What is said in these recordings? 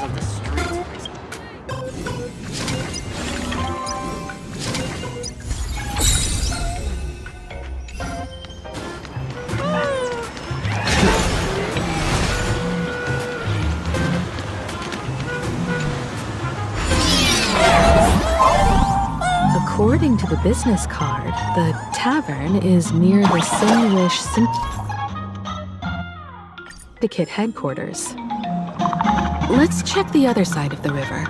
Of the streets. According to the business card, the tavern is near the Sandwich Syndicate headquarters. Let's check the other side of the river.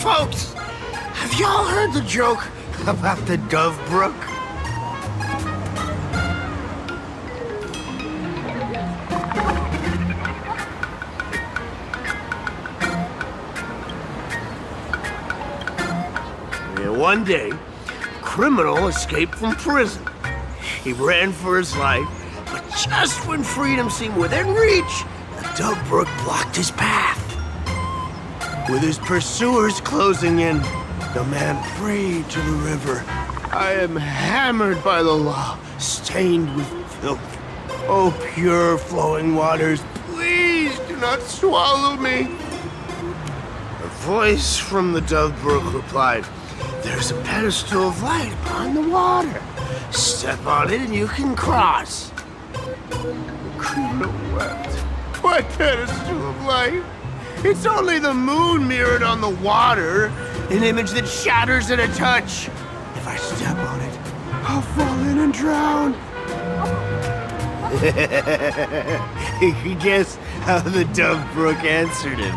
Folks, have y'all heard the joke about the Dove Brook? Yeah, one day, a criminal escaped from prison. He ran for his life, but just when freedom seemed within reach, the Dove Brook blocked his path. With his pursuers closing in, the man prayed to the river. I am hammered by the law, stained with filth. Oh, pure flowing waters, please do not swallow me. A voice from the Dove Brook replied, there's a pedestal of light upon the water. Step on it and you can cross. The criminal wept. What pedestal of light? It's only the moon mirrored on the water, an image that shatters at a touch. If I step on it, I'll fall in and drown. You can guess how the Dove Brook answered him.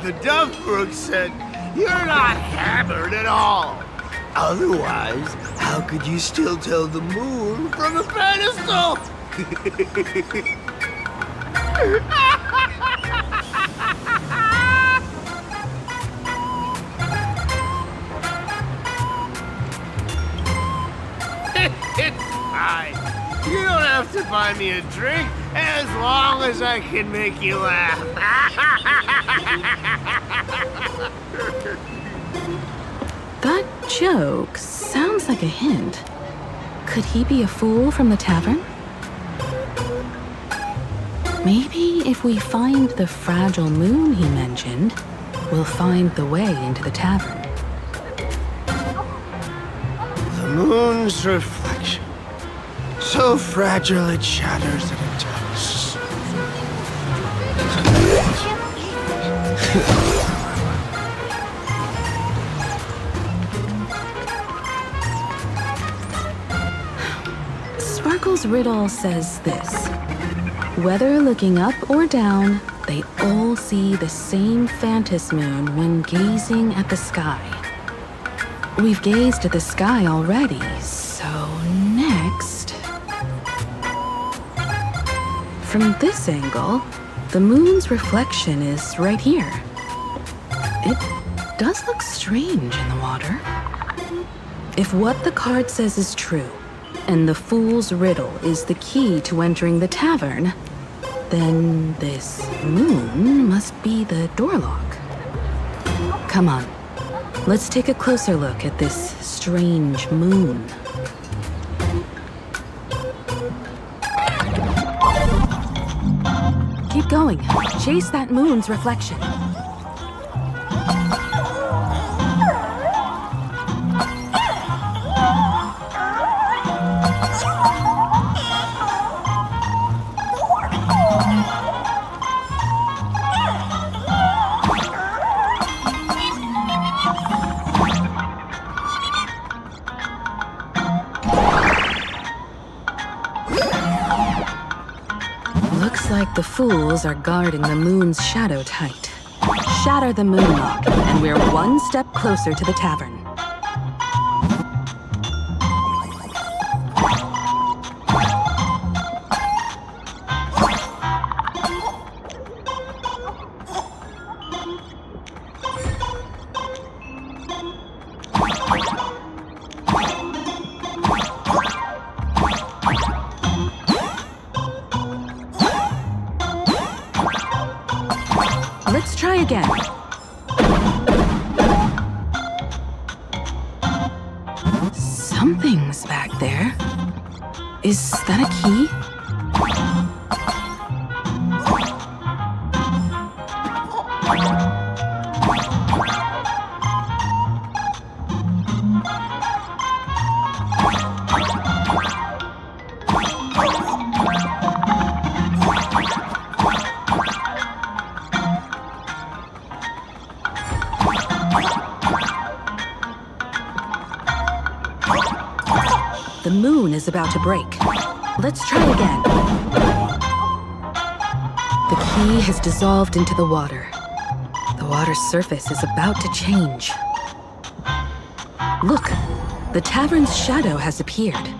The Dove Brook said, you're not hammered at all. Otherwise, How could you still tell the moon from a pedestal? It's fine. You don't have to buy me a drink as long as I can make you laugh. That joke sounds like a hint. Could he be a fool from the tavern? Maybe if we find the fragile moon he mentioned, we'll find the way into the tavern. The moon's reflection. So fragile it shatters at a touch. Sparkle's riddle says this. Whether looking up or down, they all see the same phantom moon when gazing at the sky. We've gazed at the sky already, so next... From this angle, the moon's reflection is right here. It does look strange in the water. If what the card says is true, and the fool's riddle is the key to entering the tavern, then this moon must be the door lock. Come on, let's take a closer look at this strange moon. Keep going. Chase that moon's reflection. Looks like the fools are guarding the moon's shadow tight. Shatter the moon lock, and we're one step closer to the tavern. Let's try again. Something's back there. Is that a key? The moon is about to break. Let's try again. The key has dissolved into the water. The water's surface is about to change. Look, the tavern's shadow has appeared.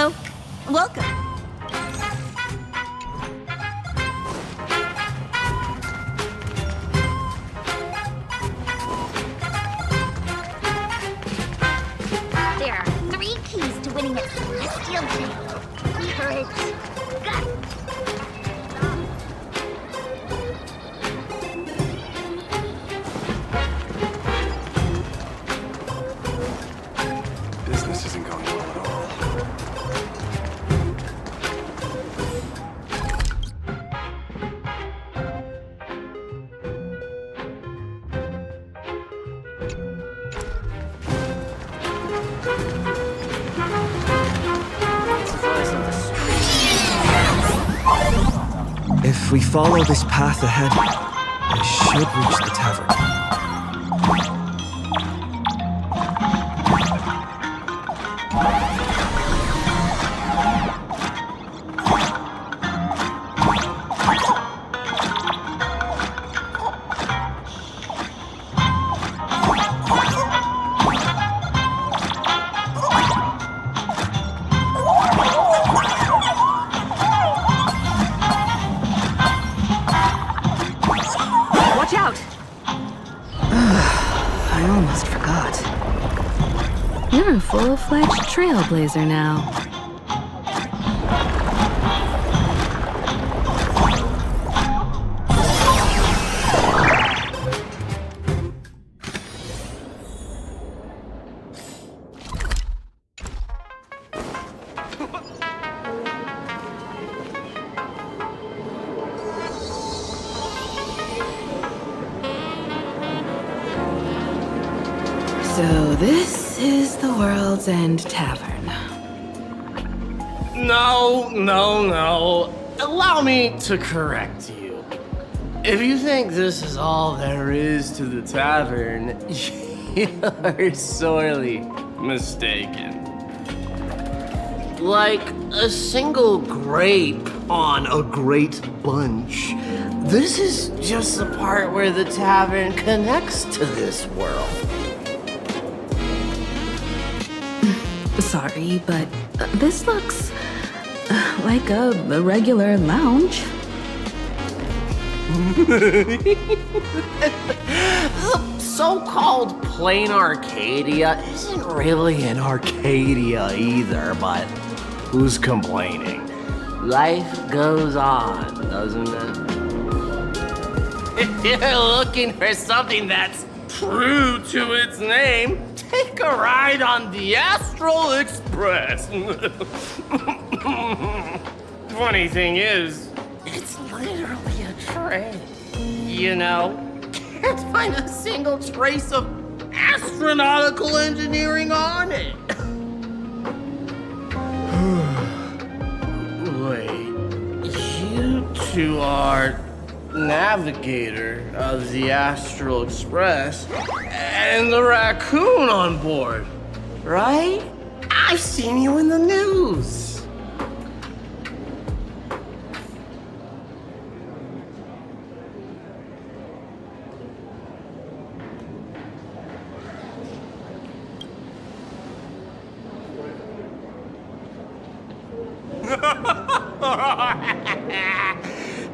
Hello. Welcome. There are 3 keys to winning at Celestial Jail. Courage, guts. Business isn't going well at all. If we follow this path ahead, we should reach the tavern. Watch out! I almost forgot. You're a full-fledged trailblazer now. So this is the World's End Tavern. No. Allow me to correct you. If you think this is all there is to the tavern, you're sorely mistaken. Like a single grape on a great bunch, this is just the part where the tavern connects to this world. Sorry, but this looks like a regular lounge. The so-called PLANARCADIA isn't really an Arcadia either, but who's complaining? Life goes on, doesn't it? If you're looking for something that's true to its name, take a ride on the Astral Express. Funny thing is, it's literally a train. You know, can't find a single trace of astronautical engineering on it. Wait, you two are navigator of the Astral Express and the raccoon on board, right? I've seen you in the news.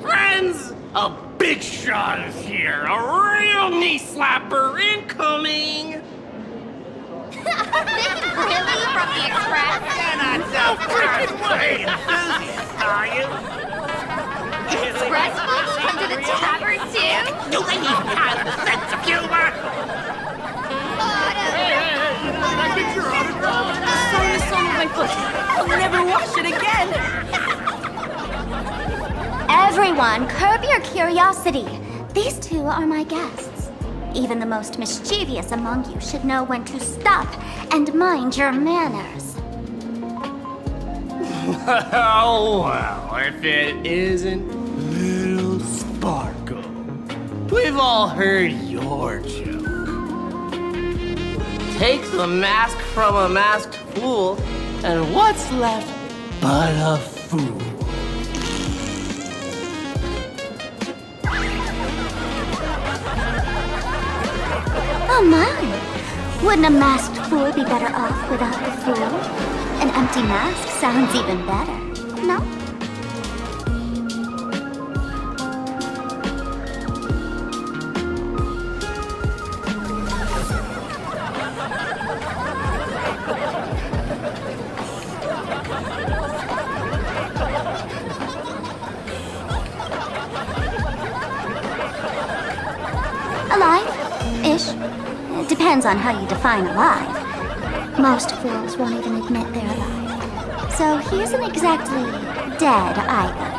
Friends, a big shot is here. A real knee slapper incoming. Really? From the Express? You're not so freaking way enthusiast, are you? Express folks come to the tavern too? Do they even have the sense of humor? Sorry, song with my foot. I'll never wash it again. Everyone, curb your curiosity. These 2 are my guests. Even the most mischievous among you should know when to stop and mind your manners. Oh, well, if it isn't Little Sparkle. We've all heard your joke. Take the mask from a masked fool, and what's left but a fool? Oh my! Wouldn't a masked fool be better off without the fool? An empty mask sounds even better, no? Alive-ish. Depends on how you define alive. Most fools won't even admit they're alive. So he isn't exactly dead either.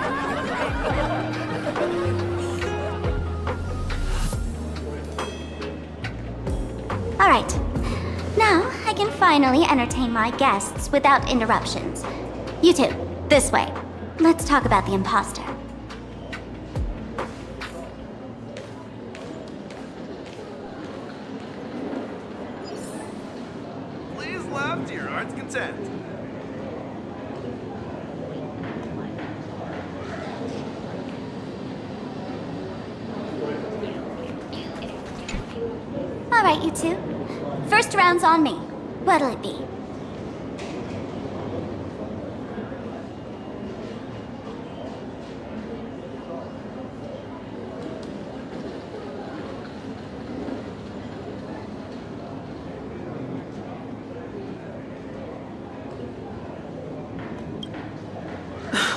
Alright. Now I can finally entertain my guests without interruptions. You two, this way. Let's talk about the imposter. To your heart's content. All right, you two. First round's on me. What'll it be?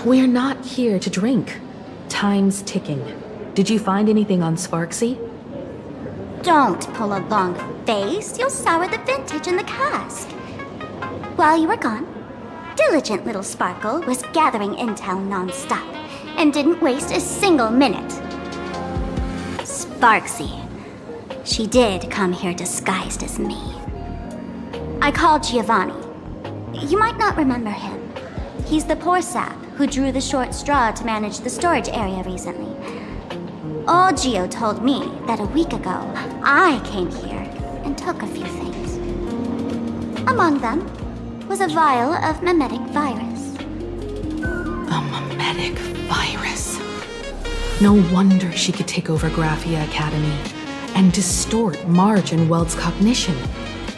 We're not here to drink. Time's ticking. Did you find anything on Sparksy? Don't pull a long face. You'll sour the vintage in the cask. While you were gone, diligent little Sparkle was gathering intel non-stop and didn't waste a single minute. Sparksy. She did come here disguised as me. I called Giovanni. You might not remember him. He's the poor sap who drew the short straw to manage the storage area recently. Old Gio told me that a week ago, I came here and took a few things. Among them was a vial of mimetic virus. A mimetic virus. No wonder she could take over Graphia Academy and distort Marge and Weld's cognition,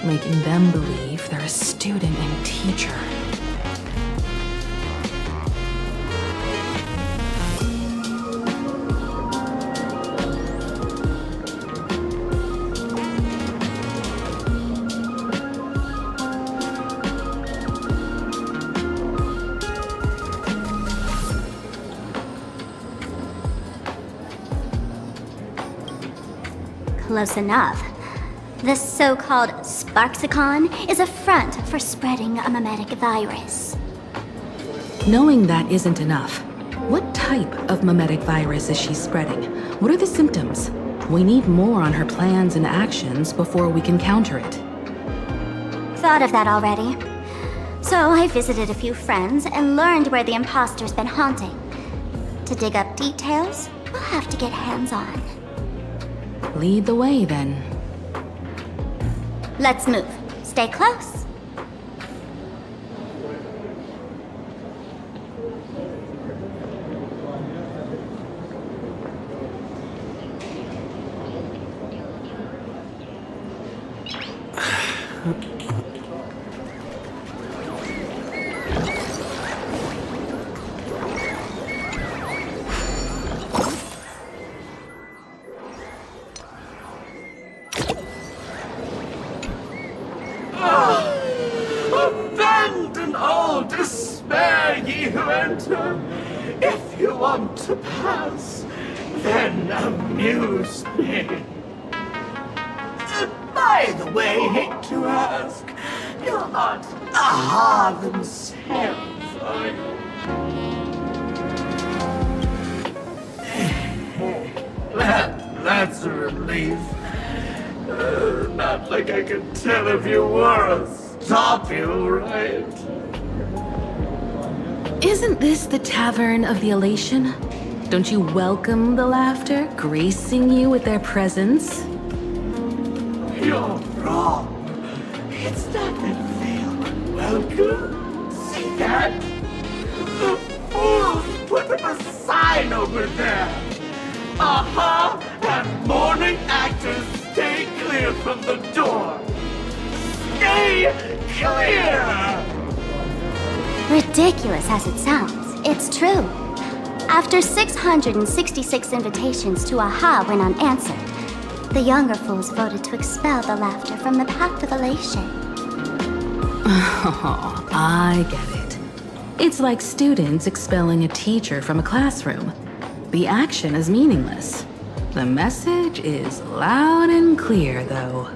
making them believe they're a student and teacher. Close enough. This so-called Sparksicon is a front for spreading a mimetic virus. Knowing that isn't enough. What type of mimetic virus is she spreading? What are the symptoms? We need more on her plans and actions before we can counter it. Thought of that already. So I visited a few friends and learned where the imposter's been haunting. To dig up details, we'll have to get hands-on. Lead the way, then. Let's move. Stay close. Abandon all despair, ye who enter. If you want to pass, then amuse me. By the way, hate to ask, you're not a Harlem Sam's, are you? That's a relief. Not like I could tell if you were a stop you, right? Isn't this the Tavern of the Elation? Don't you welcome the laughter, gracing you with their presence? You're wrong. It's not that they'll welcome. See that? The fools put up a sign over there. And morning actors stay clear from the door. Stay clear! Ridiculous as it sounds, it's true. After 666 invitations to AHA went unanswered, the younger fools voted to expel the laughter from the pact of elation. Oh, I get it. It's like students expelling a teacher from a classroom. The action is meaningless. The message is loud and clear, though.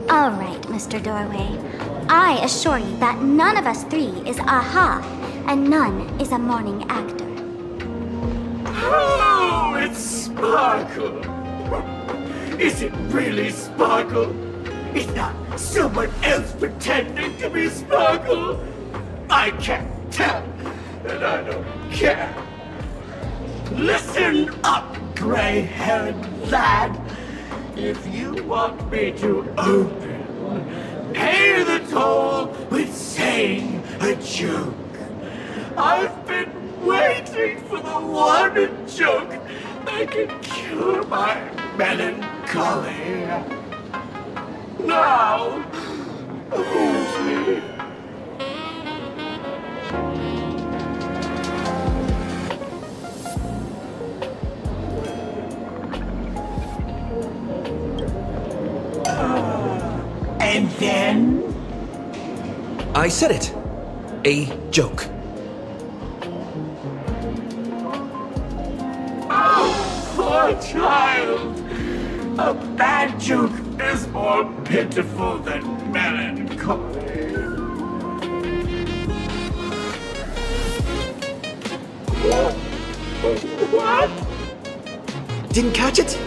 All right, Mr. Doorway. I assure you that none of us three is AHA, and none is a morning actor. Oh, it's Sparkle. Is it really Sparkle? Is not someone else pretending to be Sparkle? I can't tell, and I don't care. Listen up, gray-haired lad. If you want me to open, pay the toll with saying a joke. I've been waiting for the one joke that can cure my melancholy. Now, amuse me. And then? I said it. A joke. Oh, poor child. A bad joke is more pitiful than melancholy. What? Didn't catch it?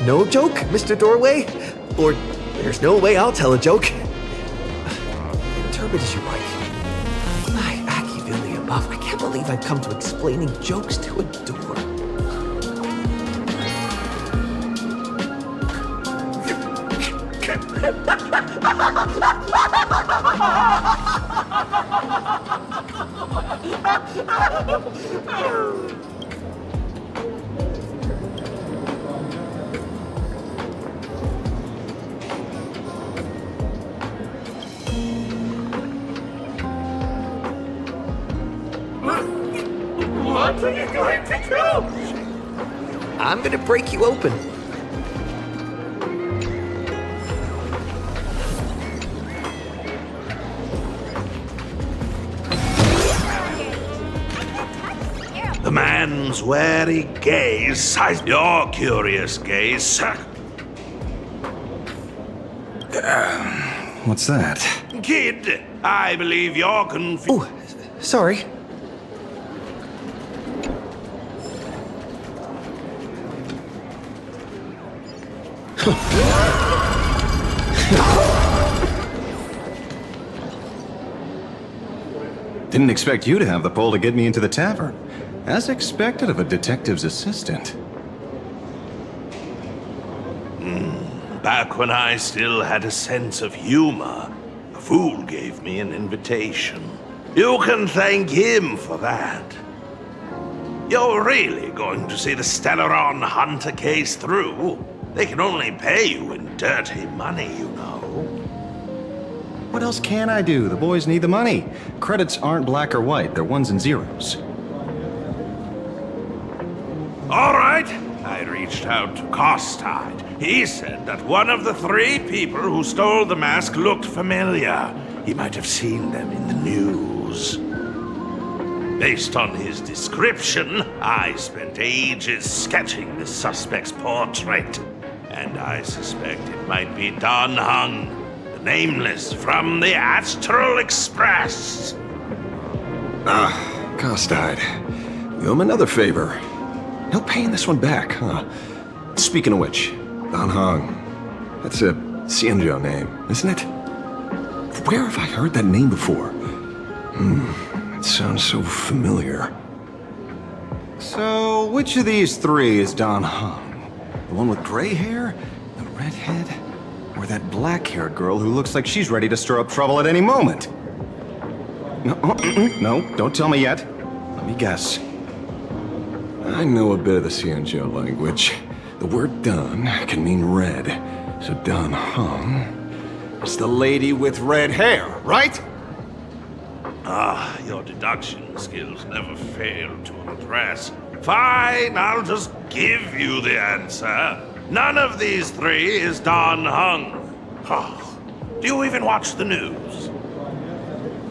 No joke, Mr. Doorway? Or there's no way I'll tell a joke. Interpret as you like. My Machiavelli above, I can't believe I've come to explaining jokes to a door. What are you going to do? I'm gonna break you open. The man's wary gaze sized your curious gaze, sir. What's that? Kid, I believe you're confused. Oh, sorry. Didn't expect you to have the pull to get me into the tavern. As expected of a detective's assistant. Back when I still had a sense of humor, a fool gave me an invitation. You can thank him for that. You're really going to see the Stellaron Hunter case through? They can only pay you in dirty money, you know. What else can I do? The boys need the money. Credits aren't black or white, they're ones and zeros. All right. I reached out to Costide. He said that one of the 3 people who stole the mask looked familiar. He might have seen them in the news. Based on his description, I spent ages sketching the suspect's portrait. And I suspect it might be Don Hung, the nameless from the Astral Express. Costide. You owe him another favor. No paying this one back, huh? Speaking of which, Don Hung. That's a Xianzhou name, isn't it? Where have I heard that name before? It sounds so familiar. So, which of these 3 is Don Hung? The one with gray hair? The redhead? Or that black-haired girl who looks like she's ready to stir up trouble at any moment? No, no, don't tell me yet. Let me guess. I know a bit of the Xianzhou language. The word Don can mean red. So Don Hung is the lady with red hair, right? Ah, your deduction skills never fail to impress. Fine, I'll just give you the answer. None of these three is Don Hung. Oh, do you even watch the news?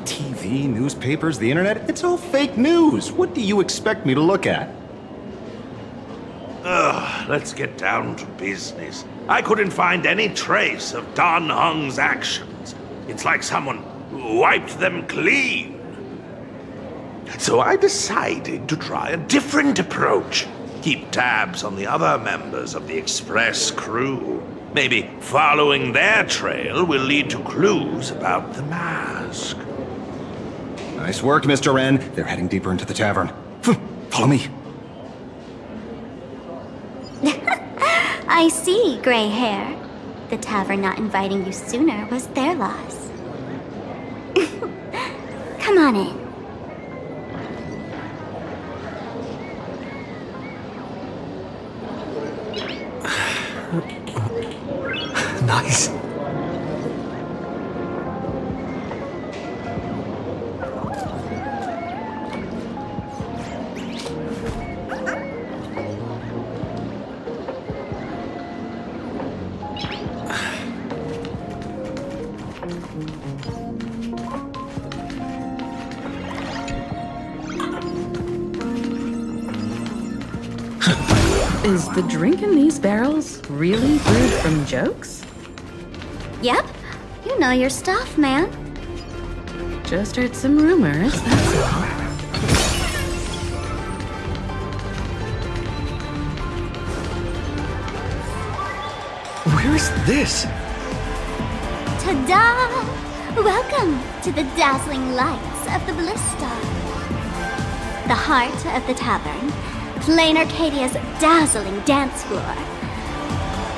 TV, newspapers, the internet, it's all fake news. What do you expect me to look at? Let's get down to business. I couldn't find any trace of Don Hung's actions. It's like someone wiped them clean. So I decided to try a different approach. Keep tabs on the other members of the Express crew. Maybe following their trail will lead to clues about the mask. Nice work, Mr. Wren. They're heading deeper into the tavern. Follow me. I see, gray hair. The tavern not inviting you sooner was their loss. Come on in. Nice. Is the drink in these barrels really brewed from jokes? Yep. You know your stuff, man. Just heard some rumors, that's all. Where's this? Ta-da! Welcome to the dazzling lights of the Bliss Star. The heart of the tavern, PLANARCADIA's dazzling dance floor.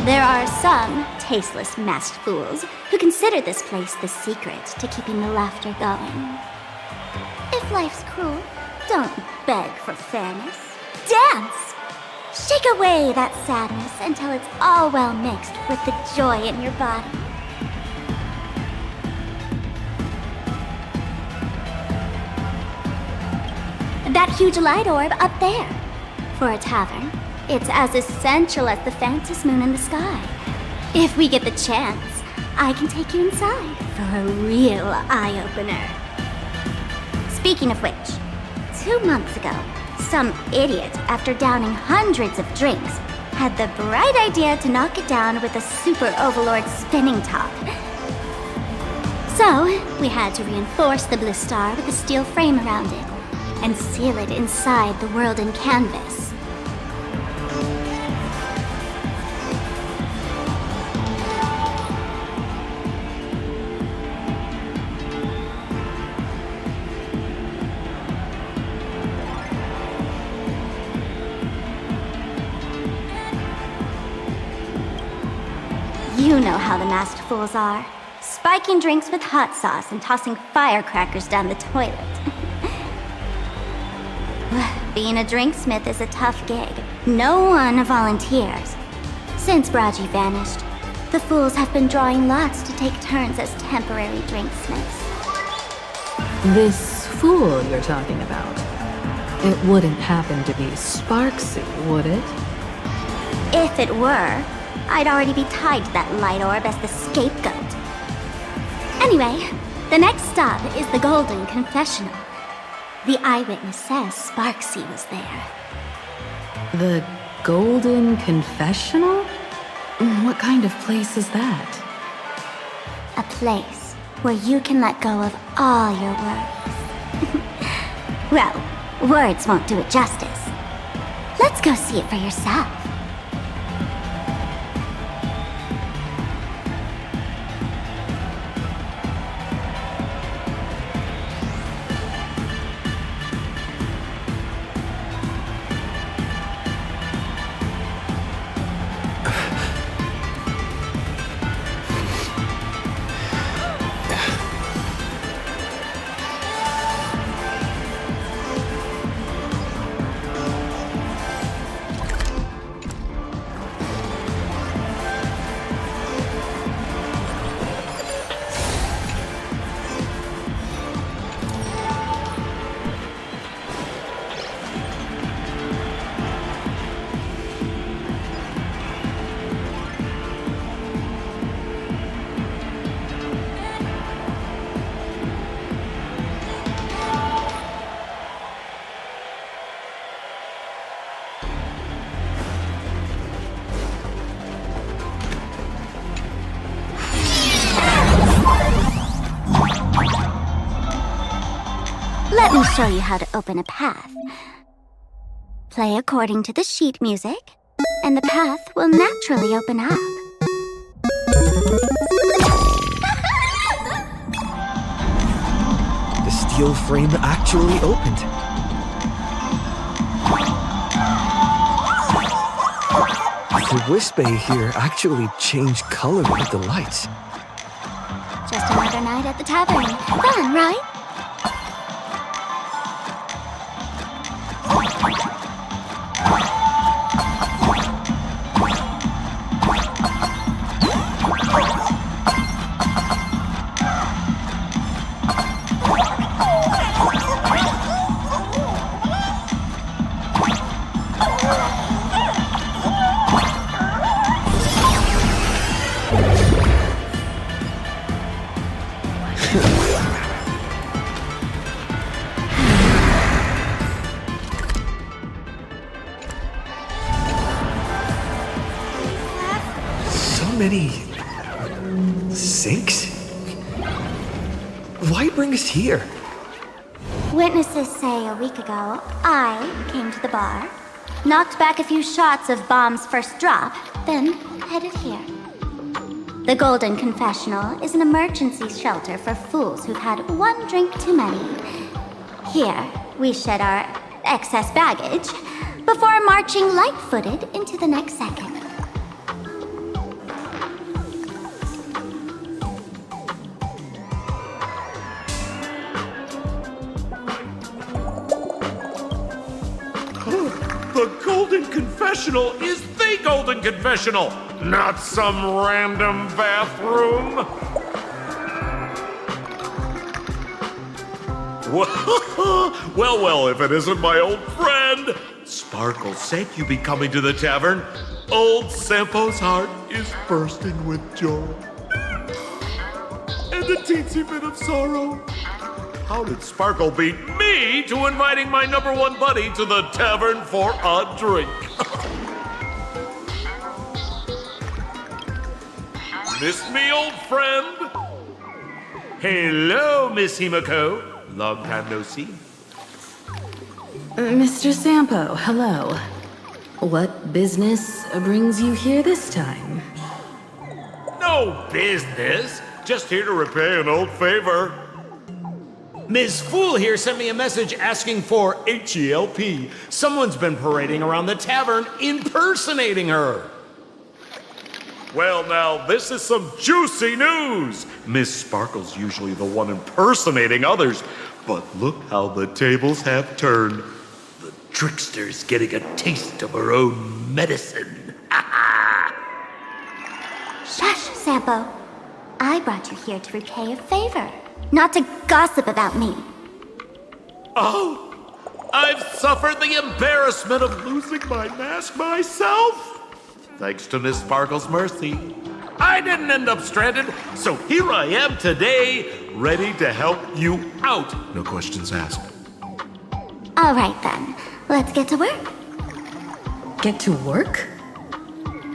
There are some tasteless masked fools who consider this place the secret to keeping the laughter going. If life's cruel, don't beg for fairness. Dance! Shake away that sadness until it's all well mixed with the joy in your body. That huge light orb up there. For a tavern, it's as essential as the phantom moon in the sky. If we get the chance, I can take you inside for a real eye-opener. Speaking of which, 2 months ago, some idiot, after downing hundreds of drinks, had the bright idea to knock it down with a super overlord spinning top. So, we had to reinforce the Bliss Star with a steel frame around it and seal it inside the world in canvas. You know how the masked fools are. Spiking drinks with hot sauce and tossing firecrackers down the toilet. Being a drinksmith is a tough gig. No one volunteers. Since Braji vanished, the fools have been drawing lots to take turns as temporary drinksmiths. This fool you're talking about, it wouldn't happen to be Sparksy, would it? If it were, I'd already be tied to that light orb as the scapegoat. Anyway, the next stop is the Golden Confessional. The eyewitness says Sparksy was there. The Golden Confessional? What kind of place is that? A place where you can let go of all your worries. Well, words won't do it justice. Let's go see it for yourself. Let me show you how to open a path. Play according to the sheet music, and the path will naturally open up. The steel frame actually opened. The Wisp Bay here actually changed color with the lights. Just another night at the tavern. Fun, right? Many sinks? Why bring us here? Witnesses say a week ago, I came to the bar, knocked back a few shots of Bomb's first drop, then headed here. The Golden Confessional is an emergency shelter for fools who've had one drink too many. Here, we shed our excess baggage before marching light-footed into the next second. The Golden Confessional is the Golden Confessional, not some random bathroom. Well, if it isn't my old friend. Sparkle said you'd be coming to the tavern. Old Sampo's heart is bursting with joy. And a teensy bit of sorrow. How did Sparkle beat me to inviting my number one buddy to the tavern for a drink? Miss me, old friend? Hello, Miss Himiko. Long time no see. Mr. Sampo, hello. What business brings you here this time? No business. Just here to repay an old favor. Ms. Fool here sent me a message asking for H-E-L-P. Someone's been parading around the tavern impersonating her. Well, now, this is some juicy news. Miss Sparkle's usually the one impersonating others, but look how the tables have turned. The trickster's getting a taste of her own medicine. Shush, Sampo. I brought you here to repay a favor, not to gossip about me. Oh, I've suffered the embarrassment of losing my mask myself. Thanks to Miss Sparkle's mercy, I didn't end up stranded, so here I am today, ready to help you out. No questions asked. All right then, let's get to work. Get to work?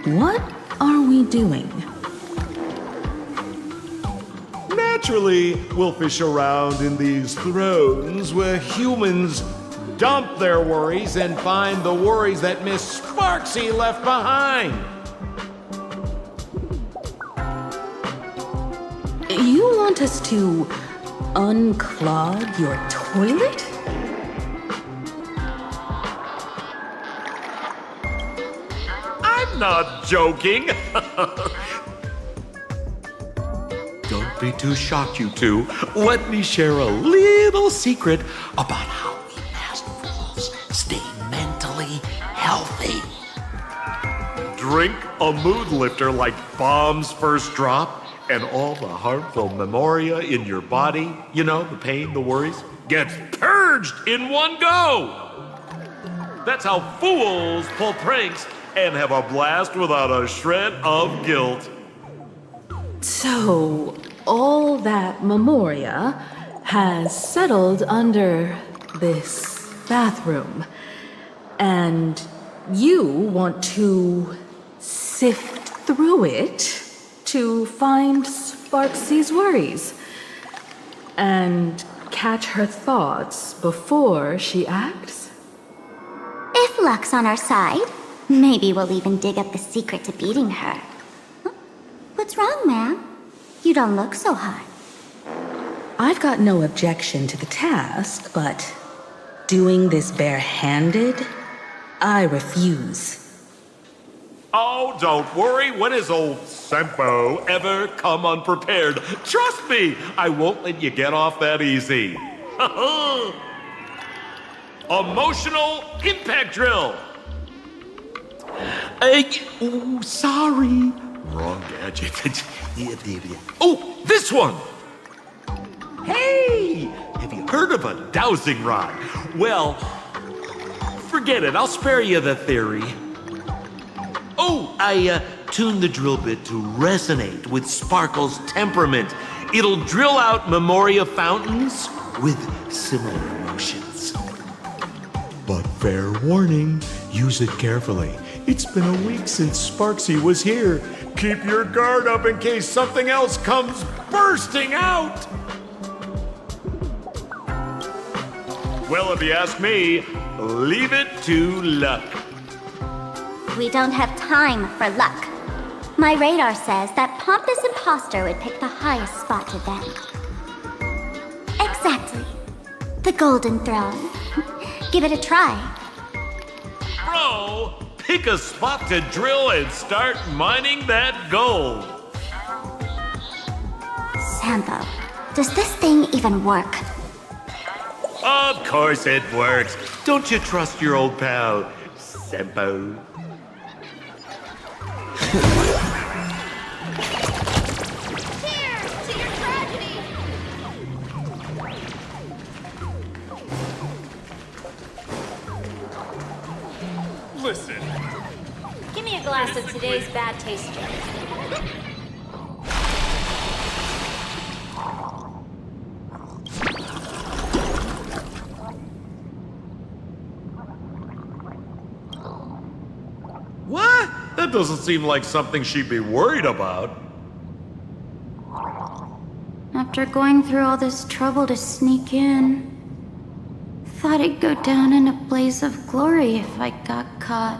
What are we doing? Naturally, we'll fish around in these thrones where humans dump their worries and find the worries that Miss Sparksy left behind. You want us to unclog your toilet? I'm not joking. Don't be too shocked, you two. Let me share a little secret about how we masked fools stay mentally healthy. Drink a mood lifter like Bomb's first drop, and all the harmful memoria in your body, you know, the pain, the worries, gets purged in one go. That's how fools pull pranks and have a blast without a shred of guilt. So, all that memoria has settled under this bathroom. And you want to sift through it to find Sparksy's worries and catch her thoughts before she acts? If luck's on our side, maybe we'll even dig up the secret to beating her. Huh? What's wrong, ma'am? You don't look so hot. I've got no objection to the task, but doing this barehanded? I refuse. Oh, don't worry. When has old Sempo ever come unprepared? Trust me, I won't let you get off that easy. Emotional impact drill. Oh, sorry. Wrong gadget. Oh, this one. Hey, have you heard of a dowsing rod? Well, forget it. I'll spare you the theory. Oh, I tuned the drill bit to resonate with Sparkle's temperament. It'll drill out Memoria fountains with similar emotions. But fair warning, use it carefully. It's been a week since Sparksy was here. Keep your guard up in case something else comes bursting out. Well, if you ask me, leave it to luck. We don't have time for luck. My radar says that pompous imposter would pick the highest spot to vent. Exactly. The Golden Throne. Give it a try. Bro, pick a spot to drill and start mining that gold. Sampo, does this thing even work? Of course it works. Don't you trust your old pal, Sempo? Cheers to your tragedy! Listen. Give me a glass of today's bad taste gin. What? That doesn't seem like something she'd be worried about. After going through all this trouble to sneak in, thought I'd go down in a blaze of glory if I got caught.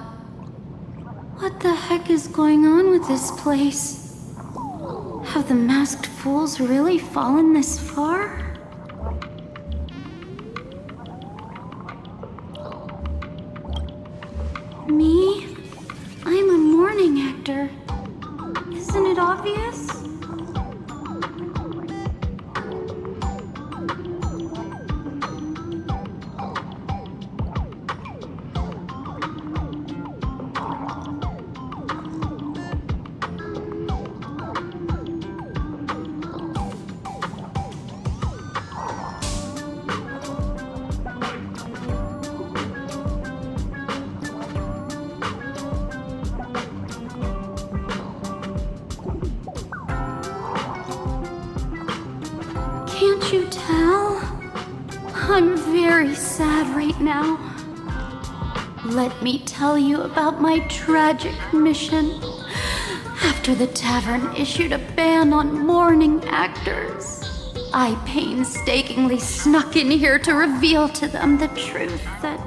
What the heck is going on with this place? Have the masked fools really fallen this far? Me? I'm a morning actor. Isn't it obvious? Can't you tell? I'm very sad right now. Let me tell you about my tragic mission. After the tavern issued a ban on mourning actors, I painstakingly snuck in here to reveal to them the truth that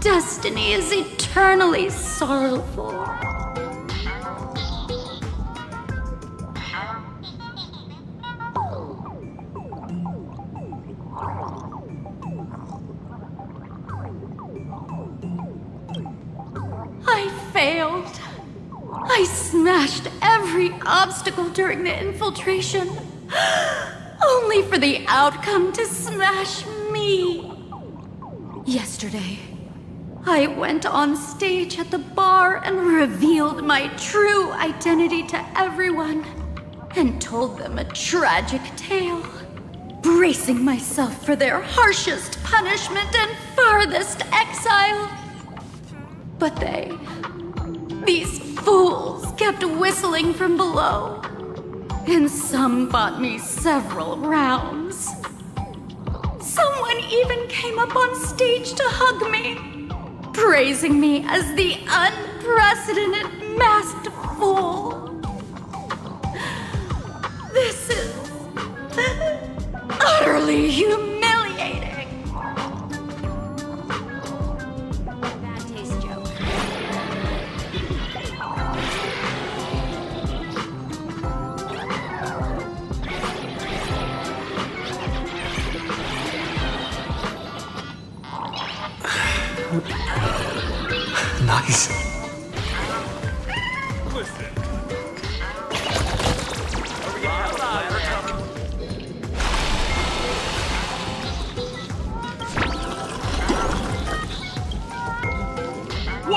destiny is eternally sorrowful. I failed. I smashed every obstacle during the infiltration, only for the outcome to smash me. Yesterday, I went on stage at the bar and revealed my true identity to everyone and told them a tragic tale, bracing myself for their harshest punishment and farthest exile. But these fools kept whistling from below, and some bought me several rounds. Someone even came up on stage to hug me, praising me as the unprecedented masked fool. This is utterly humiliating.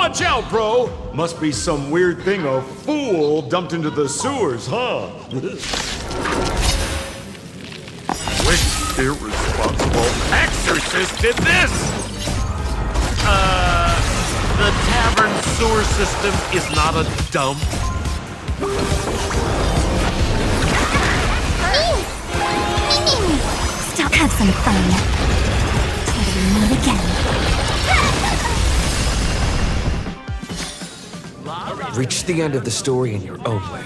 Watch out, bro! Must be some weird thing a fool dumped into the sewers, huh? Which irresponsible exorcist did this? The tavern sewer system is not a dump. Stop, have some fun. Till we meet again. Reach the end of the story in your own way.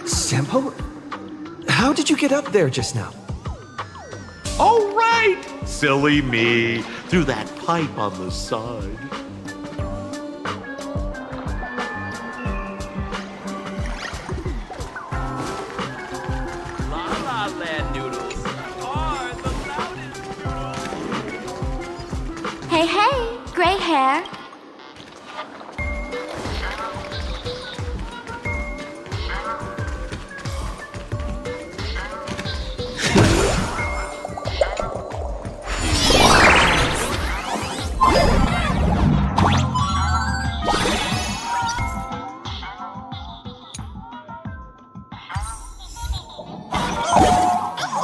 Sampo? How did you get up there just now? Oh, right! Silly me. Through that pipe on the side. La La Land noodles are the loudest. Hey, hey, gray hair.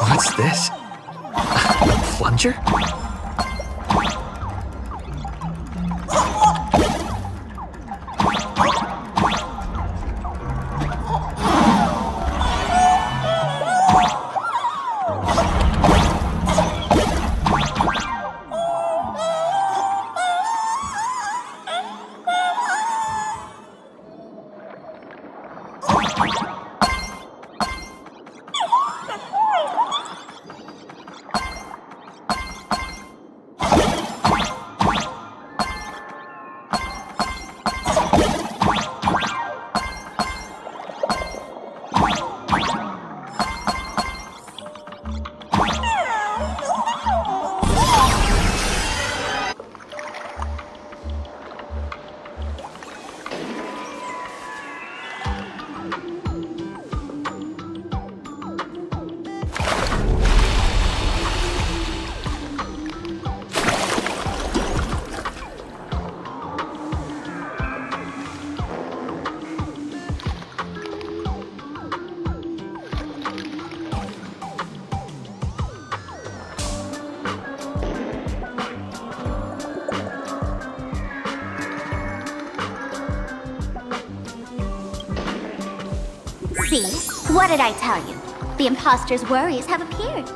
What's this? Plunger? See? What did I tell you? The imposter's worries have appeared.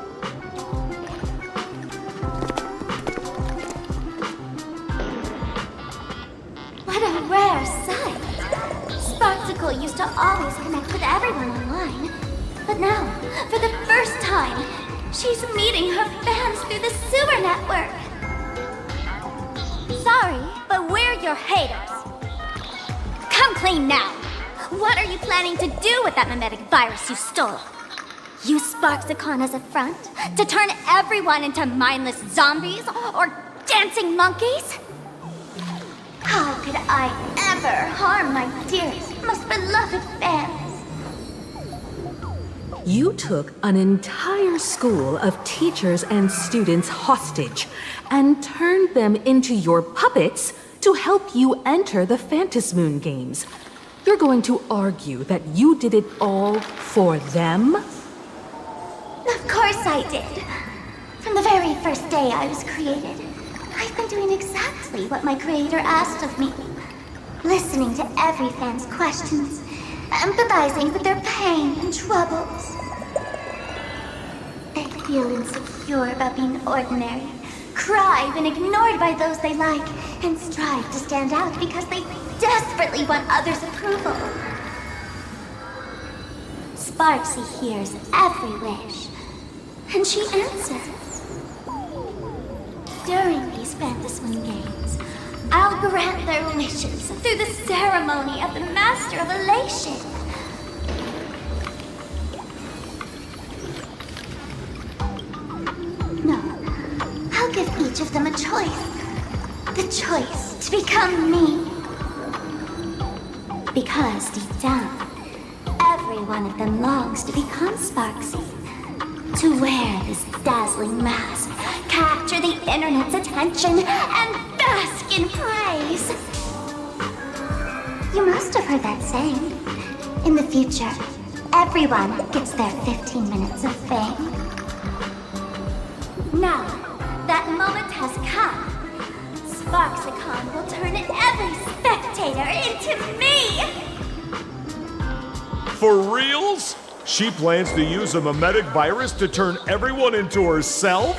What a rare sight. Sparksicle used to always connect with everyone online. But now, for the first time, she's meeting her fans through the sewer network. Sorry, but we're your haters. Come clean now. What are you planning to do with that mimetic virus you stole? Use Sparksicon as a front to turn everyone into mindless zombies or dancing monkeys? How could I ever harm my dearest, most beloved fans? You took an entire school of teachers and students hostage and turned them into your puppets to help you enter the Phantasmoon games. You're going to argue that you did it all for them? Of course I did. From the very first day I was created, I've been doing exactly what my creator asked of me. Listening to every fan's questions, empathizing with their pain and troubles. They feel insecure about being ordinary, cry when ignored by those they like, and strive to stand out because they desperately want others' approval. Sparksy hears every wish, and she answers. During these Fantasy Games, I'll grant their wishes through the ceremony of the Master of Elation. No, I'll give each of them a choice. The choice to become me. Because deep down, every one of them longs to become Sparksy. To wear this dazzling mask, capture the internet's attention, and bask in praise. You must have heard that saying. In the future, everyone gets their 15 minutes of fame. Now, that moment has come. Sparksicon will turn every spectator into me! For reals? She plans to use a mimetic virus to turn everyone into herself?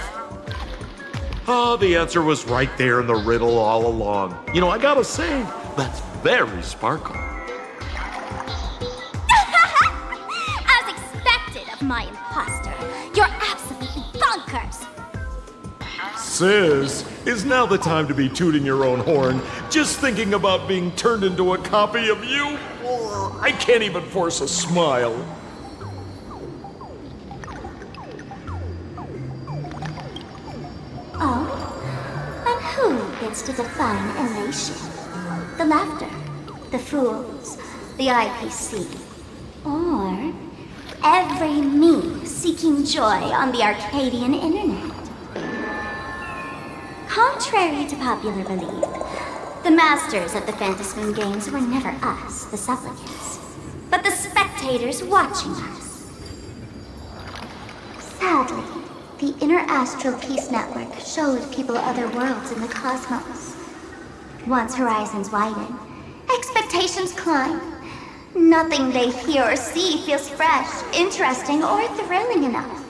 Oh, the answer was right there in the riddle all along. You know, I gotta say, that's very Sparkle. As expected of my imposter, you're absolutely bonkers! Sis, is now the time to be tooting your own horn, just thinking about being turned into a copy of you? I can't even force a smile. Oh? And who gets to define elation? The laughter, the fools, the IPC, or every me seeking joy on the Arcadian internet? Contrary to popular belief, the masters of the Fantasy Games were never us, the supplicants, but the spectators watching us. Sadly, the Interastral Peace Network showed people other worlds in the cosmos. Once horizons widen, expectations climb. Nothing they hear or see feels fresh, interesting, or thrilling enough.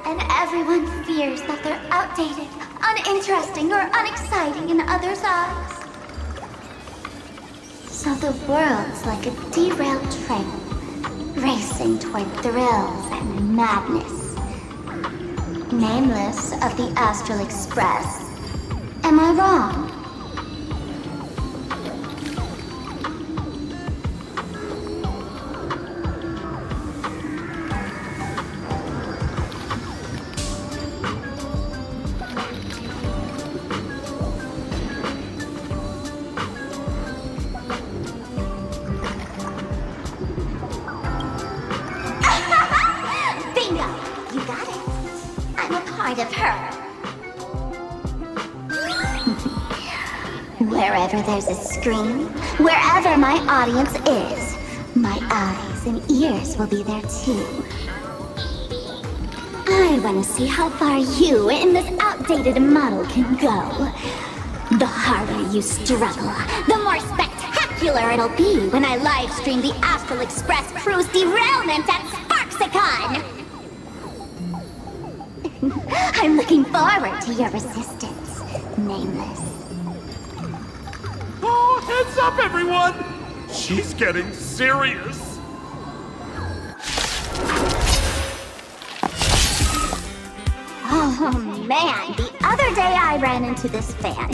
And everyone fears that they're outdated, uninteresting, or unexciting in others' eyes. So the world's like a derailed train, racing toward thrills and madness. Nameless of the Astral Express. Am I wrong? Of her. Wherever there's a screen, wherever my audience is, my eyes and ears will be there too. I want to see how far you in this outdated model can go. The harder you struggle, the more spectacular it'll be when I live stream the Astral Express Cruise derailment at Sparksicon! I'm looking forward to your resistance, Nameless. Oh, heads up, everyone! She's getting serious. Oh man, the other day I ran into this fan.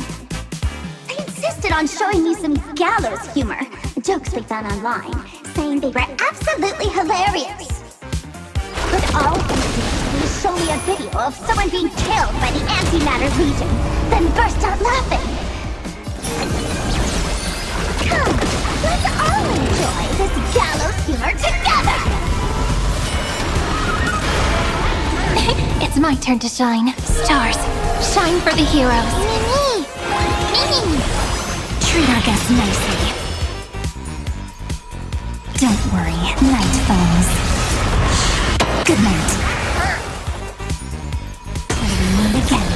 They insisted on showing me some gallows humor, jokes they found online, saying they were absolutely hilarious. But all they did was show me a video of someone being killed by the Antimatter Legion, then burst out laughing. Come, let's all enjoy this gallows humor together! It's my turn to shine. Stars, shine for the heroes. Mimi! Treat our guests nicely. Don't worry, night falls. Good night. Till we meet again.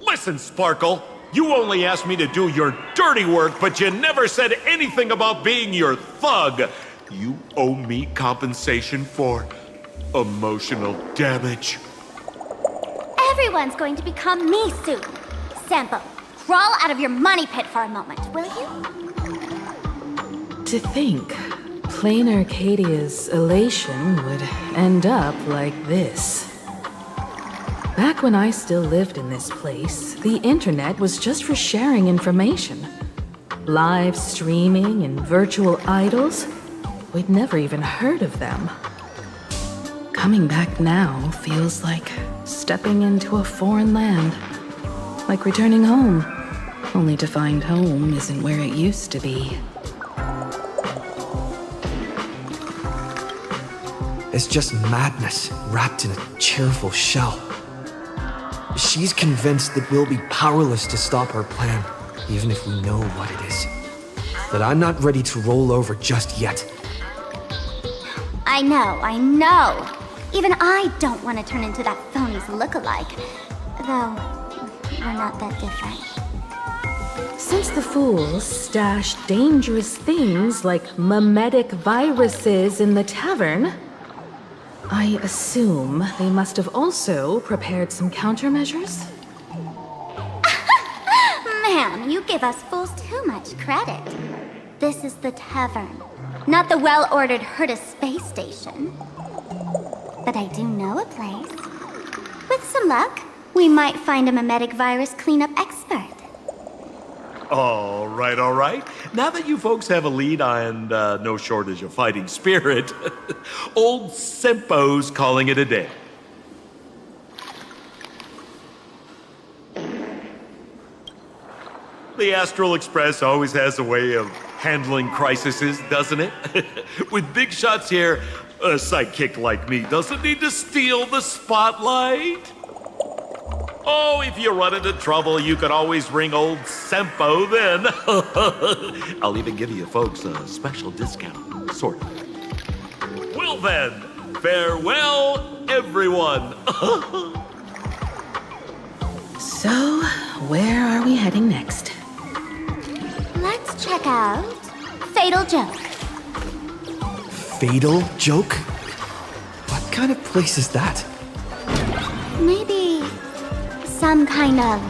Listen, Sparkle. You only asked me to do your dirty work, but you never said anything about being your thug. You owe me compensation for emotional damage. Everyone's going to become me soon. Sampo, crawl out of your money pit for a moment, will you? To think, PLANARCADIA's elation would end up like this. Back when I still lived in this place, the internet was just for sharing information. Live streaming and virtual idols, we'd never even heard of them. Coming back now feels like stepping into a foreign land. Like returning home, only to find home isn't where it used to be. It's just madness wrapped in a cheerful shell. She's convinced that we'll be powerless to stop our plan, even if we know what it is. But I'm not ready to roll over just yet. I know. Even I don't want to turn into that phony's look-alike. Though, we're not that different. Since the fools stashed dangerous things like mimetic viruses in the tavern, I assume they must have also prepared some countermeasures? Man, you give us fools too much credit. This is the tavern, not the well-ordered Herta space station. But I do know a place. With some luck, we might find a mimetic virus cleanup expert. All right. Now that you folks have a lead and no shortage of fighting spirit, old Sempo's calling it a day. The Astral Express always has a way of handling crises, doesn't it? With big shots here, a sidekick like me doesn't need to steal the spotlight. Oh, if you run into trouble, you can always ring old Sempo then. I'll even give you folks a special discount, sort of. Well then, farewell, everyone. So, where are we heading next? Let's check out Fatal Joke. Fatal Joke? What kind of place is that? Maybe some kind of...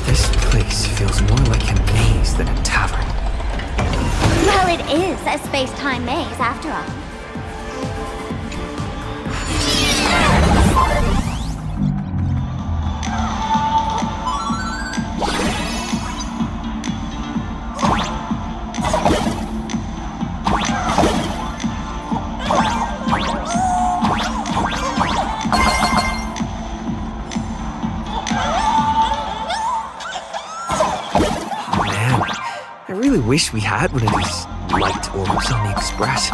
This place feels more like a maze than a tavern. Well, it is a space-time maze, after all. I really wish we had one of these light orbs on the Express.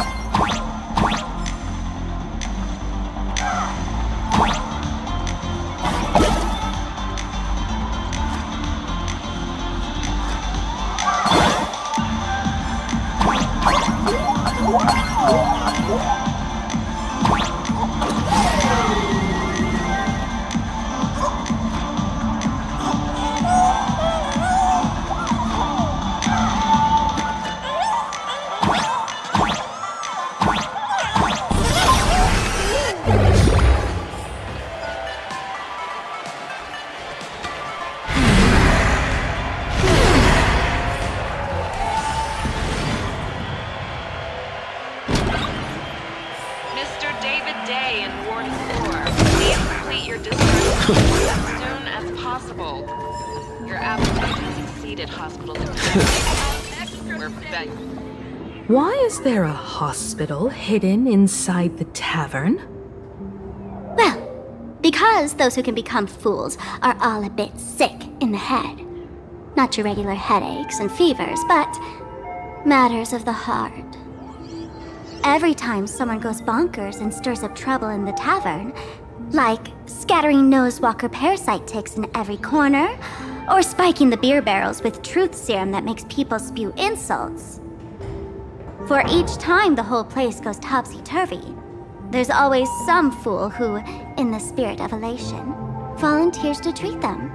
Why is there a hospital hidden inside the tavern? Well, because those who can become fools are all a bit sick in the head. Not your regular headaches and fevers, but matters of the heart. Every time someone goes bonkers and stirs up trouble in the tavern, like scattering nosewalker parasite ticks in every corner, or spiking the beer barrels with truth serum that makes people spew insults. For each time the whole place goes topsy-turvy, there's always some fool who, in the spirit of elation, volunteers to treat them.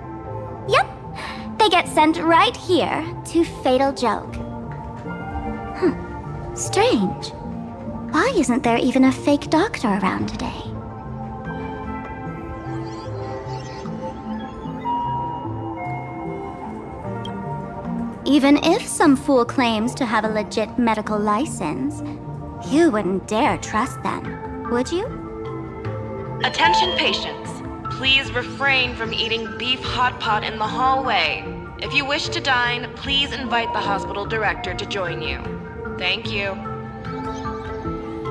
They get sent right here to Fatal Joke. Strange. Why isn't there even a fake doctor around today? Even if some fool claims to have a legit medical license, you wouldn't dare trust them, would you? Attention patients. Please refrain from eating beef hot pot in the hallway. If you wish to dine, please invite the hospital director to join you. Thank you.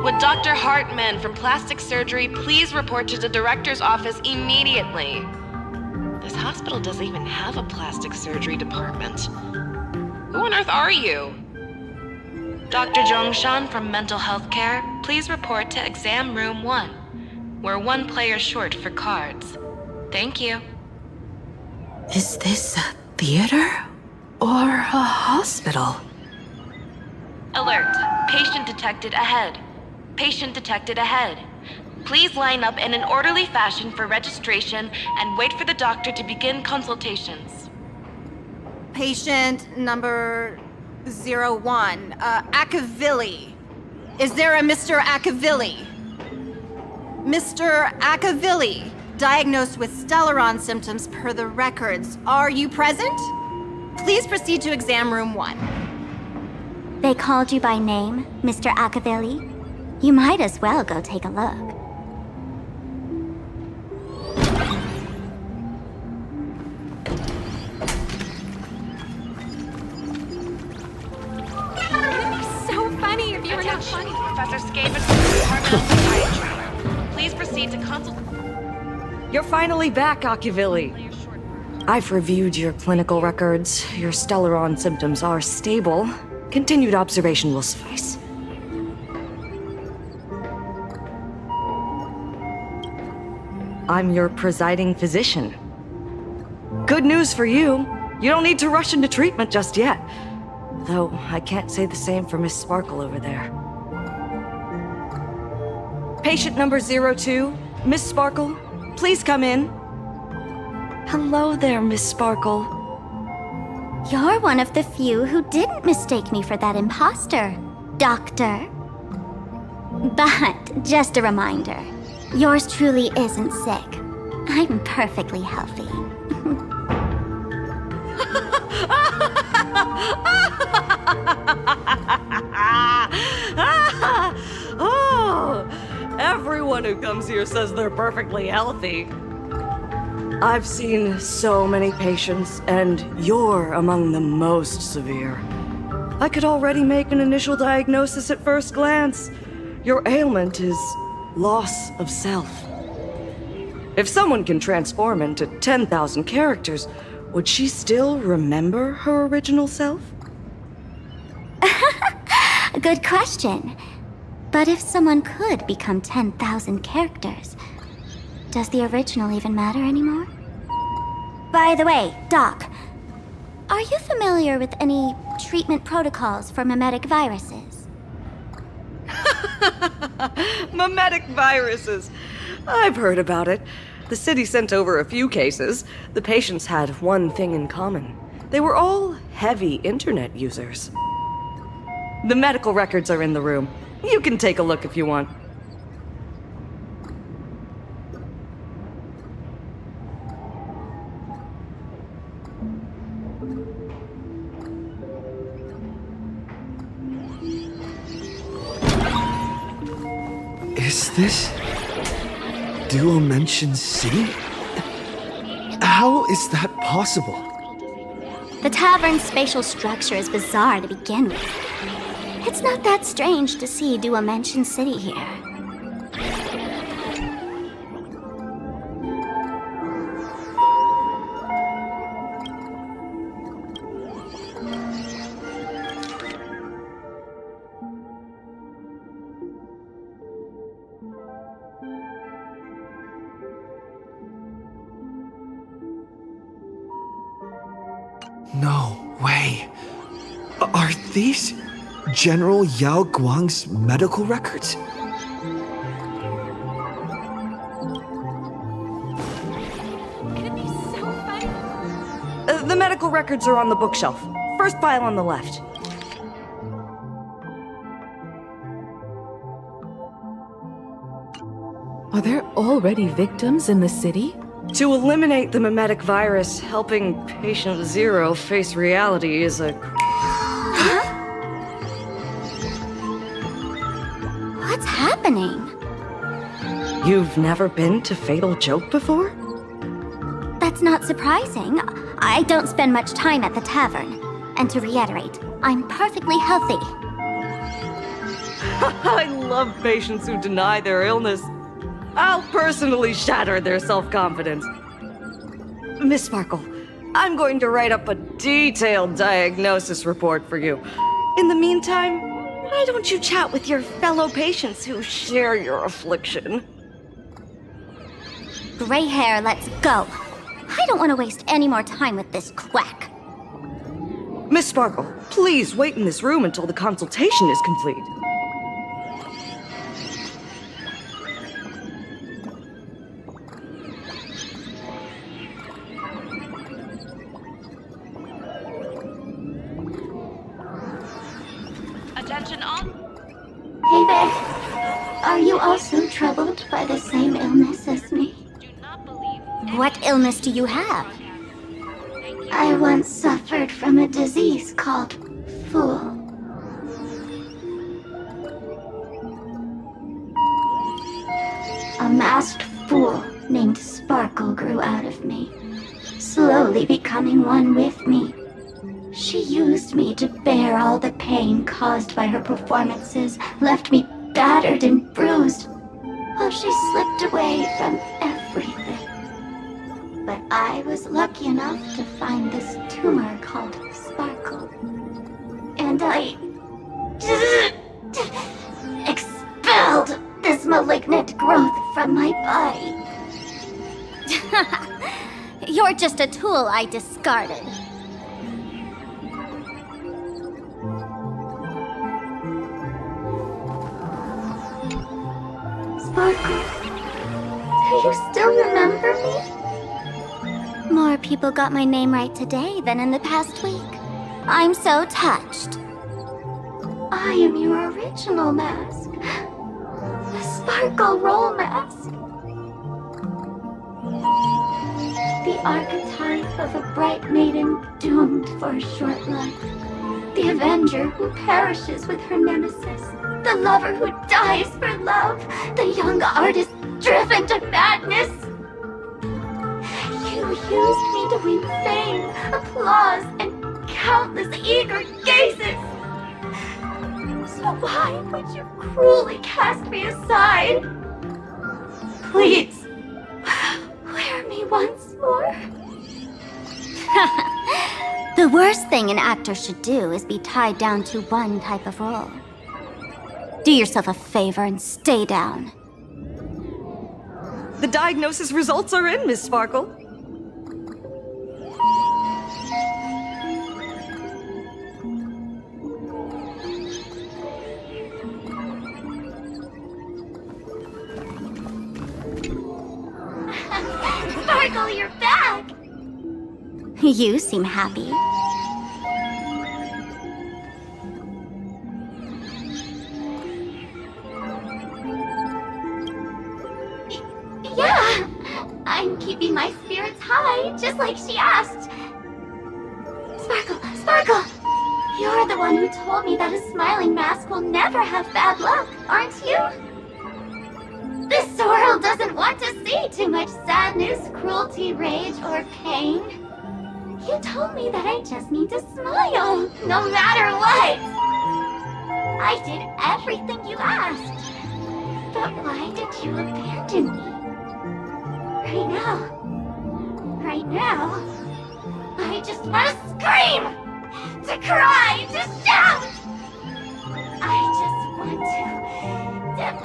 Would Dr. Hartman from Plastic Surgery please report to the director's office immediately? This hospital doesn't even have a plastic surgery department. Who on earth are you? Dr. Zhongshan from Mental Health Care, please report to Exam Room 1. We're one player short for cards. Thank you. Is this a theater or a hospital? Alert. Patient detected ahead. Patient detected ahead. Please line up in an orderly fashion for registration and wait for the doctor to begin consultations. Patient number 01, Akavilli. Is there a Mr. Akavilli? Mr. Akavilli, diagnosed with Stellaron symptoms per the records. Are you present? Please proceed to exam room 1. They called you by name, Mr. Akavilli? You might as well go take a look. So funny if you were not Attention, funny. Professor Skaven from the Department of Psychiatry. Please proceed to consult. You're finally back, Akavilli. I've reviewed your clinical records. Your Stellaron symptoms are stable. Continued observation will suffice. I'm your presiding physician. Good news for you. You don't need to rush into treatment just yet. Though I can't say the same for Miss Sparkle over there. Patient number 02, Miss Sparkle, please come in. Hello there, Miss Sparkle. You're one of the few who didn't mistake me for that imposter, Doctor. But, just a reminder, yours truly isn't sick. I'm perfectly healthy. Oh, everyone who comes here says they're perfectly healthy. I've seen so many patients, and you're among the most severe. I could already make an initial diagnosis at first glance. Your ailment is loss of self. If someone can transform into 10,000 characters, would she still remember her original self? Good question. But if someone could become 10,000 characters, does the original even matter anymore? By the way, Doc, are you familiar with any treatment protocols for mimetic viruses? Mimetic viruses. I've heard about it. The city sent over a few cases. The patients had one thing in common. They were all heavy internet users. The medical records are in the room. You can take a look if you want. Is this Duomension City? How is that possible? The tavern's spatial structure is bizarre to begin with. It's not that strange to see Duomension City here. No way. Are these General Yao Guang's medical records? It'd be so funny. The The medical records are on the bookshelf. First file on the left. Are there already victims in the city? To eliminate the mimetic virus, helping Patient Zero face reality is a... What's happening? You've never been to Fatal Joke before? That's not surprising. I don't spend much time at the tavern. And to reiterate, I'm perfectly healthy. I love patients who deny their illness. I'll personally shatter their self-confidence. Miss Sparkle, I'm going to write up a detailed diagnosis report for you. In the meantime, why don't you chat with your fellow patients who share your affliction? Gray hair, let's go. I don't want to waste any more time with this quack. Miss Sparkle, please wait in this room until the consultation is complete. Attention all. Hey there. Are you also troubled by the same illness as me? Do not believe. What illness do you have? I once suffered from a disease called Fool. A masked fool named Sparkle grew out of me, slowly becoming one with me. She used me to bear all the pain caused by her performances, left me battered and bruised, while she slipped away from everything. But I was lucky enough to find this tumor called Sparkle. And I expelled this malignant growth from my body. You're just a tool I discarded. Sparkle, do you still remember me? More people got my name right today than in the past week. I'm so touched. I am your original mask. The Sparkle Roll mask. The archetype of a bright maiden doomed for a short life. The avenger who perishes with her nemesis. The lover who dies for love. The young artist driven to madness. You used me to win fame, applause, and countless eager gazes. So why would you cruelly cast me aside? Please, wear me once more. The worst thing an actor should do is be tied down to one type of role. Do yourself a favor and stay down. The diagnosis results are in, Miss Sparkle. Sparkle, you're back! You seem happy. Yeah, I'm keeping my spirits high, just like she asked. Sparkle, Sparkle! You're the one who told me that a smiling mask will never have bad luck, aren't you? This world doesn't want to see too much sadness, cruelty, rage, or pain. You told me that I just need to smile, no matter what. I did everything you asked. But why did you abandon me? Right now, I just want to scream, to cry, to shout. I just want to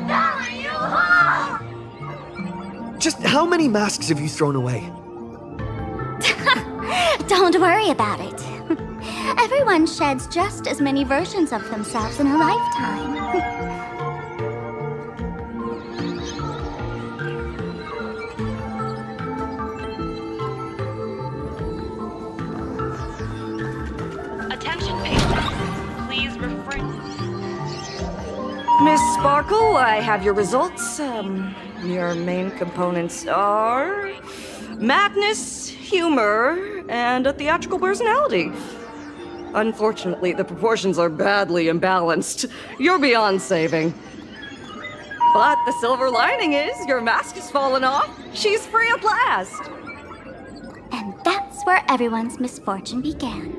devour you all. Just how many masks have you thrown away? Don't worry about it. Everyone sheds just as many versions of themselves in a lifetime. Sparkle, I have your results. Your main components are madness, humor, and a theatrical personality. Unfortunately, the proportions are badly imbalanced. You're beyond saving. But the silver lining is your mask has fallen off. She's free at last. And that's where everyone's misfortune began.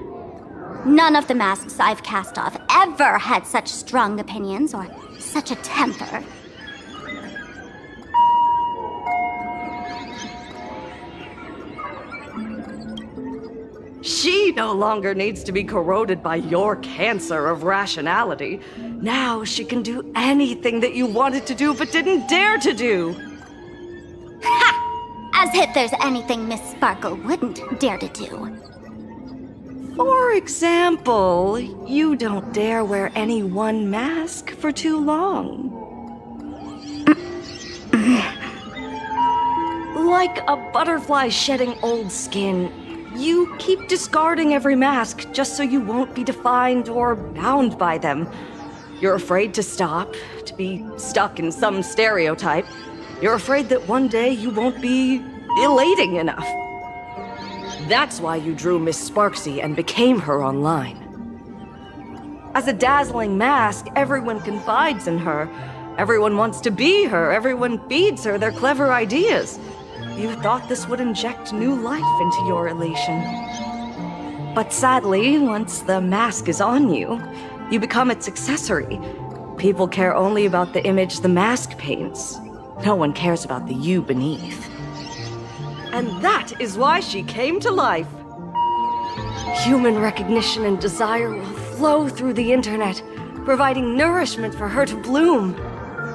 None of the masks I've cast off ever had such strong opinions or such a temper. She no longer needs to be corroded by your cancer of rationality. Now she can do anything that you wanted to do but didn't dare to do. Ha! As if there's anything Miss Sparkle wouldn't dare to do. For example, you don't dare wear any one mask for too long. Like a butterfly shedding old skin, you keep discarding every mask just so you won't be defined or bound by them. You're afraid to stop, to be stuck in some stereotype. You're afraid that one day you won't be elating enough. That's why you drew Miss Sparksy and became her online. As a dazzling mask, everyone confides in her. Everyone wants to be her. Everyone feeds her their clever ideas. You thought this would inject new life into your elation. But sadly, once the mask is on you, you become its accessory. People care only about the image the mask paints. No one cares about the you beneath. And that is why she came to life. Human recognition and desire will flow through the internet, providing nourishment for her to bloom.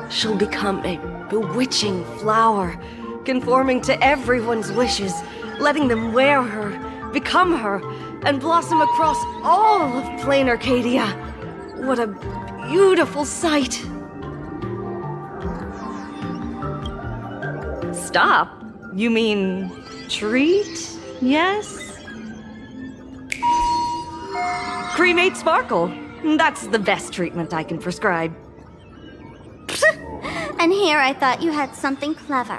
She'll become a bewitching flower, conforming to everyone's wishes, letting them wear her, become her, and blossom across all of PLANARCADIA. What a beautiful sight. Stop? You mean treat? Yes? Cremate Sparkle. That's the best treatment I can prescribe. And here I thought you had something clever.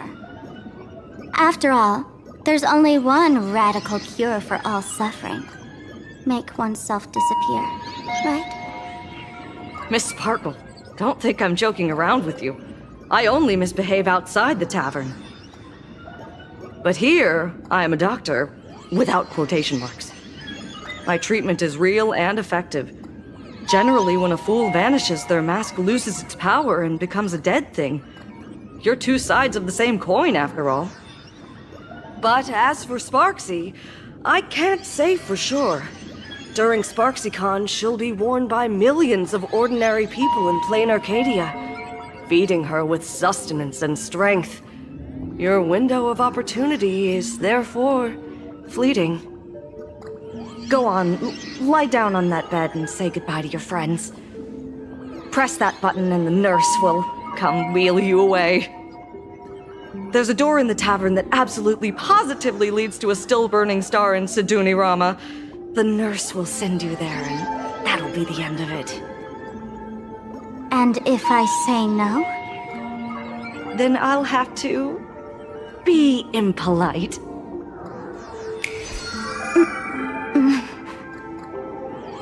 After all, there's only one radical cure for all suffering. Make oneself disappear, right? Miss Sparkle, don't think I'm joking around with you. I only misbehave outside the tavern. But here, I am a doctor, without quotation marks. My treatment is real and effective. Generally, when a fool vanishes, their mask loses its power and becomes a dead thing. You're two sides of the same coin, after all. But as for Sparksy, I can't say for sure. During SparksyCon, she'll be worn by millions of ordinary people in PLANARCADIA, feeding her with sustenance and strength. Your window of opportunity is therefore fleeting. Go on, lie down on that bed and say goodbye to your friends. Press that button and the nurse will come wheel you away. There's a door in the tavern that absolutely positively leads to a still-burning star in Sidunirama. The nurse will send you there, and that'll be the end of it. And if I say no? Then I'll have to be impolite.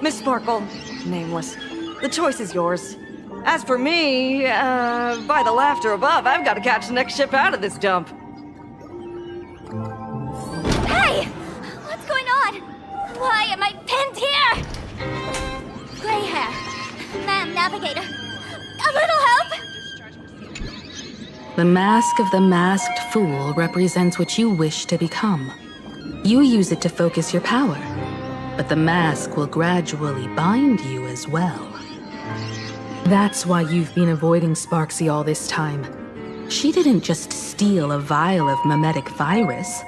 Miss Sparkle, nameless, the choice is yours. As for me, by the laughter above, I've got to catch the next ship out of this dump. Hey! What's going on? Why am I pinned here? Gray hair. Ma'am, navigator. A little help? The mask of the masked fool represents what you wish to become. You use it to focus your power, but the mask will gradually bind you as well. That's why you've been avoiding Sparksy all this time. She didn't just steal a vial of mimetic virus.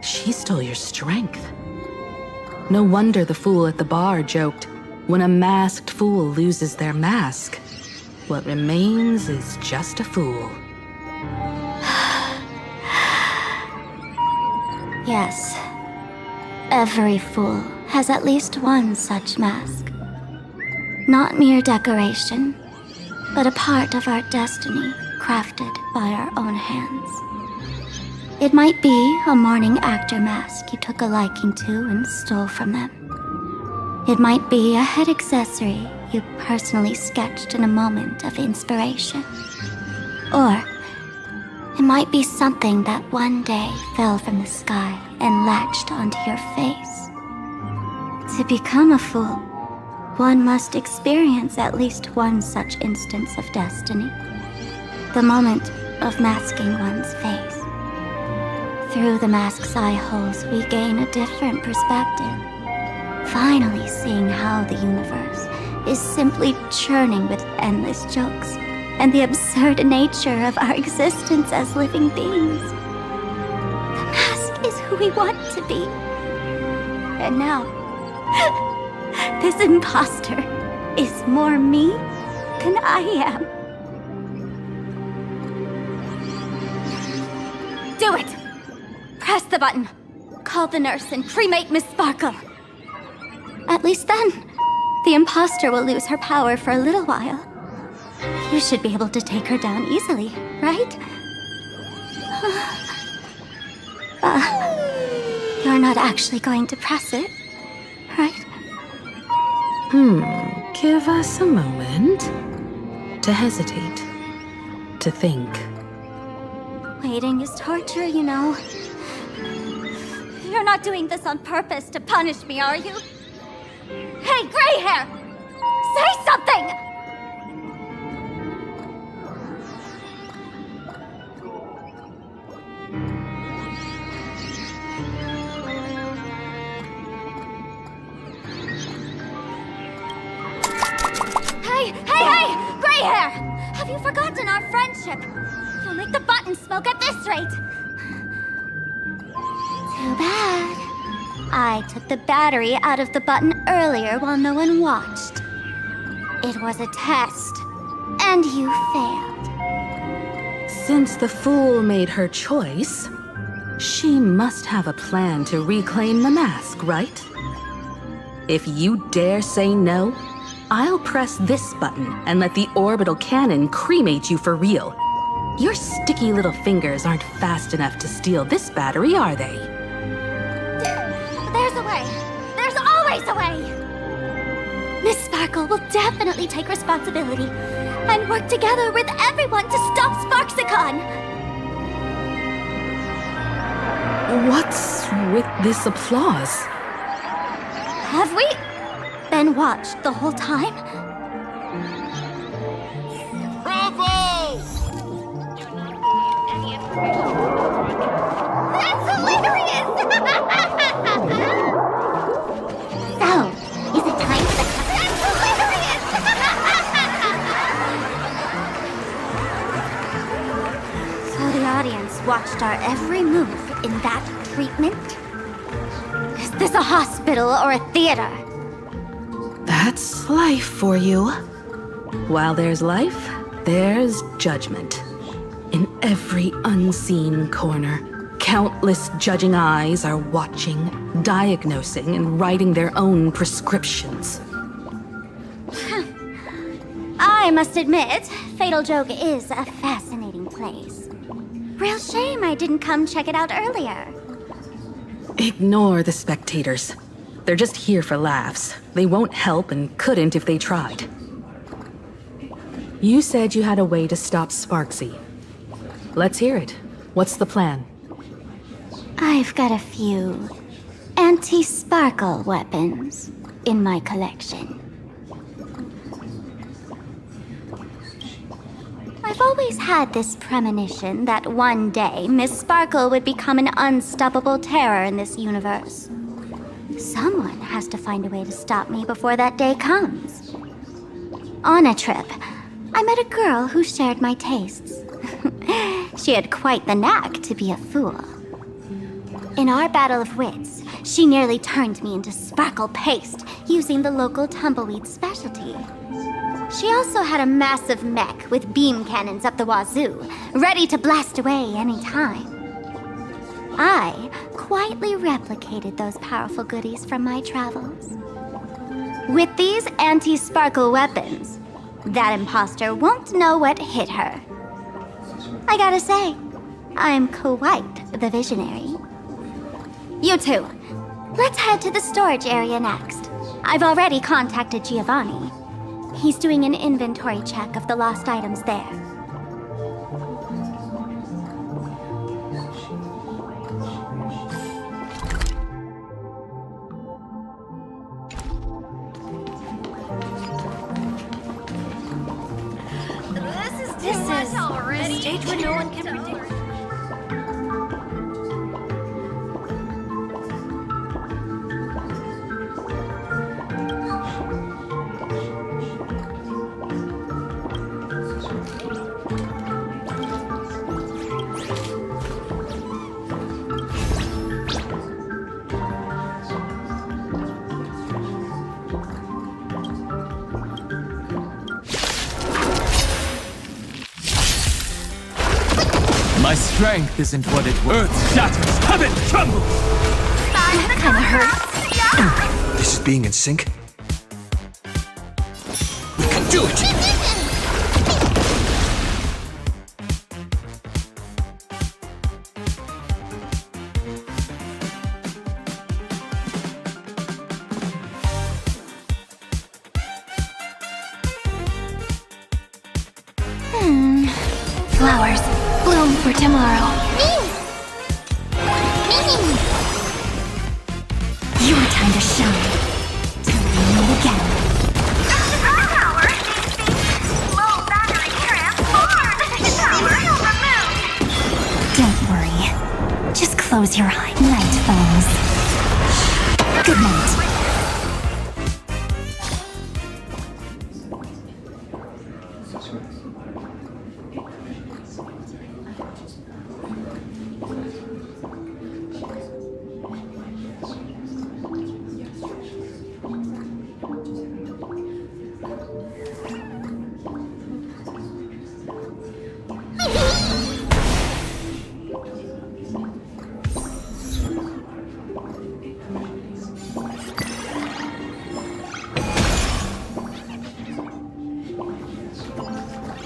She stole your strength. No wonder the fool at the bar joked, when a masked fool loses their mask, what remains is just a fool. Yes. Every fool has at least one such mask. Not mere decoration, but a part of our destiny crafted by our own hands. It might be a morning actor mask you took a liking to and stole from them. It might be a head accessory you personally sketched in a moment of inspiration. Or it might be something that one day fell from the sky and latched onto your face. To become a fool, one must experience at least one such instance of destiny. The moment of masking one's face. Through the mask's eye holes, we gain a different perspective. Finally seeing how the universe is simply churning with endless jokes and the absurd nature of our existence as living beings. The mask is who we want to be. And now, this imposter is more me than I am. Do it! Press the button. Call the nurse and cremate Miss Sparkle. At least then, the imposter will lose her power for a little while. You should be able to take her down easily, right? You're not actually going to press it, right? Give us a moment to hesitate, to think. Waiting is torture, you know. You're not doing this on purpose to punish me, are you? Hey, gray hair! Say something! Hey! Gray hair! Have you forgotten our friendship? You'll make the button smoke at this rate. Too bad. I took the battery out of the button earlier while no one watched. It was a test, and you failed. Since the fool made her choice, she must have a plan to reclaim the mask, right? If you dare say no, I'll press this button and let the orbital cannon cremate you for real. Your sticky little fingers aren't fast enough to steal this battery, are they? There's a way. There's always a way. Miss Sparkle will definitely take responsibility and work together with everyone to stop Sparksicon. What's with this applause? Have we been watched the whole time? Bravo! That's hilarious! So, is it time for the... That's hilarious! So the audience watched our every move in that treatment? Is this a hospital or a theater? That's life for you. While there's life, there's judgment. In every unseen corner, countless judging eyes are watching, diagnosing, and writing their own prescriptions. I must admit, Fatal Joke is a fascinating place. Real shame I didn't come check it out earlier. Ignore the spectators. They're just here for laughs. They won't help and couldn't if they tried. You said you had a way to stop Sparksy. Let's hear it. What's the plan? I've got a few anti-sparkle weapons in my collection. I've always had this premonition that one day Miss Sparkle would become an unstoppable terror in this universe. Someone has to find a way to stop me before that day comes. On a trip, I met a girl who shared my tastes. She had quite the knack to be a fool. In our battle of wits, she nearly turned me into sparkle paste using the local tumbleweed specialty. She also had a massive mech with beam cannons up the wazoo, ready to blast away any time. I quietly replicated those powerful goodies from my travels. With these anti-sparkle weapons, That imposter won't know what hit her. I gotta say, I'm quite the visionary. You two, let's head to the storage area next. I've already contacted Giovanni. He's doing an inventory check of the lost items there. This is already the stage where no one can predict. My strength isn't what it was. Earth shatters, heaven trembles! That kinda hurts. This is being in sync? We can do it! Flowers bloom for tomorrow. Your time to shine. Till we meet again. Power. Low battery transformed. Power of the moon. Don't worry. Just close your eyes. Night falls. Good night.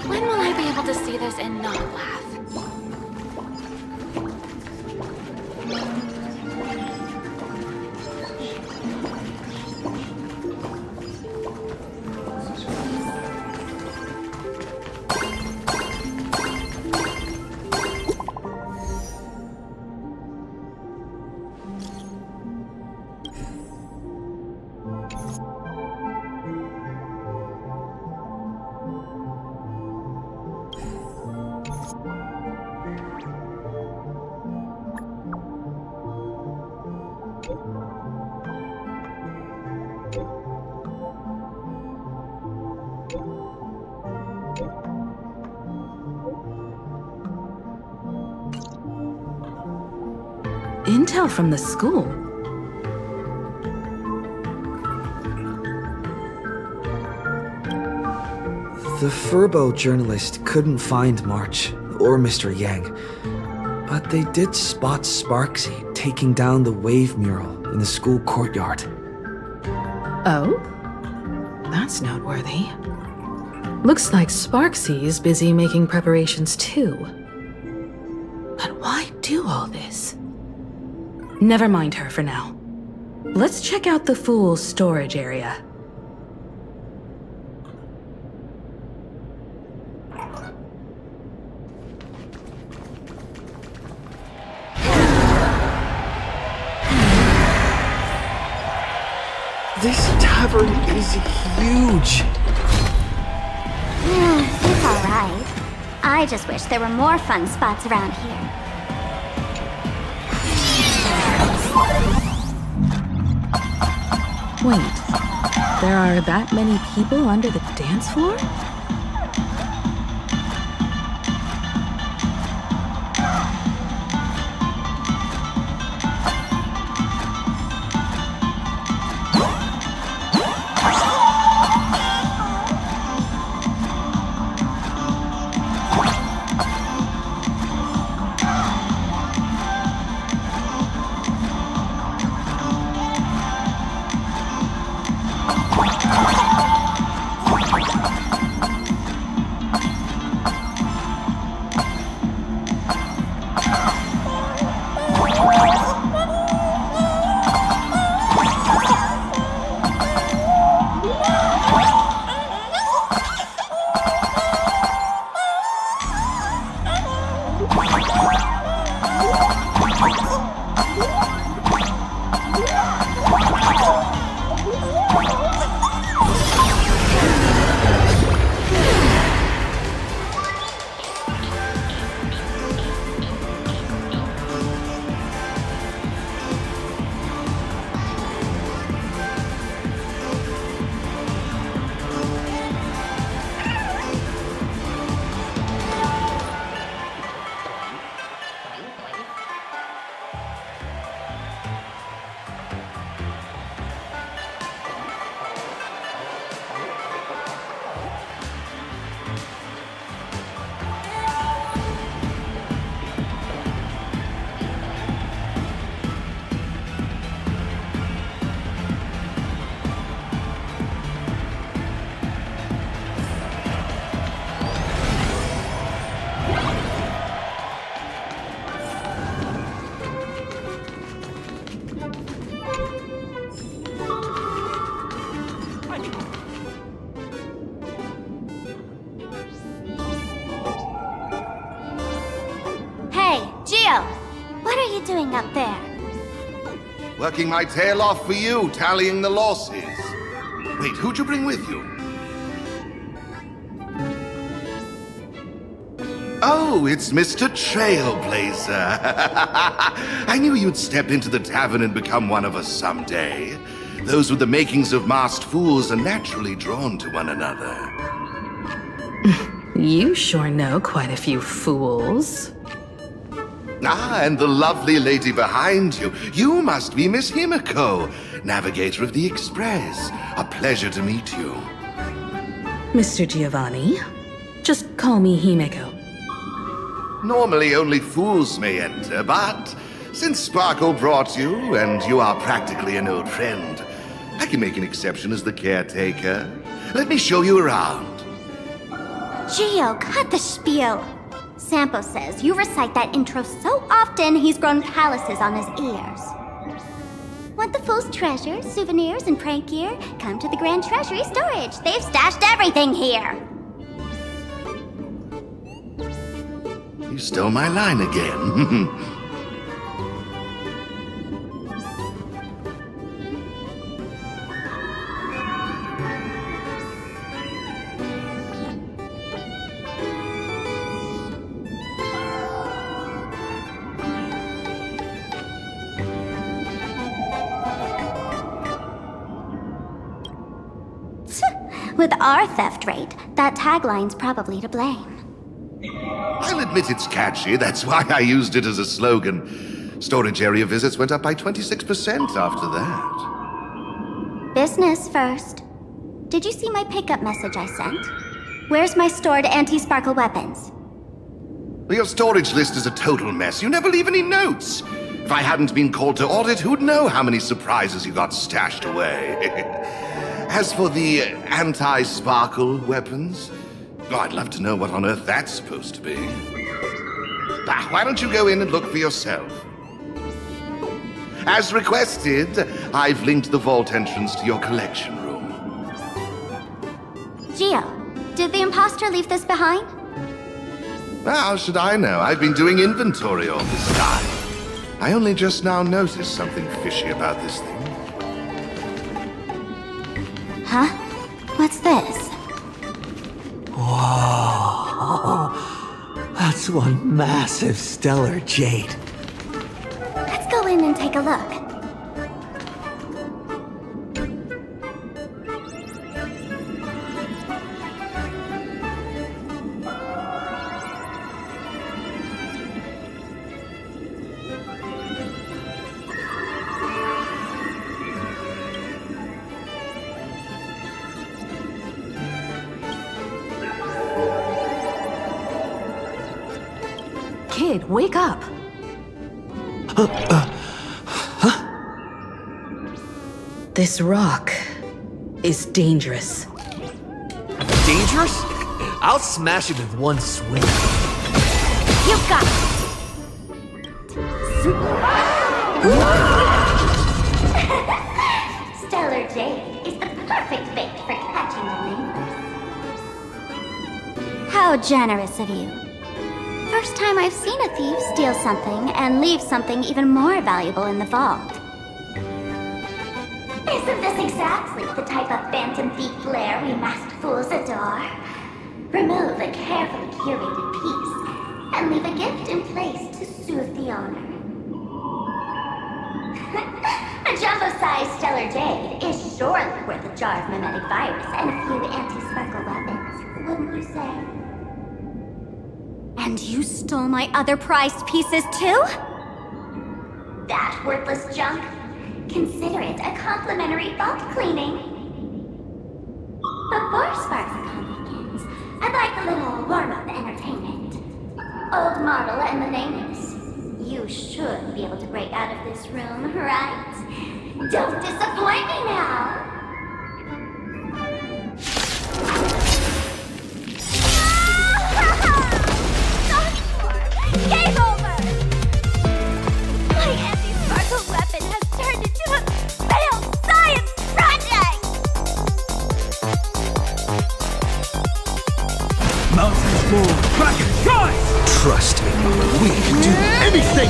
When will I be able to see this and not laugh? Intel from the school? The Furbo journalist couldn't find March or Mr. Yang, but they did spot Sparksy taking down the wave mural in the school courtyard. Oh? That's noteworthy. Looks like Sparksy is busy making preparations too. But why do all this? Never mind her for now. Let's check out the Fool's storage area. This tavern is huge! It's alright. I just wish there were more fun spots around here. Wait, there are that many people under the dance floor? Gio, what are you doing up there? Working my tail off for you, tallying the losses. Wait, who'd you bring with you? Oh, it's Mr. Trailblazer. I knew you'd step into the tavern and become one of us someday. Those with the makings of masked fools are naturally drawn to one another. You sure know quite a few fools. Ah, and the lovely lady behind you. You must be Miss Himiko, navigator of the Express. A pleasure to meet you. Mr. Giovanni, just call me Himeko. Normally only fools may enter, but since Sparkle brought you, and you are practically an old friend, I can make an exception as the caretaker. Let me show you around. Gio, cut the spiel. Sampo says you recite that intro so often he's grown calluses on his ears. Want the fool's treasures, souvenirs, and prank gear? Come to the Grand Treasury Storage. They've stashed everything here. You stole my line again. With our theft rate, that tagline's probably to blame. I'll admit it's catchy, that's why I used it as a slogan. Storage area visits went up by 26% after that. Business first. Did you see my pickup message I sent? Where's my stored anti-sparkle weapons? Well, your storage list is a total mess. You never leave any notes. If I hadn't been called to audit, who'd know how many surprises you got stashed away? As for the anti-sparkle weapons, oh, I'd love to know what on earth that's supposed to be. Why don't you go in and look for yourself? As requested, I've linked the vault entrance to your collection room. Gio, did the imposter leave this behind? How should I know? I've been doing inventory all this time. I only just now noticed something fishy about this thing. Huh? What's this? Whoa. That's one massive stellar jade. Let's go in and take a look. Kid, wake up! This rock is dangerous. Dangerous? I'll smash it with one swing. You got it! Stellar jade is the perfect bait for catching the nameless. How generous of you. First time I've seen a thief steal something and leave something even more valuable in the vault. Isn't this exactly the type of phantom thief flair we masked fools adore? Remove a carefully curated piece and leave a gift in place to soothe the owner. A jumbo-sized stellar jade is surely worth a jar of mimetic virus and a few anti-sparkle weapons, wouldn't you say? And you stole my other prized pieces too? That worthless junk? Consider it a complimentary vault cleaning. Before Sparks Economy begins, I'd like a little warm-up entertainment. Old model and the nameless. You should be able to break out of this room, right? Don't disappoint me now! Game over! My anti-sparkle weapon has turned into a failed science project! Mountains move, dragons rise! Trust me, we can do anything!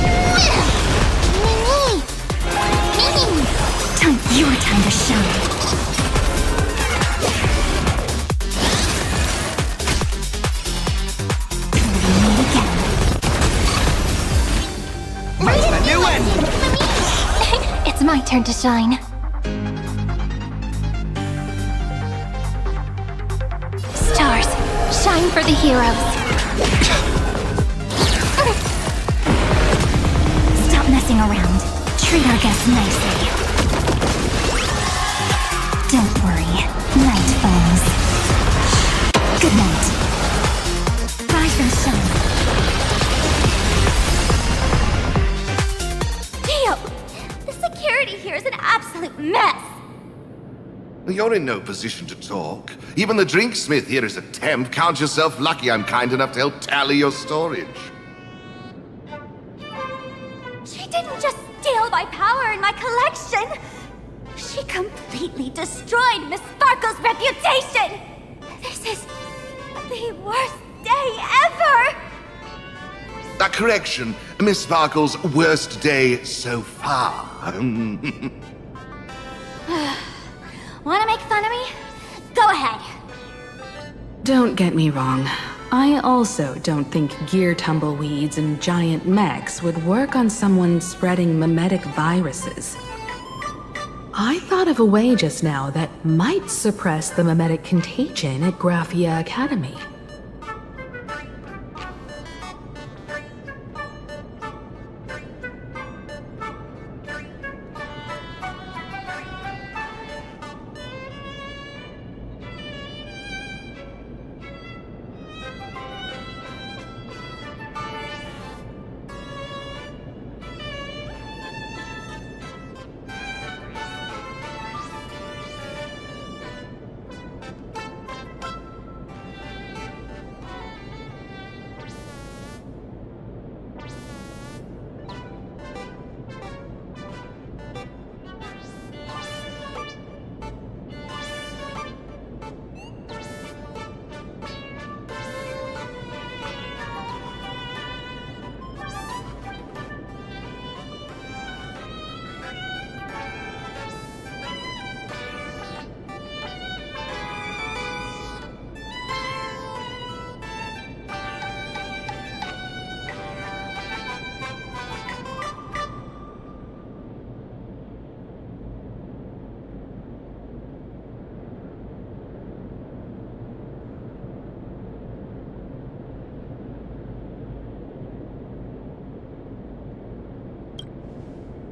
Wait a new one! It's my turn to shine. Stars, shine for the heroes. Stop messing around. Treat our guests nicely. Don't worry. Night falls. Good night. Rise and shine. Theo! The security here is an absolute mess! You're in no position to talk. Even the drinksmith here is a temp. Count yourself lucky I'm kind enough to help tally your storage. She didn't just steal my power and my collection! She completely destroyed Miss Sparkle's reputation! This is the worst day ever! A correction, Miss Sparkle's worst day so far. Wanna make fun of me? Go ahead. Don't get me wrong. I also don't think gear tumbleweeds and giant mechs would work on someone spreading mimetic viruses. I thought of a way just now that might suppress the mimetic contagion at Graphia Academy.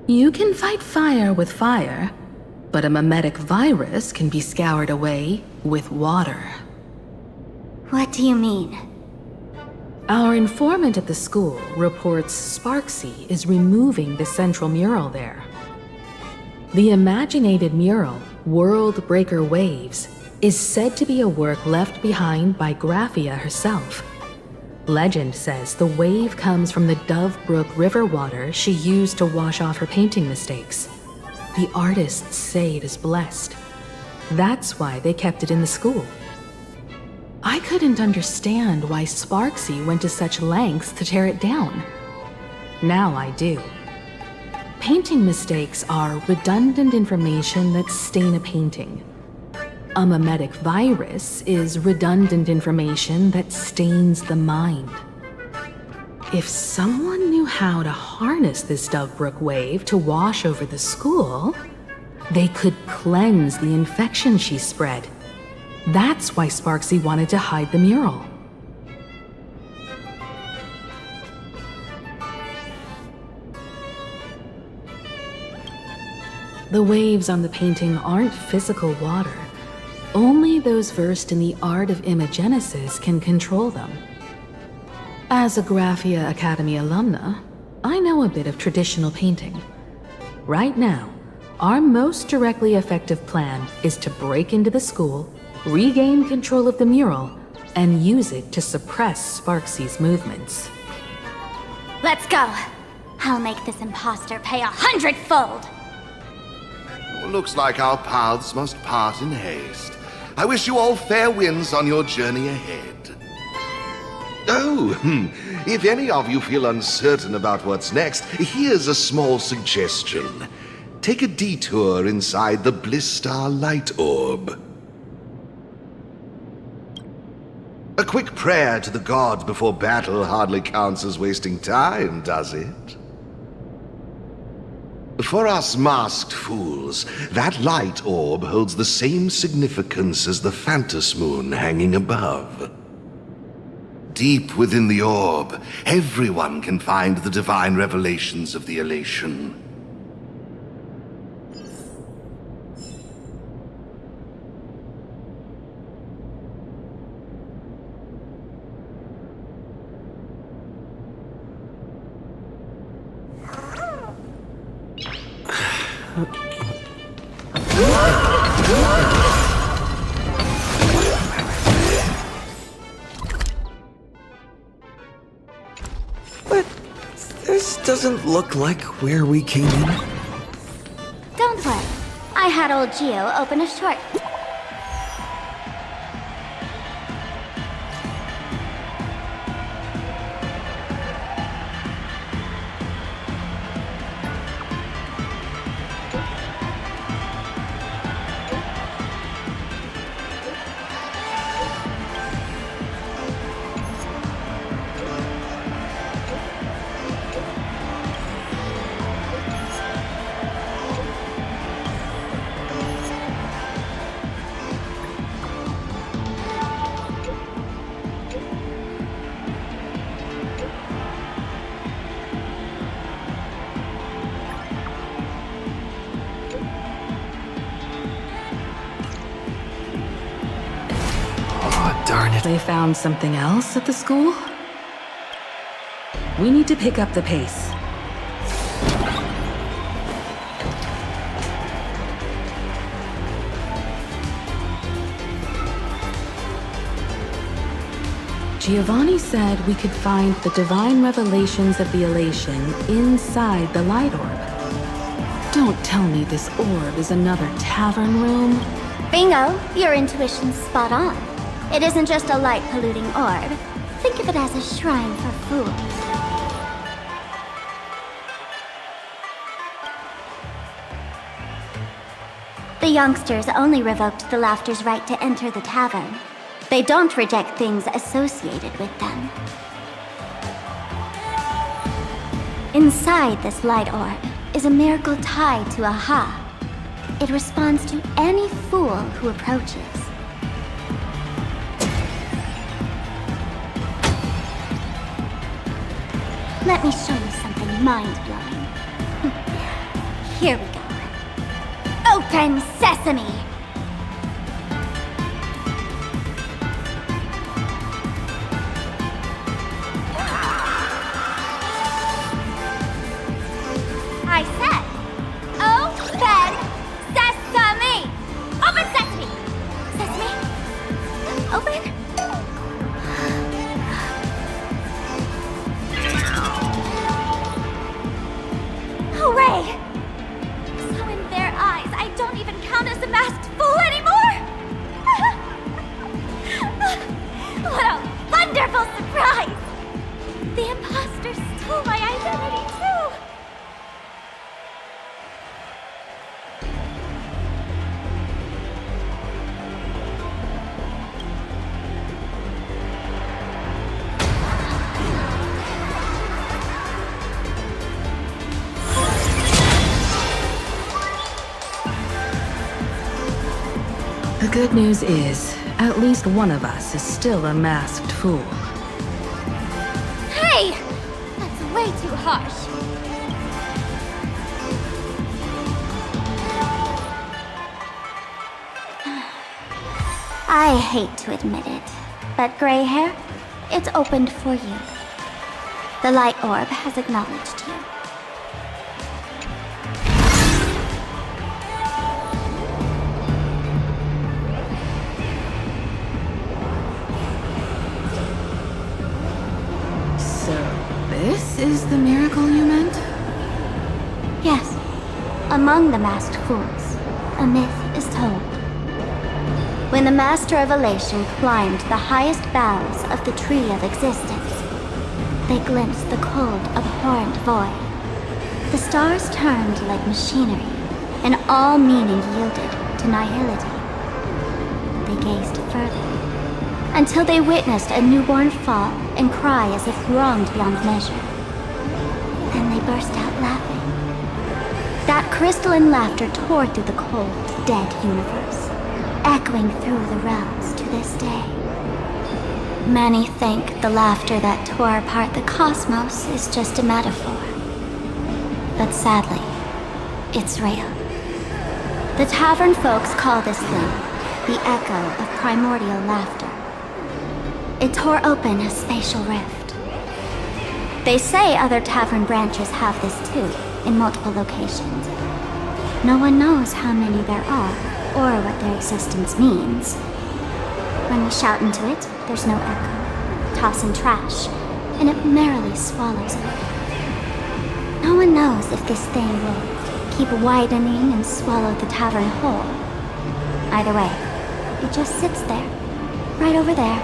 You can fight fire with fire, but a mimetic virus can be scoured away with water. What do you mean? Our informant at the school reports Sparksy is removing the central mural there. The imaginated mural, World Breaker Waves, is said to be a work left behind by Graphia herself. Legend says the wave comes from the Dove Brook river water she used to wash off her painting mistakes. The artists say it is blessed. That's why they kept it in the school. I couldn't understand why Sparksy went to such lengths to tear it down. Now I do. Painting mistakes are redundant information that stain a painting. A mimetic virus is redundant information that stains the mind. If someone knew how to harness this Dovebrook wave to wash over the school, they could cleanse the infection she spread. That's why Sparksy wanted to hide the mural. The waves on the painting aren't physical water. Only those versed in the art of imagenesis can control them. As a Graphia Academy alumna, I know a bit of traditional painting. Right now, our most directly effective plan is to break into the school, regain control of the mural, and use it to suppress Sparksy's movements. Let's go. I'll make this imposter pay 100-fold. Looks like our paths must part in haste. I wish you all fair winds on your journey ahead. Oh, if any of you feel uncertain about what's next, here's a small suggestion. Take a detour inside the Blistar light orb. A quick prayer to the gods before battle hardly counts as wasting time, does it? For us masked fools, that light orb holds the same significance as the Phantos Moon hanging above. Deep within the orb, everyone can find the divine revelations of the elation. But this doesn't look like where we came in. Don't worry. I had old Geo open a short. Darn it. They found something else at the school? We need to pick up the pace. Giovanni said we could find the divine revelations of the elation inside the light orb. Don't tell me this orb is another tavern room. Bingo, your intuition's spot on. It isn't just a light-polluting orb. Think of it as a shrine for fools. The youngsters only revoked the Laughter's right to enter the tavern. They don't reject things associated with them. Inside this light orb is a miracle tied to Aha. It responds to any fool who approaches. Let me show you something mind-blowing. Here we go. Open sesame! I said, open sesame! Open sesame! Sesame? Open? Hooray! So in their eyes, I don't even count as a masked fool anymore! What a wonderful surprise! The imposter stole my identity too! The good news is, at least one of us is still a masked fool. Hey! That's way too harsh. I hate to admit it, but gray hair, it's opened for you. The light orb has acknowledged you. This is the miracle you meant? Yes. Among the masked fools, a myth is told. When the Master of Elation climbed the highest boughs of the Tree of Existence, they glimpsed the cold, abhorrent void. The stars turned like machinery, and all meaning yielded to nihility. They gazed further, until they witnessed a newborn fall and cry as if wronged beyond measure. Then they burst out laughing. That crystalline laughter tore through the cold, dead universe, echoing through the realms to this day. Many think the laughter that tore apart the cosmos is just a metaphor. But sadly, it's real. The tavern folks call this thing the echo of primordial laughter. It tore open a spatial rift. They say other tavern branches have this too, in multiple locations. No one knows how many there are, or what their existence means. When we shout into it, there's no echo. Toss in trash, and it merrily swallows it. No one knows if this thing will keep widening and swallow the tavern whole. Either way, it just sits there, right over there,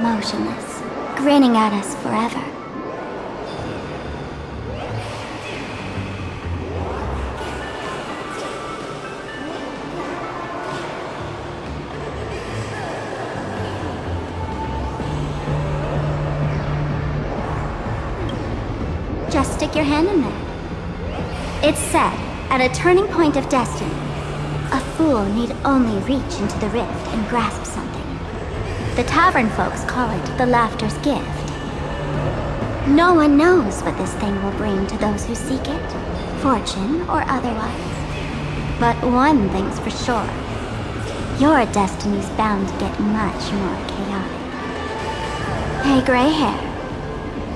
motionless, grinning at us forever. Just stick your hand in there. It's said, at a turning point of destiny, a fool need only reach into the rift and grasp something. The tavern folks call it the laughter's gift. No one knows what this thing will bring to those who seek it, fortune or otherwise. But one thing's for sure. Your destiny's bound to get much more chaotic. Hey, gray hair.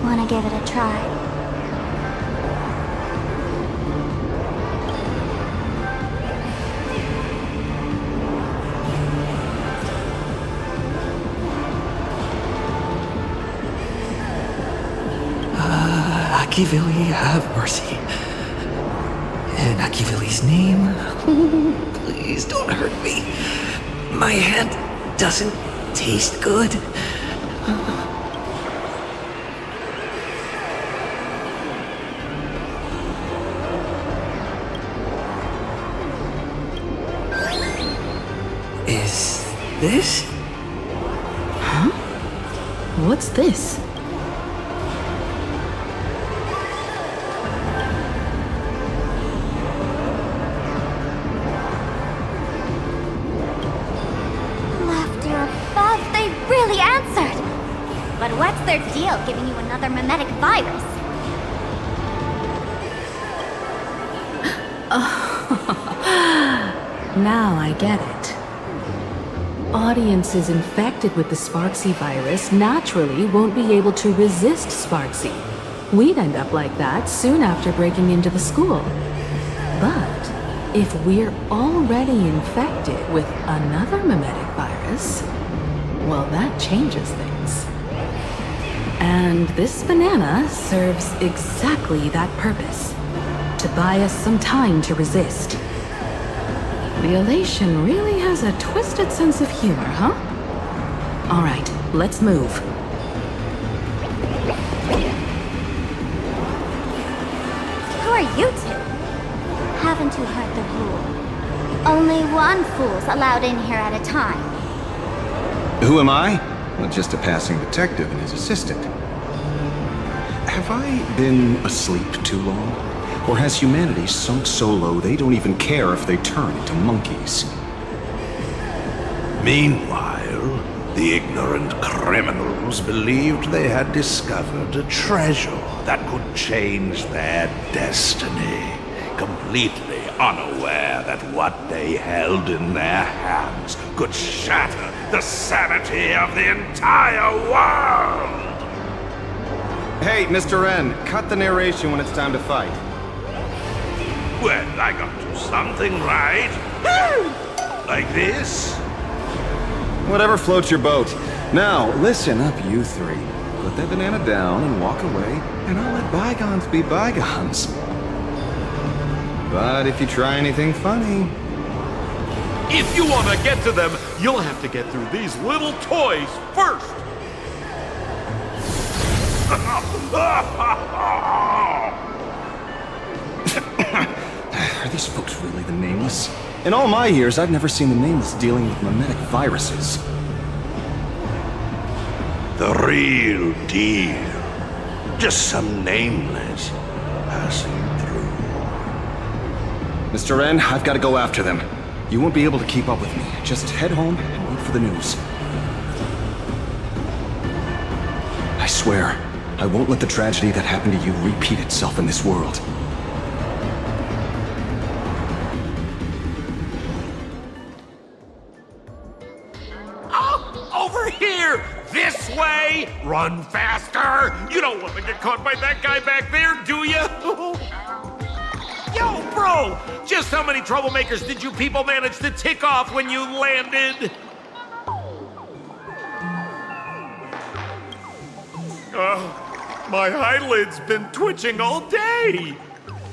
Wanna give it a try? Akivili, have mercy. In Akivili's name, please don't hurt me. My hand doesn't taste good. Is this? Huh? What's this? But what's their deal giving you another mimetic virus? Now I get it. Audiences infected with the Sparksy virus naturally won't be able to resist Sparksy. We'd end up like that soon after breaking into the school. But if we're already infected with another mimetic virus, well, that changes things. And this banana serves exactly that purpose. To buy us some time to resist. The elation really has a twisted sense of humor, huh? All right, let's move. Who are you two? Haven't you heard the rule? Only one fool's allowed in here at a time. Who am I? Well, just a passing detective and his assistant. Have I been asleep too long? Or has humanity sunk so low they don't even care if they turn into monkeys? Meanwhile, the ignorant criminals believed they had discovered a treasure that could change their destiny, completely unaware that what they held in their hands could shatter the sanity of the entire world! Hey, Mr. N, cut the narration when it's time to fight. Well, I got to something right. Like this? Whatever floats your boat. Now, listen up, you three. Put that banana down and walk away, and I'll let bygones be bygones. But if you try anything funny... If you want to get to them, you'll have to get through these little toys first! Are these folks really the Nameless? In all my years, I've never seen the Nameless dealing with mimetic viruses. The real deal. Just some Nameless passing through. Mr. N, I've got to go after them. You won't be able to keep up with me. Just head home and wait for the news. I swear, I won't let the tragedy that happened to you repeat itself in this world. Over here! This way! Run faster! You don't want to get caught by that guy back there, do you? Yo, bro! Just how many troublemakers did you people manage to tick off when you landed? My eyelid's been twitching all day.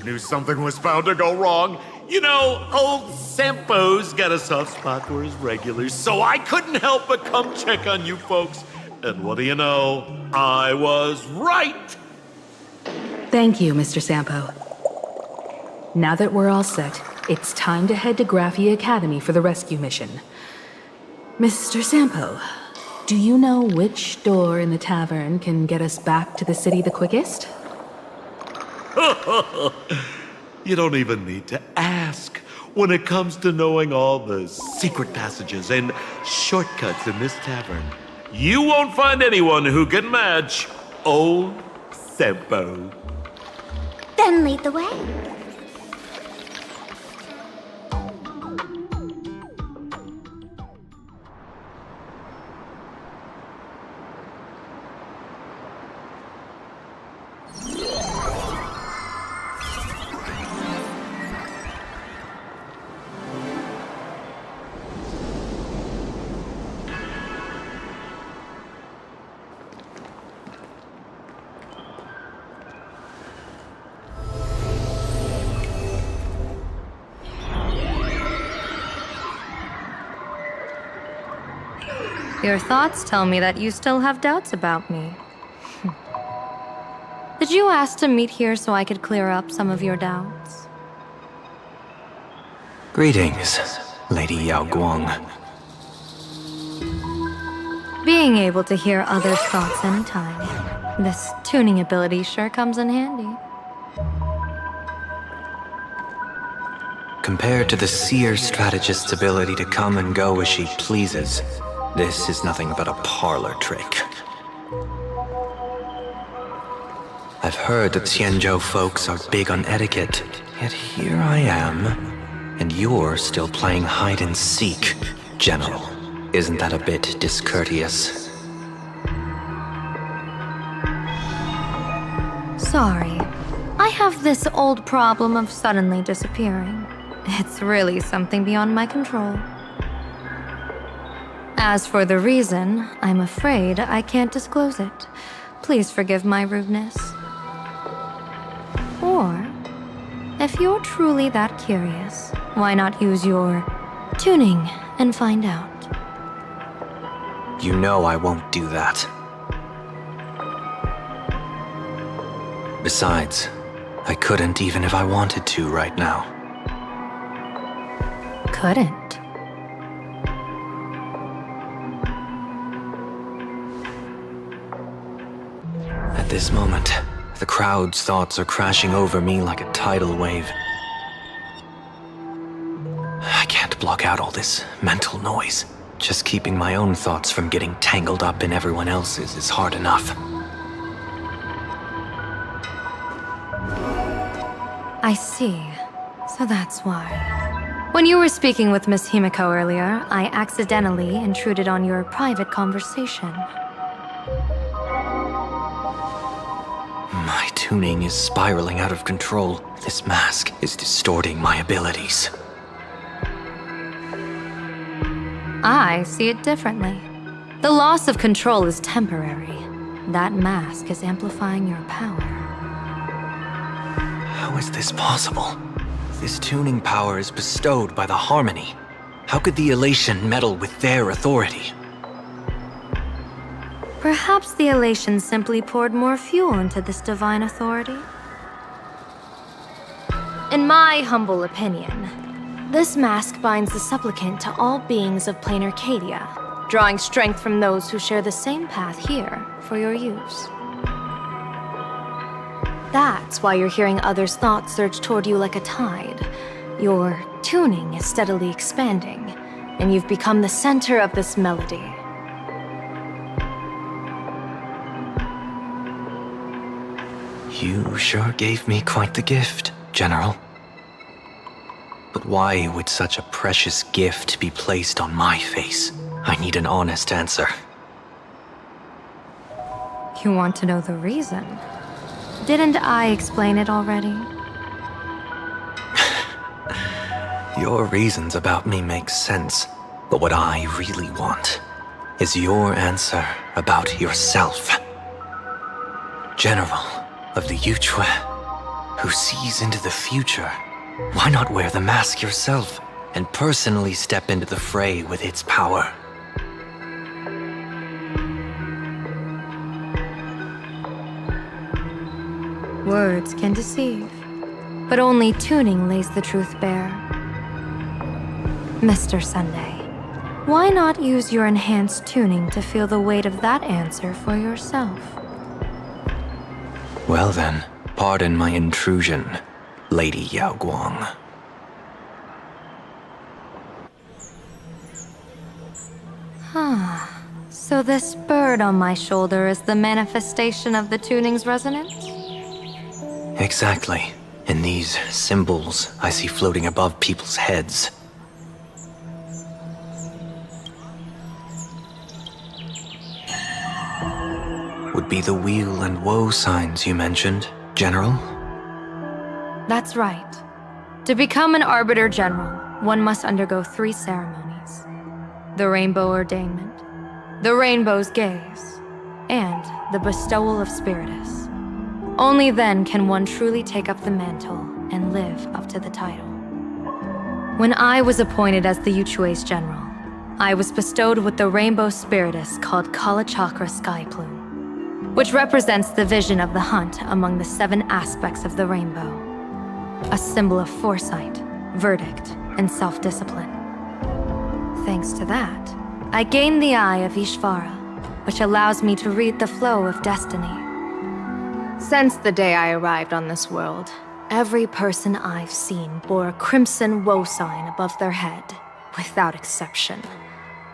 Knew something was bound to go wrong. You know, old Sempo's got a soft spot for his regulars, so I couldn't help but come check on you folks. And what do you know? I was right! Thank you, Mr. Sampo. Now that we're all set, it's time to head to Graphia Academy for the rescue mission. Mr. Sampo, do you know which door in the tavern can get us back to the city the quickest? You don't even need to ask. When it comes to knowing all the secret passages and shortcuts in this tavern, you won't find anyone who can match old Sempo. Then lead the way. Your thoughts tell me that you still have doubts about me. Did you ask to meet here so I could clear up some of your doubts? Greetings, Lady Yao Guang. Being able to hear others' thoughts anytime. This tuning ability sure comes in handy. Compared to the seer strategist's ability to come and go as she pleases, this is nothing but a parlor trick. I've heard that Xianzhou folks are big on etiquette, yet here I am, and you're still playing hide and seek, General. Isn't that a bit discourteous? Sorry. I have this old problem of suddenly disappearing. It's really something beyond my control. As for the reason, I'm afraid I can't disclose it. Please forgive my rudeness. Or, if you're truly that curious, why not use your tuning and find out? You know I won't do that. Besides, I couldn't even if I wanted to right now. Couldn't? At this moment, the crowd's thoughts are crashing over me like a tidal wave. I can't block out all this mental noise. Just keeping my own thoughts from getting tangled up in everyone else's is hard enough. I see. So that's why. When you were speaking with Miss Himiko earlier, I accidentally intruded on your private conversation. My tuning is spiraling out of control. This mask is distorting my abilities. I see it differently. The loss of control is temporary. That mask is amplifying your power. How is this possible? This tuning power is bestowed by the Harmony. How could the elation meddle with their authority? Perhaps the elation simply poured more fuel into this divine authority? In my humble opinion, this mask binds the supplicant to all beings of PLANARCADIA, drawing strength from those who share the same path here for your use. That's why you're hearing others' thoughts surge toward you like a tide. Your tuning is steadily expanding, and you've become the center of this melody. You sure gave me quite the gift, General. But why would such a precious gift be placed on my face? I need an honest answer. You want to know the reason? Didn't I explain it already? Your reasons about me make sense, but what I really want is your answer about yourself. General of the Yuchua, who sees into the future, why not wear the mask yourself and personally step into the fray with its power? Words can deceive, but only tuning lays the truth bare. Mr. Sunday, why not use your enhanced tuning to feel the weight of that answer for yourself? Well then, pardon my intrusion, Lady Yao Guang. So this bird on my shoulder is the manifestation of the tuning's resonance? Exactly. And these symbols I see floating above people's heads. Would be the wheel and woe signs you mentioned, General? That's right. To become an Arbiter General, one must undergo 3 ceremonies. The Rainbow Ordainment, the Rainbow's Gaze, and the Bestowal of Spiritus. Only then can one truly take up the mantle and live up to the title. When I was appointed as the Yuchua's General, I was bestowed with the Rainbow Spiritus called Kalachakra Sky Plume, which represents the vision of the hunt among the 7 aspects of the rainbow. A symbol of foresight, verdict, and self-discipline. Thanks to that, I gained the Eye of Ishvara, which allows me to read the flow of destiny. Since the day I arrived on this world, every person I've seen bore a crimson woe sign above their head, without exception.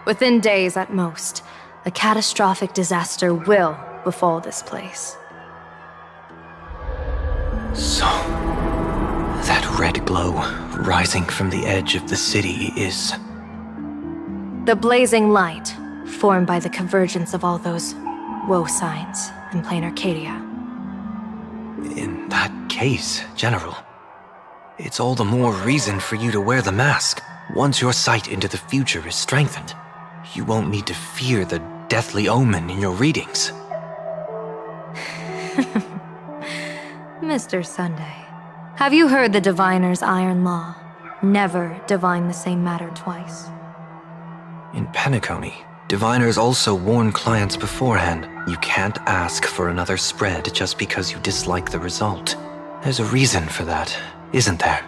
Within days at most, a catastrophic disaster will befall this place. So, that red glow rising from the edge of the city is... The blazing light, formed by the convergence of all those woe signs in PLANARCADIA. In that case, General, it's all the more reason for you to wear the mask. Once your sight into the future is strengthened, you won't need to fear the deathly omen in your readings. Mr. Sunday, have you heard the diviner's iron law? Never divine the same matter twice. In Penacony, diviners also warn clients beforehand. You can't ask for another spread just because you dislike the result. There's a reason for that, isn't there?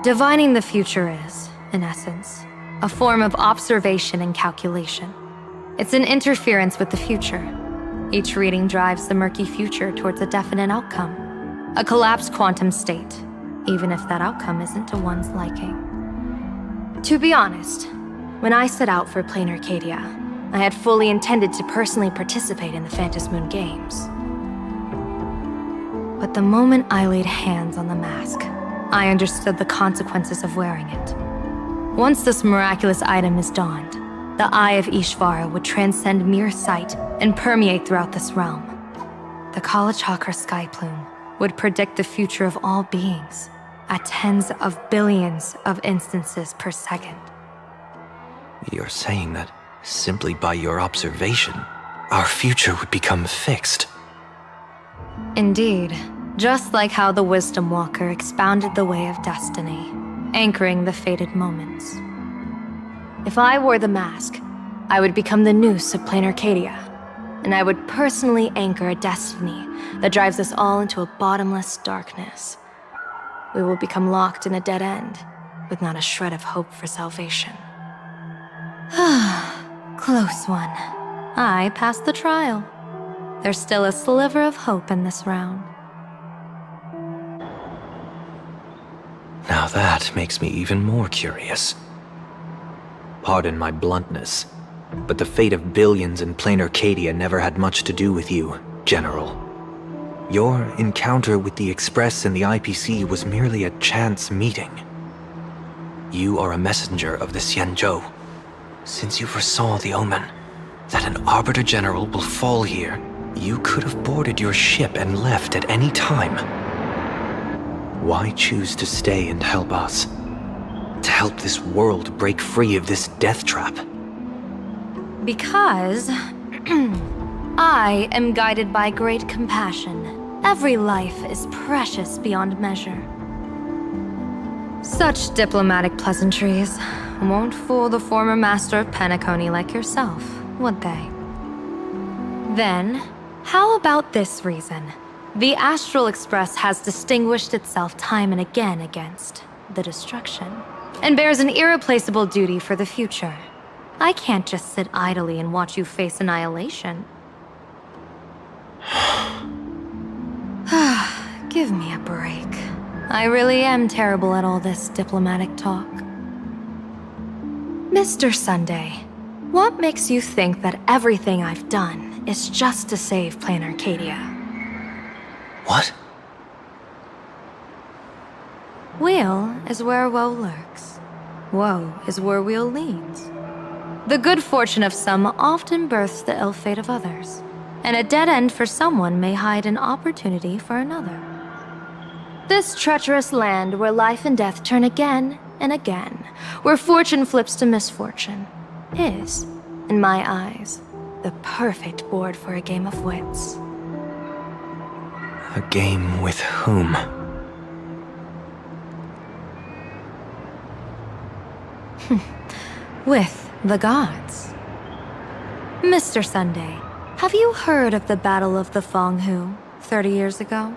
Divining the future is, in essence, a form of observation and calculation. It's an interference with the future. Each reading drives the murky future towards a definite outcome, a collapsed quantum state, even if that outcome isn't to one's liking. To be honest, when I set out for PLANARCADIA, I had fully intended to personally participate in the Phantasmoon Games. But the moment I laid hands on the mask, I understood the consequences of wearing it. Once this miraculous item is donned, the Eye of Ishvara would transcend mere sight and permeate throughout this realm. The Kalachakra Sky Plume would predict the future of all beings at tens of billions of instances per second. You're saying that simply by your observation, our future would become fixed. Indeed, just like how the Wisdom Walker expounded the way of destiny, anchoring the fated moments. If I wore the mask, I would become the noose of PLANARCADIA, and I would personally anchor a destiny that drives us all into a bottomless darkness. We will become locked in a dead end, with not a shred of hope for salvation. Close one. I passed the trial. There's still a sliver of hope in this round. Now that makes me even more curious. Pardon my bluntness, but the fate of billions in PLANARCADIA never had much to do with you, General. Your encounter with the Express and the IPC was merely a chance meeting. You are a messenger of the Xianzhou. Since you foresaw the omen, that an Arbiter General will fall here, you could have boarded your ship and left at any time. Why choose to stay and help us? To help this world break free of this death trap? Because I am guided by great compassion. Every life is precious beyond measure. Such diplomatic pleasantries won't fool the former master of Penacony like yourself, would they? Then, how about this reason? The Astral Express has distinguished itself time and again against the destruction, and bears an irreplaceable duty for the future. I can't just sit idly and watch you face annihilation. Give me a break. I really am terrible at all this diplomatic talk. Mr. Sunday, what makes you think that everything I've done is just to save PLANARCADIA? What? Weal is where woe lurks. Woe is where weal leads. The good fortune of some often births the ill fate of others, and a dead end for someone may hide an opportunity for another. This treacherous land where life and death turn again and again, where fortune flips to misfortune, is, in my eyes, the perfect board for a game of wits. A game with whom? With the gods. Mr. Sunday, have you heard of the Battle of the Fenghu 30 years ago?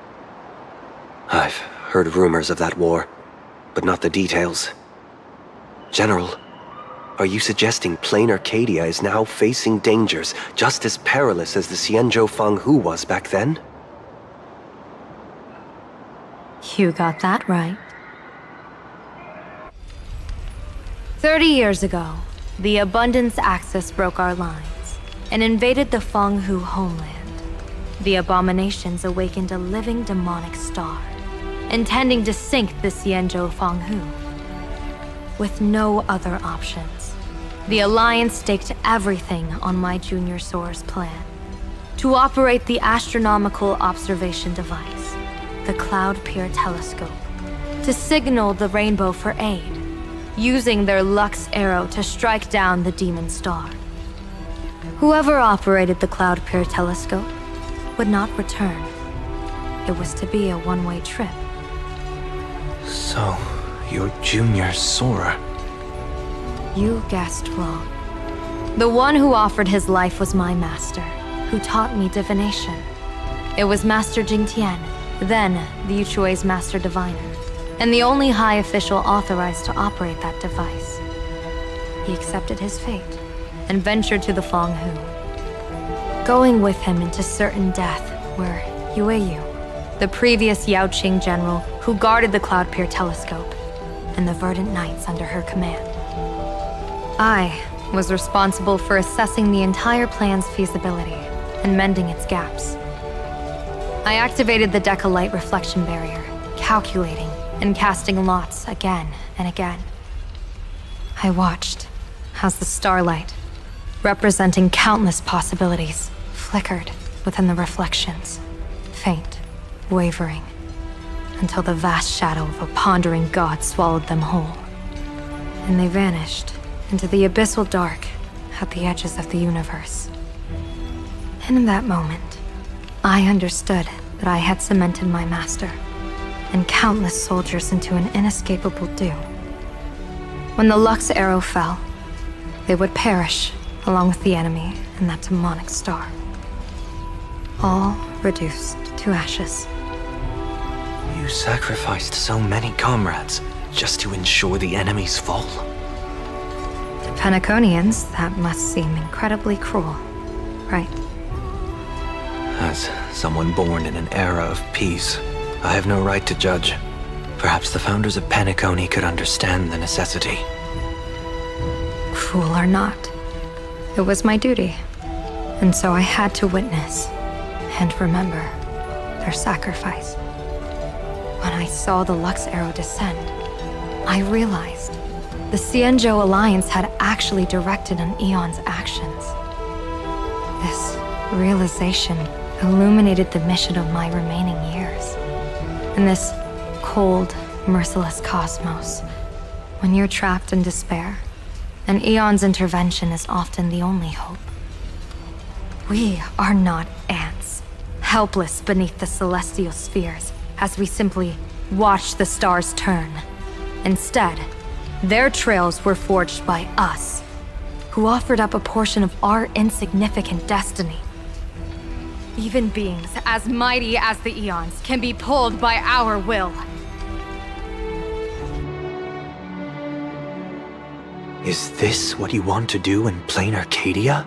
I've heard rumors of that war, but not the details. General, are you suggesting PLANARCADIA is now facing dangers just as perilous as the Xianzhou Fenghu was back then? You got that right. 30 years ago, the Abundance Axis broke our lines and invaded the Fenghu homeland. The abominations awakened a living demonic star, intending to sink the Xianzhou Fenghu. With no other options, the Alliance staked everything on my Junior Soar's plan to operate the astronomical observation device, the Cloud Pier Telescope, to signal the rainbow for aid, using their Lux arrow to strike down the demon star. Whoever operated the Cloud Pier Telescope would not return. It was to be a one-way trip. So, you're Junior Soar. You guessed wrong. The one who offered his life was my master, who taught me divination. It was Master Jingtian, then the Yuchui's Master Diviner, and the only high official authorized to operate that device. He accepted his fate and ventured to the Fenghu, going with him into certain death were Yueyu, the previous Yaoqing general who guarded the Cloud Pier Telescope, and the Verdant Knights under her command. I was responsible for assessing the entire plan's feasibility and mending its gaps. I activated the Decalite reflection barrier, calculating and casting lots again and again. I watched as the starlight, representing countless possibilities, flickered within the reflections, faint, wavering, until the vast shadow of a pondering god swallowed them whole. And they vanished into the abyssal dark at the edges of the universe. And in that moment, I understood that I had cemented my master and countless soldiers into an inescapable doom. When the Lux arrow fell, they would perish along with the enemy and that demonic star. All reduced to ashes. You sacrificed so many comrades just to ensure the enemy's fall? To Penaconians, that must seem incredibly cruel, right? As someone born in an era of peace, I have no right to judge. Perhaps the founders of Penacony could understand the necessity. Cruel or not, it was my duty. And so I had to witness and remember their sacrifice. When I saw the Lux Arrow descend, I realized the Xianzhou Alliance had actually directed an Eon's actions. This realization illuminated the mission of my remaining years. In this cold, merciless cosmos, when you're trapped in despair, an Eon's intervention is often the only hope. We are not ants, helpless beneath the celestial spheres as we simply watch the stars turn. Instead, their trails were forged by us, who offered up a portion of our insignificant destiny. Even beings as mighty as the Eons can be pulled by our will. Is this what you want to do in PLANARCADIA?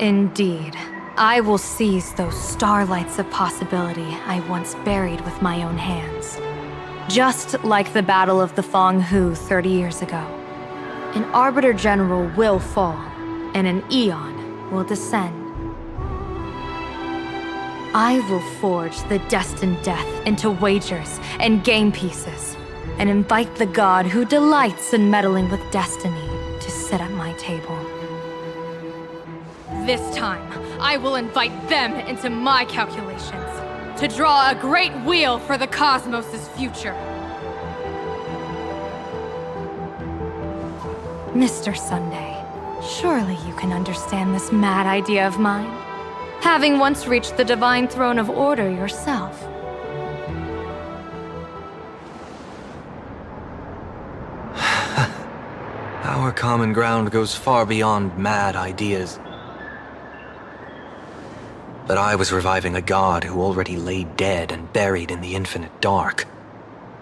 Indeed. I will seize those starlights of possibility I once buried with my own hands. Just like the Battle of the Fong Hu 30 years ago. An Arbiter General will fall, and an Eon will descend. I will forge the destined death into wagers and game pieces, and invite the god who delights in meddling with destiny to sit at my table. This time, I will invite them into my calculations, to draw a great wheel for the cosmos' future. Mr. Sunday, surely you can understand this mad idea of mine, having once reached the divine throne of order yourself. Our common ground goes far beyond mad ideas. But I was reviving a god who already lay dead and buried in the infinite dark.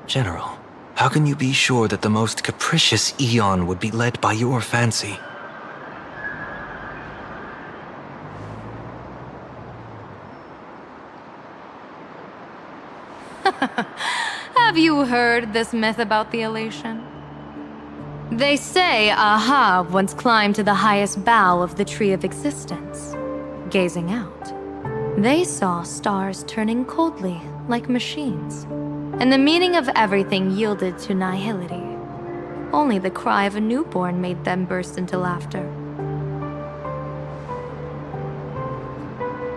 General, how can you be sure that the most capricious Eon would be led by your fancy? Have you heard this myth about the elation? They say Ahab once climbed to the highest bough of the Tree of Existence. Gazing out, they saw stars turning coldly like machines, and the meaning of everything yielded to nihility. Only the cry of a newborn made them burst into laughter.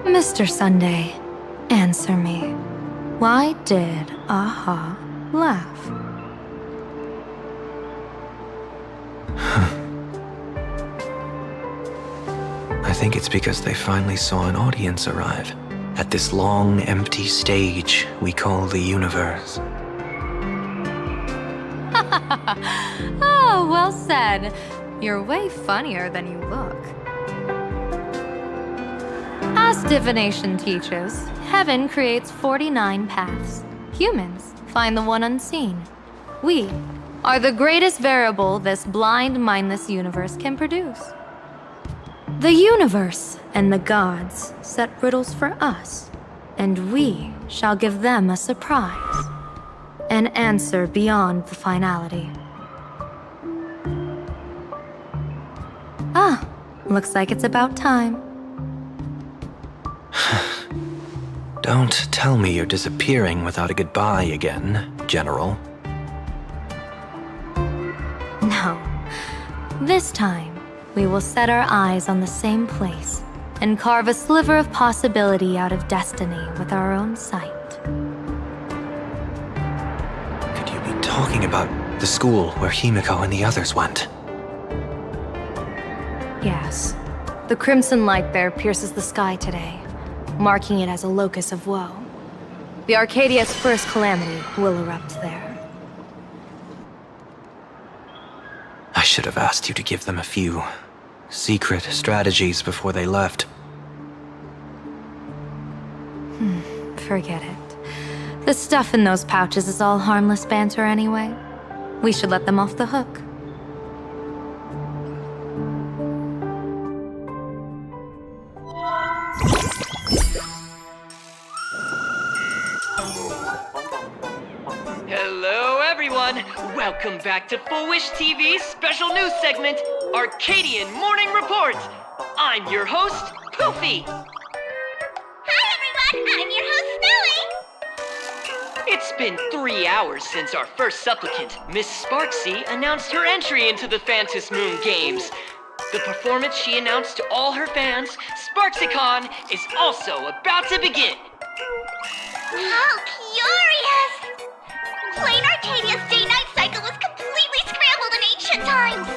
Mr. Sunday, answer me. Why did Aha laugh? I think it's because they finally saw an audience arrive at this long, empty stage we call the universe. Oh, well said. You're way funnier than you look. As divination teaches, heaven creates 49 paths. Humans find the one unseen. We are the greatest variable this blind, mindless universe can produce. The universe and the gods set riddles for us, and we shall give them a surprise. An answer beyond the finality. Ah, looks like it's about time. Don't tell me you're disappearing without a goodbye again, General. No. This time, we will set our eyes on the same place and carve a sliver of possibility out of destiny with our own sight. Could you be talking about the school where Himiko and the others went? Yes. The crimson light there pierces the sky today, marking it as a locus of woe. The Arcadia's first calamity will erupt there. I should have asked you to give them a few secret strategies before they left. Forget it. The stuff in those pouches is all harmless banter anyway. We should let them off the hook. Hello, everyone. Welcome back to Full Wish TV's special news segment, Arcadian Morning Report. I'm your host, Poofy. Hi, everyone. I'm your host, Snowy. It's been 3 hours since our first supplicant, Miss Sparksy, announced her entry into the Phantom Moon Games. The performance she announced to all her fans, SparksyCon, is also about to begin. How curious! PLANARCADIA's day-night cycle was completely scrambled in ancient times.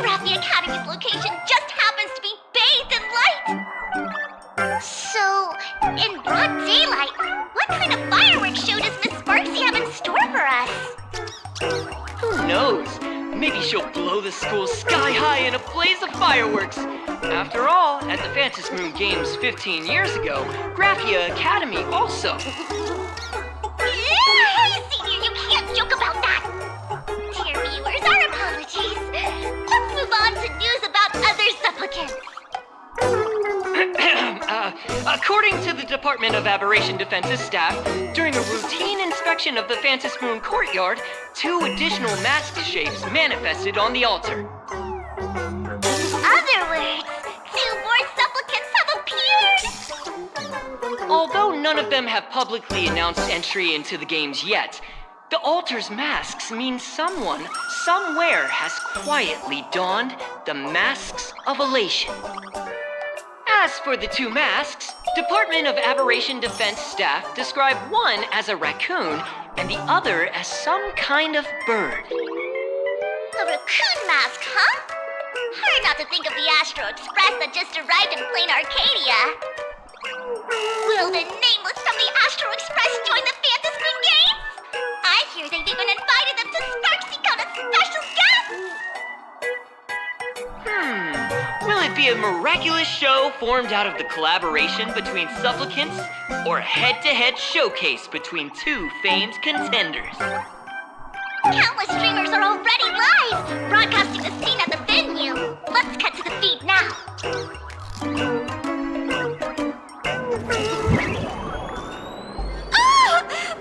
Graphia Academy's location just happens to be bathed in light. So, in broad daylight, what kind of fireworks show does Miss Sparksy have in store for us? Who knows? Maybe she'll blow the school sky high in a blaze of fireworks. After all, at the Phantom Moon Games 15 years ago, Graphia Academy also. Hey, Senior, you can't joke about that! Dear viewers, our apologies. Let's move on to news about other supplicants. According to the Department of Aberration Defense's staff, during a routine inspection of the Phantom Moon courtyard, 2 additional mask shapes manifested on the altar. In other words, 2 more supplicants have appeared! Although none of them have publicly announced entry into the games yet, the altar's masks mean someone, somewhere has quietly donned the masks of elation. As for the 2 masks, Department of Aberration Defense staff describe one as a raccoon and the other as some kind of bird. A raccoon mask, huh? Hard not to think of the Astro Express that just arrived in PLANARCADIA. Will the nameless from the Astro Express join the Phantom Moon Games? I hear they've even invited them to SparksyCon as special guests! Will it be a miraculous show formed out of the collaboration between supplicants, or a head-to-head showcase between 2 famed contenders? Countless streamers are already live, broadcasting the scene at the venue. Let's cut to the feed now.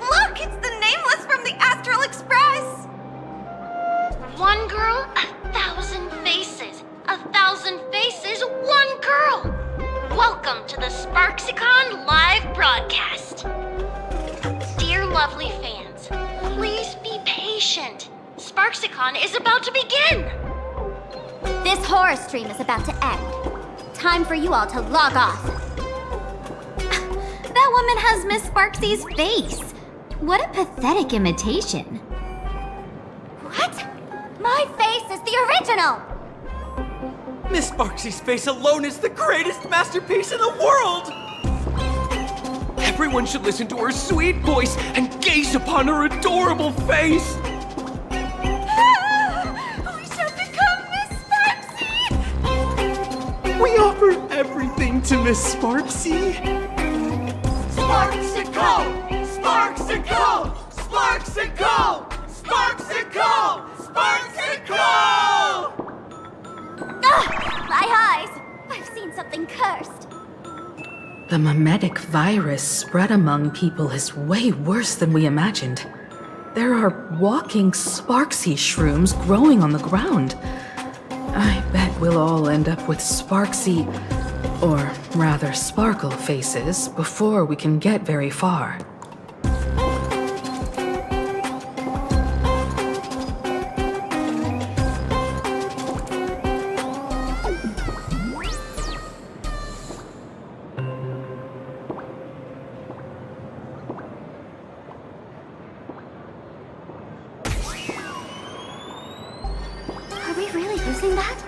Look, it's the nameless from the Astral Express! One girl, 1,000 faces. 1,000 faces, one girl. Welcome to the SparksyCon live broadcast. Dear lovely fans, please be patient. SparksyCon is about to begin. This horror stream is about to end. Time for you all to log off. That woman has Miss Sparksy's face. What a pathetic imitation. What? My face is the original! Miss Sparksy's face alone is the greatest masterpiece in the world! Everyone should listen to her sweet voice and gaze upon her adorable face! We shall become Miss Sparksy! We offer everything to Miss Sparksy! Sparksicle! Sparksicle! Sparksicle! Sparksicle! Sparksicle! My eyes! I've seen something cursed. The mimetic virus spread among people is way worse than we imagined. There are walking Sparksy shrooms growing on the ground. I bet we'll all end up with Sparksy, or rather Sparkle faces, before we can get very far. Are we really losing that?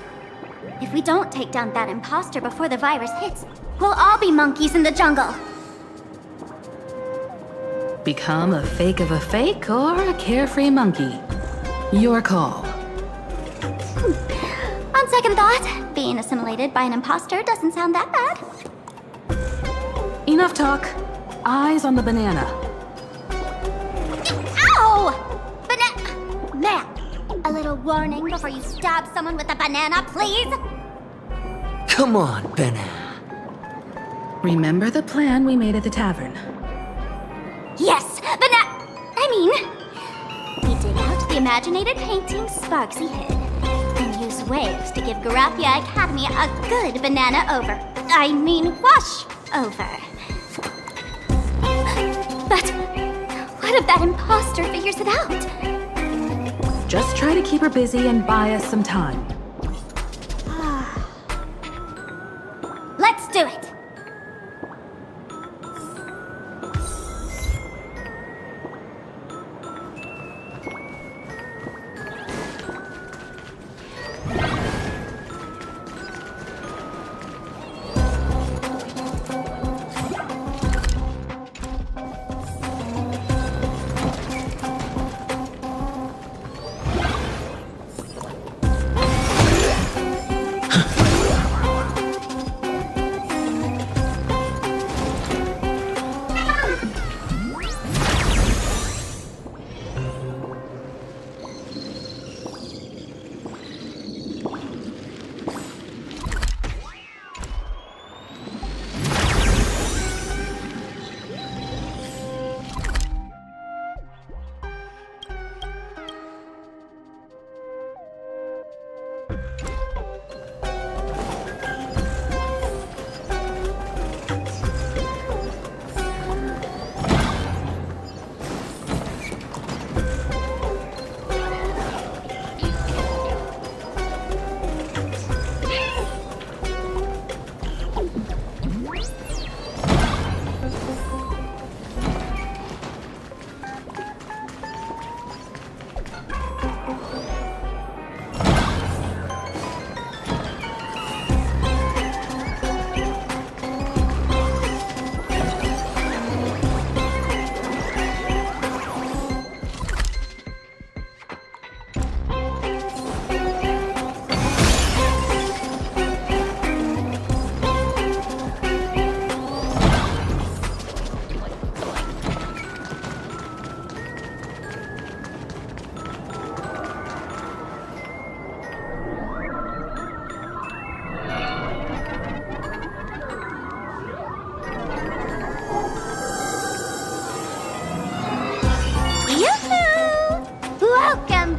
If we don't take down that imposter before the virus hits, we'll all be monkeys in the jungle. Become a fake of a fake or a carefree monkey. Your call. On second thought, being assimilated by an imposter doesn't sound that bad. Enough talk. Eyes on the banana. Ow! Ma'am, a little warning before you stab someone with a banana, please? Come on, banana. Remember the plan we made at the tavern? Yes, the imaginated painting Sparksy hid, and use waves to give Garathia Academy a good banana over. I mean, wash over. But what if that imposter figures it out? Just try to keep her busy and buy us some time. Let's do it!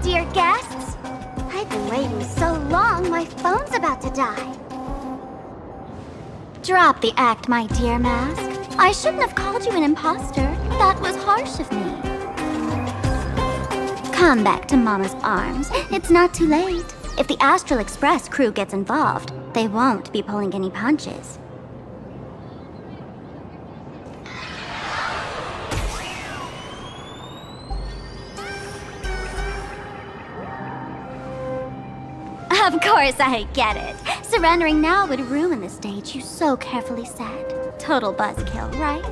Dear guests, I've been waiting so long, my phone's about to die. Drop the act, my dear Mask. I shouldn't have called you an imposter. That was harsh of me. Come back to Mama's arms. It's not too late. If the Astral Express crew gets involved, they won't be pulling any punches. Of course I get it. Surrendering now would ruin the stage you so carefully set. Total buzzkill, right?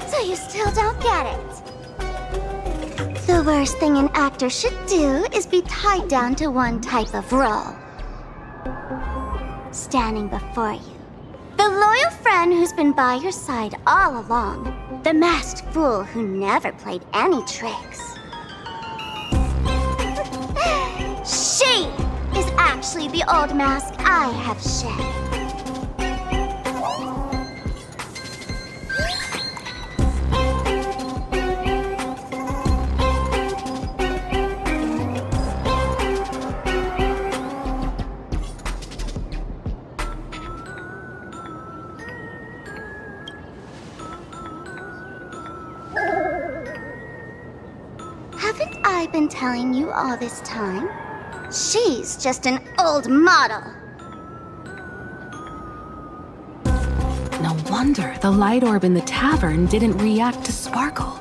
So you still don't get it? The worst thing an actor should do is be tied down to one type of role. Standing before you, the loyal friend who's been by your side all along. The masked fool who never played any tricks. She is actually the old mask I have shed. Haven't I been telling you all this time? She's just an old model. No wonder the light orb in the tavern didn't react to Sparkle.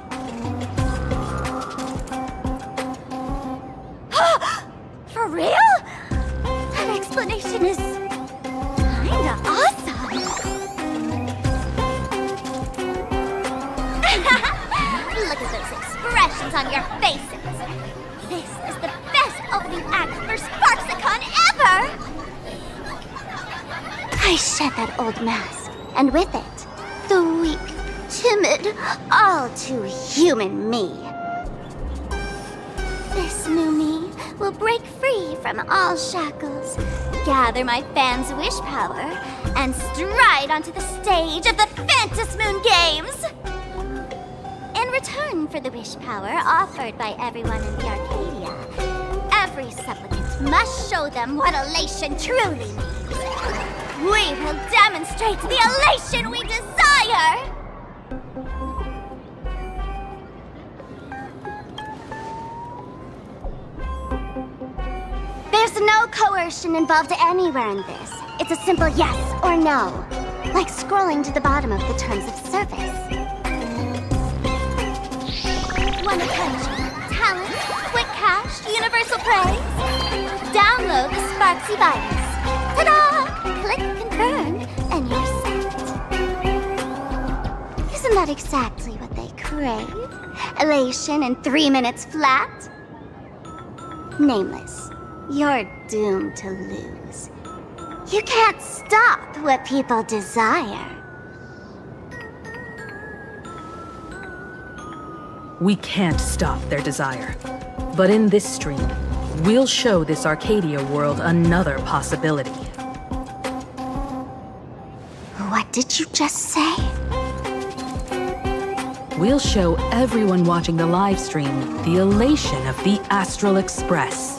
For real? That explanation is kinda awesome. Look at those expressions on your faces. This is the best opening act for Sparksicon ever! I shed that old mask, and with it, the weak, timid, all too human me. This new me will break free from all shackles gather my fans' wish power and stride onto the stage of the Phantasmoon Games. In return for the wish power offered by everyone in the Arcadia, every supplicant must show them what elation truly means. We will demonstrate the elation we desire! There's no coercion involved anywhere in this. It's a simple yes or no, like scrolling to the bottom of the terms of service. Want attention, talent, quick cash, universal praise? Download the Sparksy virus. Ta-da! Click confirm, and you're set. Isn't that exactly what they crave? Elation in 3 minutes flat? Nameless. You're doomed to lose. You can't stop what people desire. We can't stop their desire. But in this stream, we'll show this Arcadia world another possibility. What did you just say? We'll show everyone watching the live stream the elation of the Astral Express.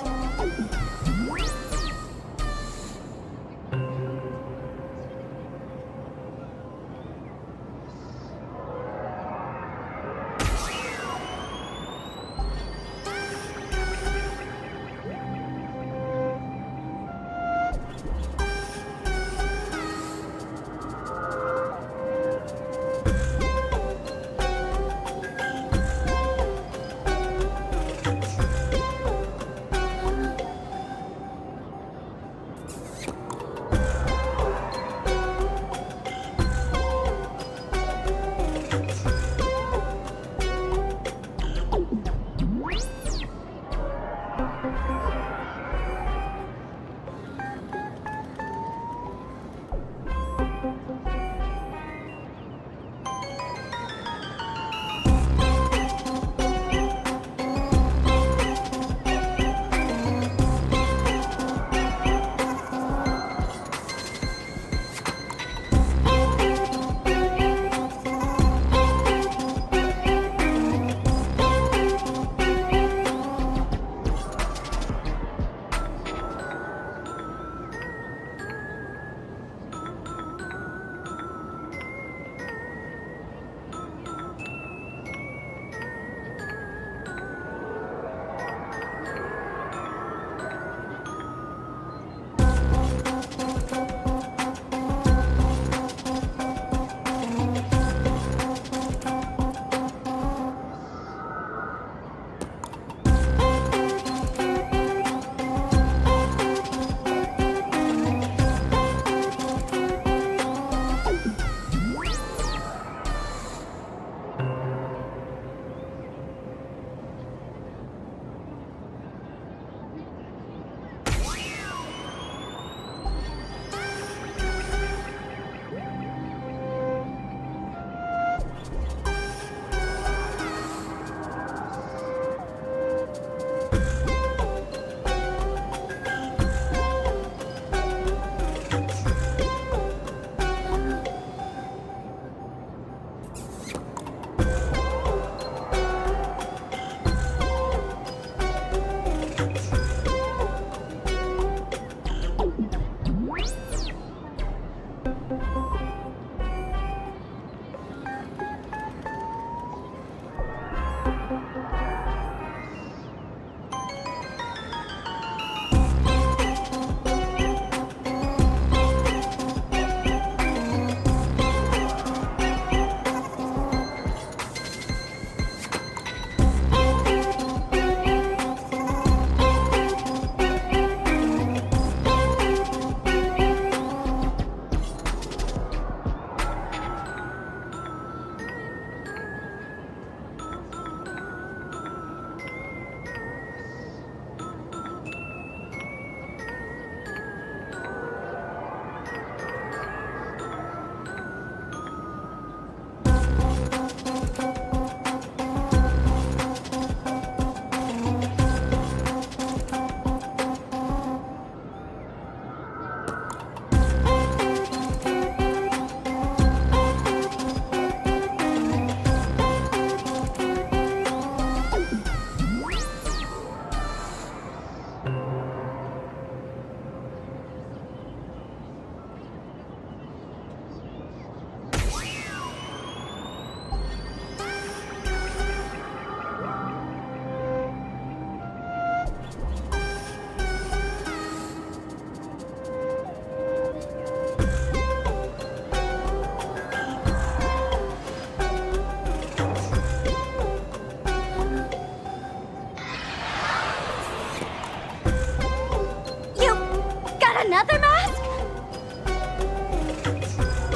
Another mask?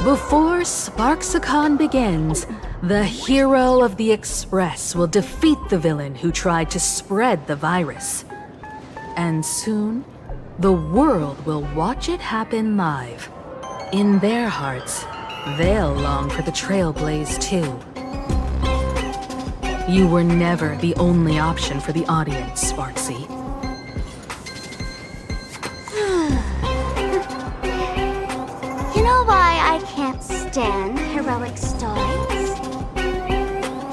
Before Sparksicon begins, the hero of the Express will defeat the villain who tried to spread the virus. And soon, the world will watch it happen live. In their hearts, they'll long for the Trailblaze too. You were never the only option for the audience, Sparksy. You know why I can't stand heroic stories?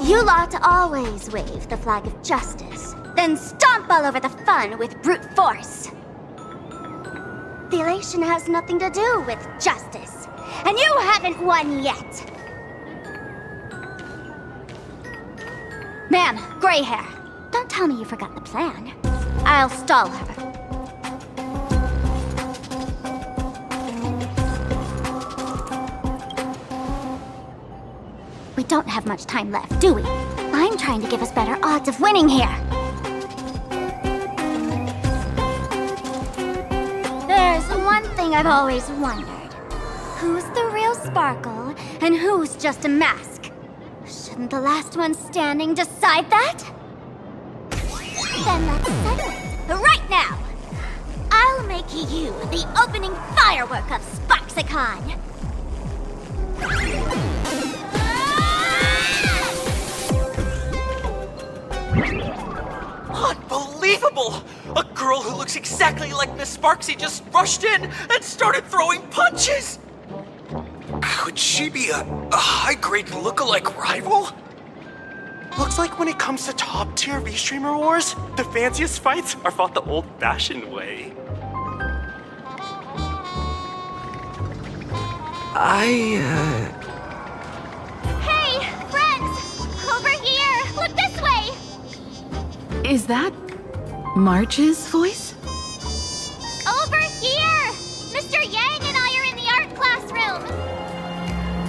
You lot always wave the flag of justice, then stomp all over the fun with brute force. The elation has nothing to do with justice, and you haven't won yet. Ma'am, gray hair, don't tell me you forgot the plan. I'll stall her. We don't have much time left, do we? I'm trying to give us better odds of winning here. There's one thing I've always wondered. Who's the real Sparkle, and who's just a mask? Shouldn't the last one standing decide that? Then let's settle it, right now! I'll make you the opening firework of Sparksicon! Unbelievable! A girl who looks exactly like Miss Sparksy just rushed in and started throwing punches! Could she be a high-grade lookalike rival? Looks like when it comes to top-tier V-Streamer wars, the fanciest fights are fought the old-fashioned way. Hey, friends! Over here! Look this way! Is that March's voice? Over here! Mr. Yang and I are in the art classroom!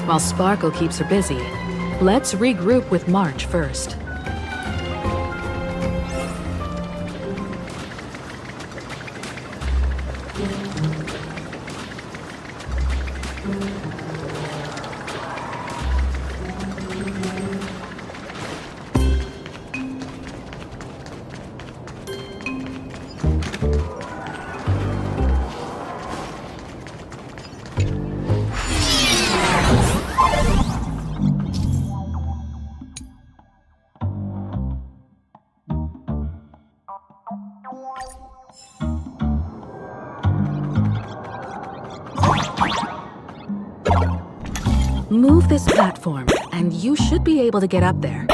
While Sparkle keeps her busy, let's regroup with March first. Move this platform, and you should be able to get up there.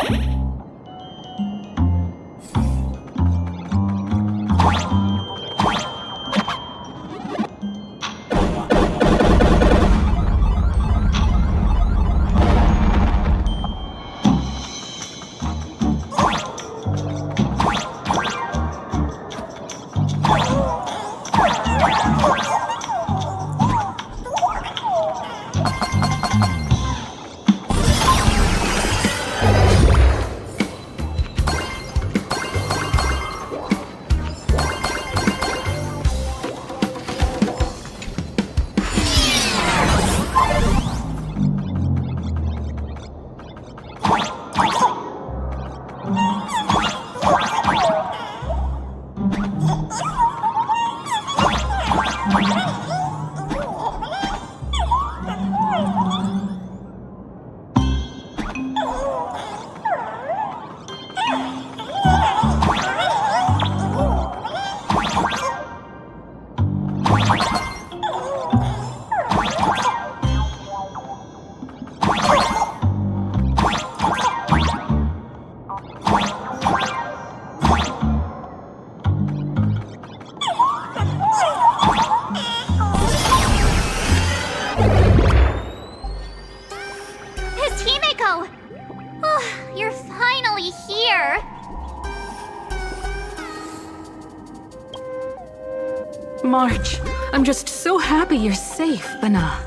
March, I'm just so happy you're safe, Bana.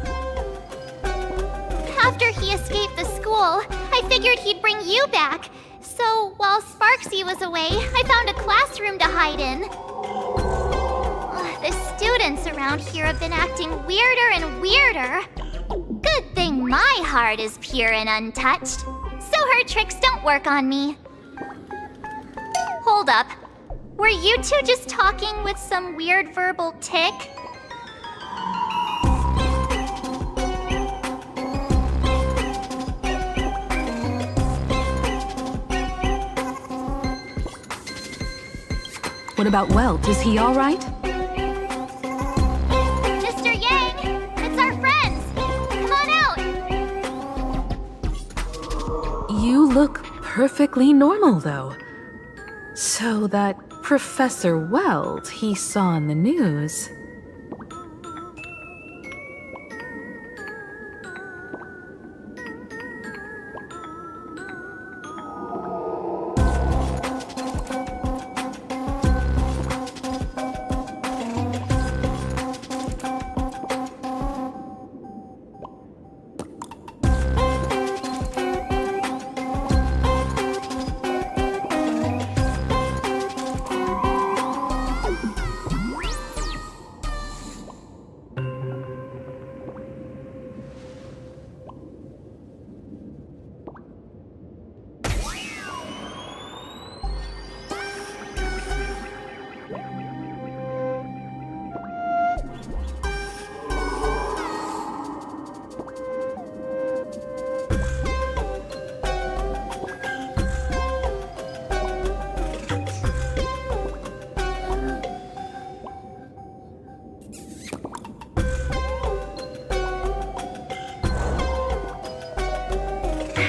After he escaped the school, I figured he'd bring you back. So, while Sparksy was away, I found a classroom to hide in. The students students around here have been acting weirder and weirder. Good thing my heart is pure and untouched, so her tricks don't work on me. Hold up. Were you two just talking with some weird verbal tick? What about Welt? Is he all right? Mr. Yang! It's our friends! Come on out! You look perfectly normal, though. So that Professor Welt he saw in the news...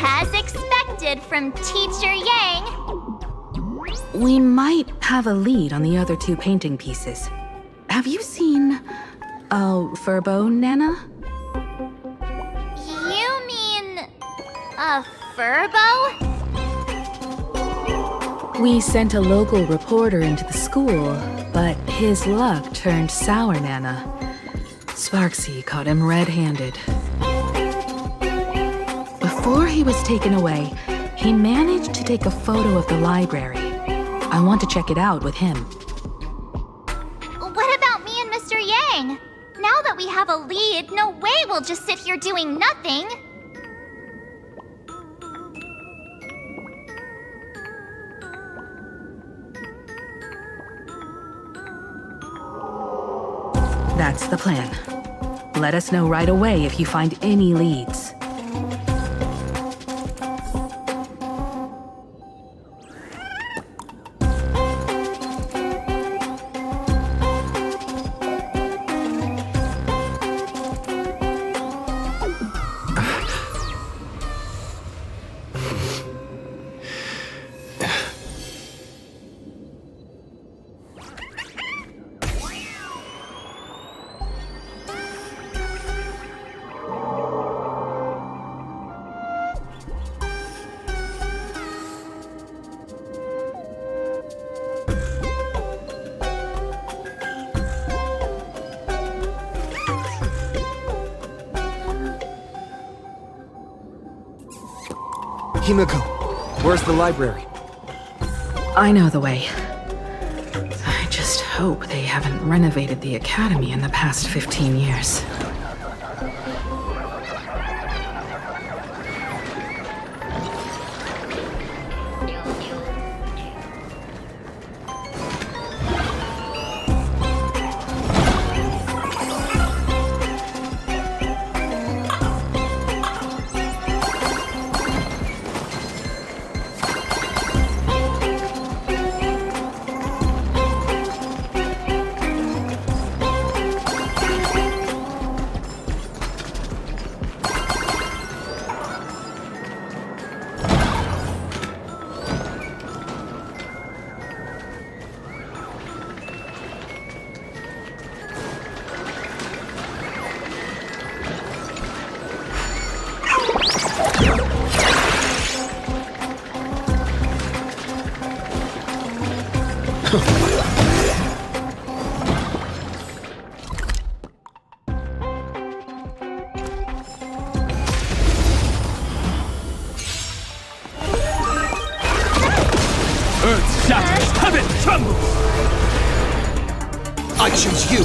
As expected from Teacher Yang. We might have a lead on the other two painting pieces. Have you seen... Furbo, Nana? You mean... a Furbo? We sent a local reporter into the school, but his luck turned sour, Nana. Sparksy caught him red-handed. Before he was taken away, he managed to take a photo of the library. I want to check it out with him. What about me and Mr. Yang? Now that we have a lead, no way we'll just sit here doing nothing. That's the plan. Let us know right away if you find any leads. Himiko, where's the library? I know the way. I just hope they haven't renovated the academy in the past 15 years. choose you.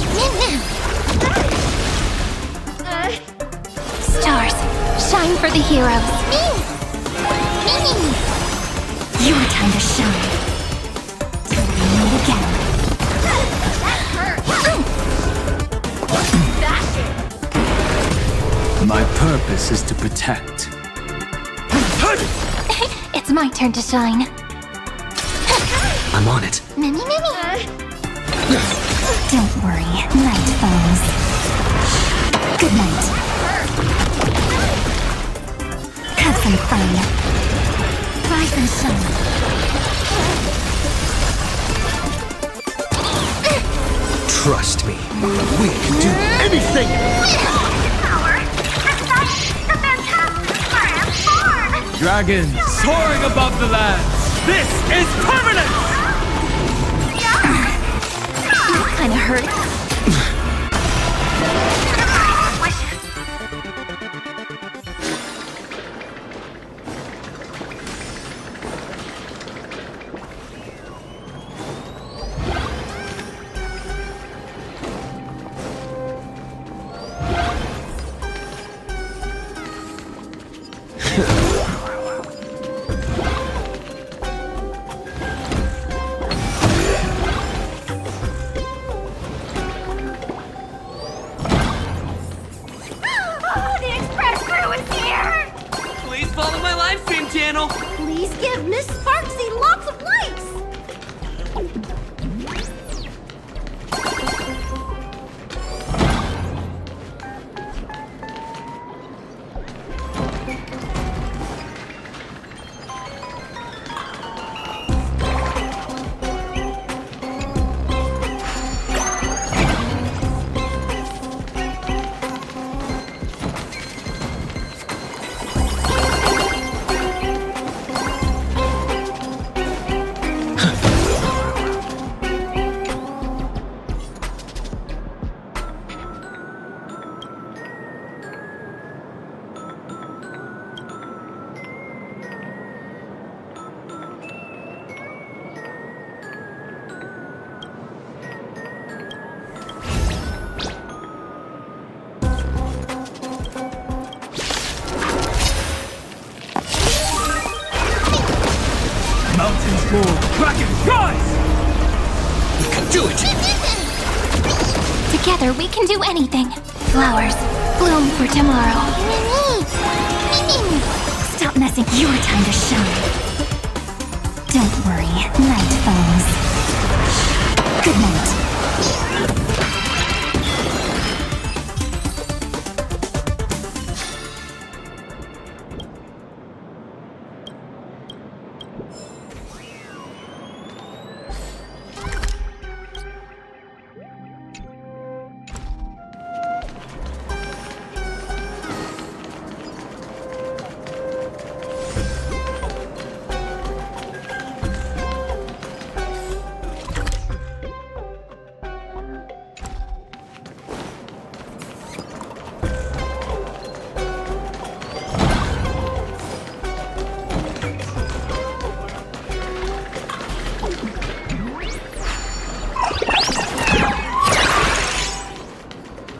Stars, shine for the heroes. Your time to shine. Till we meet again. My purpose is to protect. It's my turn to shine. I'm on it. Mini. Don't worry, night falls. Good night. Have some fun. Rise and shine. Trust me, we can do anything! Dragons soaring above the lands. This is permanent! That kinda hurts. The express crew is here! Please follow my LiveStream channel. Please give Miss Sparksy lots of likes! Mountains move, Kraken rise! We can do it! Together we can do anything. Flowers, bloom for tomorrow. Stop messing. Your time to shine. Don't worry, night falls. Good night.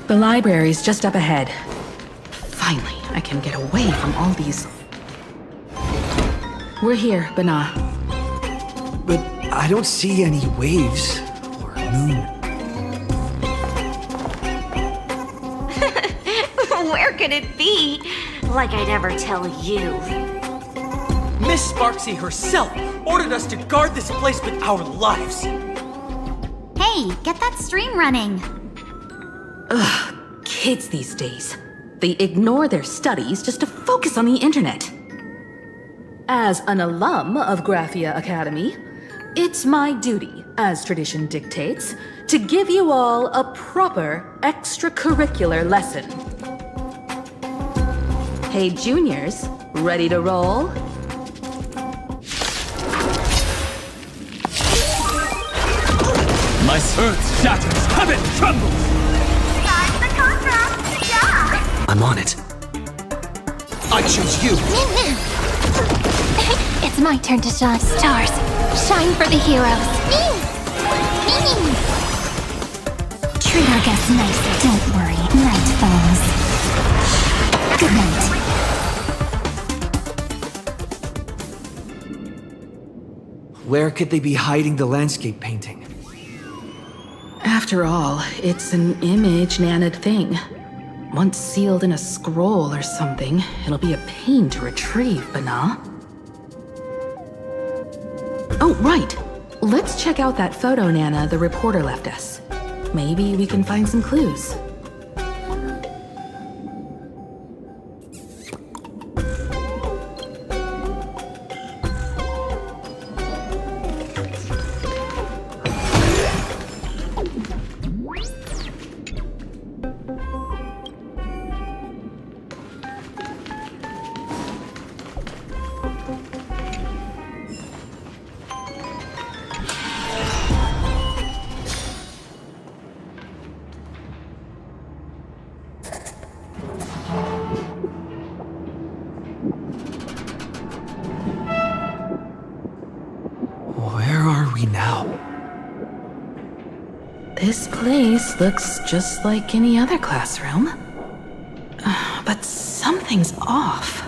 The library's just up ahead. Finally, I can get away from all these... We're here, Bana. But I don't see any waves or moon. Where could it be? Like I'd ever tell you. Miss Sparksy herself ordered us to guard this place with our lives. Hey, get that stream running. Ugh, kids these days. They ignore their studies just to focus on the internet. As an alum of Graphia Academy, it's my duty, as tradition dictates, to give you all a proper extracurricular lesson. Hey, juniors, ready to roll? My earth shatters, heaven trembles! I'm on it. I choose you. It's my turn to shine. Stars, shine for the heroes. Treat our guests nicely. Don't worry, night falls. Good night. Where could they be hiding the landscape painting? After all, it's an image Nana'd thing. Once sealed in a scroll or something, it'll be a pain to retrieve, Bana. Oh, right. Let's check out that photo Nana the reporter left us. Maybe we can find some clues. Where are we now? This place looks just like any other classroom. But something's off.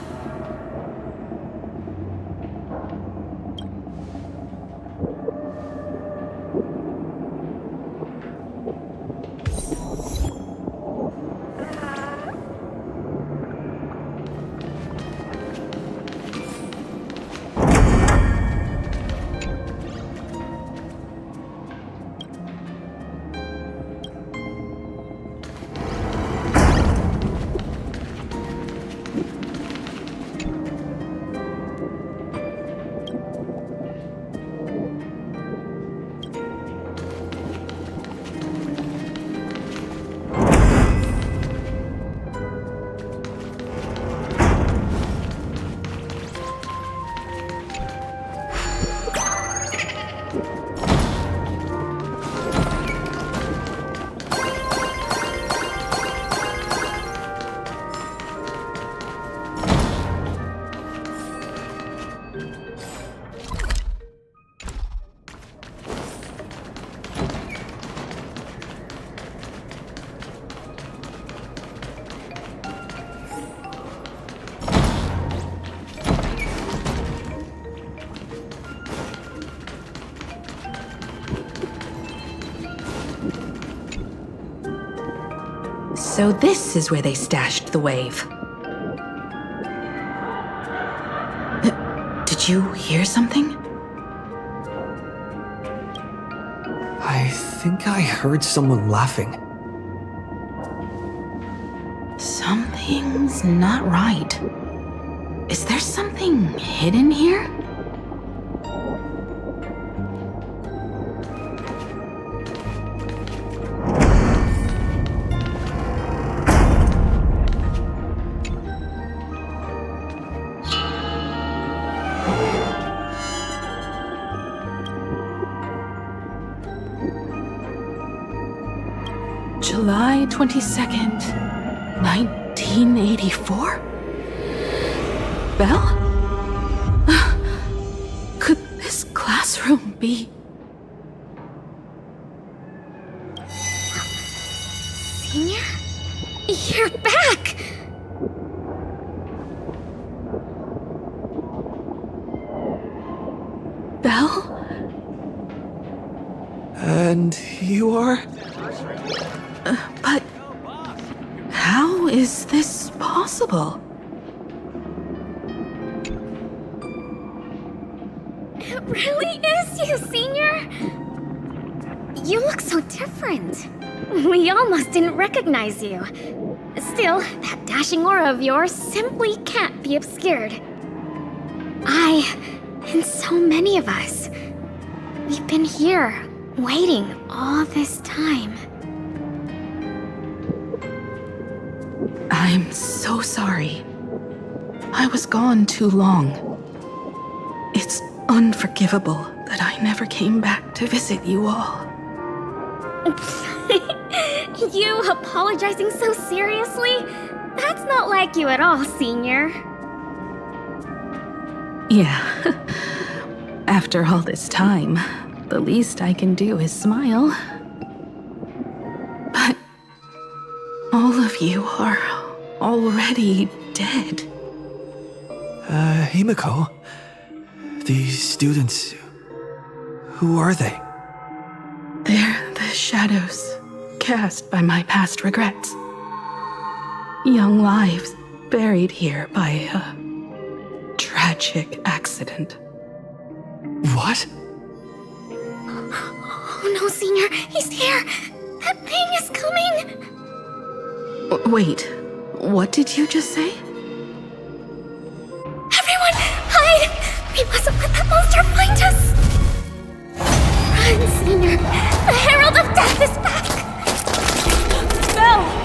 So this is where they stashed the wave. Did you hear something? I think I heard someone laughing. Something's not right. Is there something hidden here? July 22nd, 1984? Belle? Could this classroom be... Senior? You're back! Belle? And you are? But how is this possible? It really is you, Senior! You look so different. We almost didn't recognize you. Still, that dashing aura of yours simply can't be obscured. And so many of us, we've been here, waiting all this time. I'm so sorry. I was gone too long. It's unforgivable that I never came back to visit you all. You apologizing so seriously? That's not like you at all, Senior. Yeah. After all this time, the least I can do is smile. All of you are already dead. Himiko, these students, who are they? They're the shadows cast by my past regrets. Young lives buried here by a tragic accident. What? Oh no, Senior, he's here! That thing is coming! Wait, what did you just say? Everyone, hide! We mustn't let that monster find us! Run, Senior! The Herald of Death is back! Belle!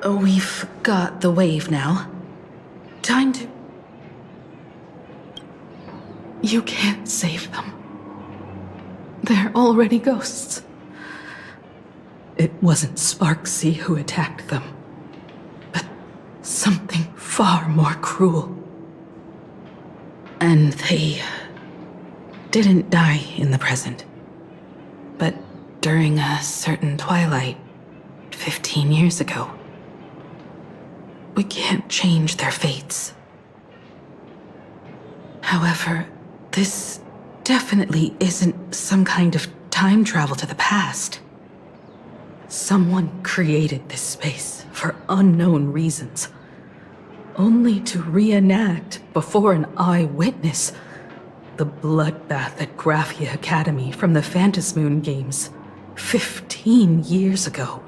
We've got the wave now. Time to... You can't save them. They're already ghosts. It wasn't Sparksy who attacked them, but something far more cruel. And they didn't die in the present, but during a certain twilight 15 years ago. We can't change their fates. However, this definitely isn't some kind of time travel to the past. Someone created this space for unknown reasons, only to reenact before an eyewitness the bloodbath at Graphia Academy from the Phantasmoon games 15 years ago.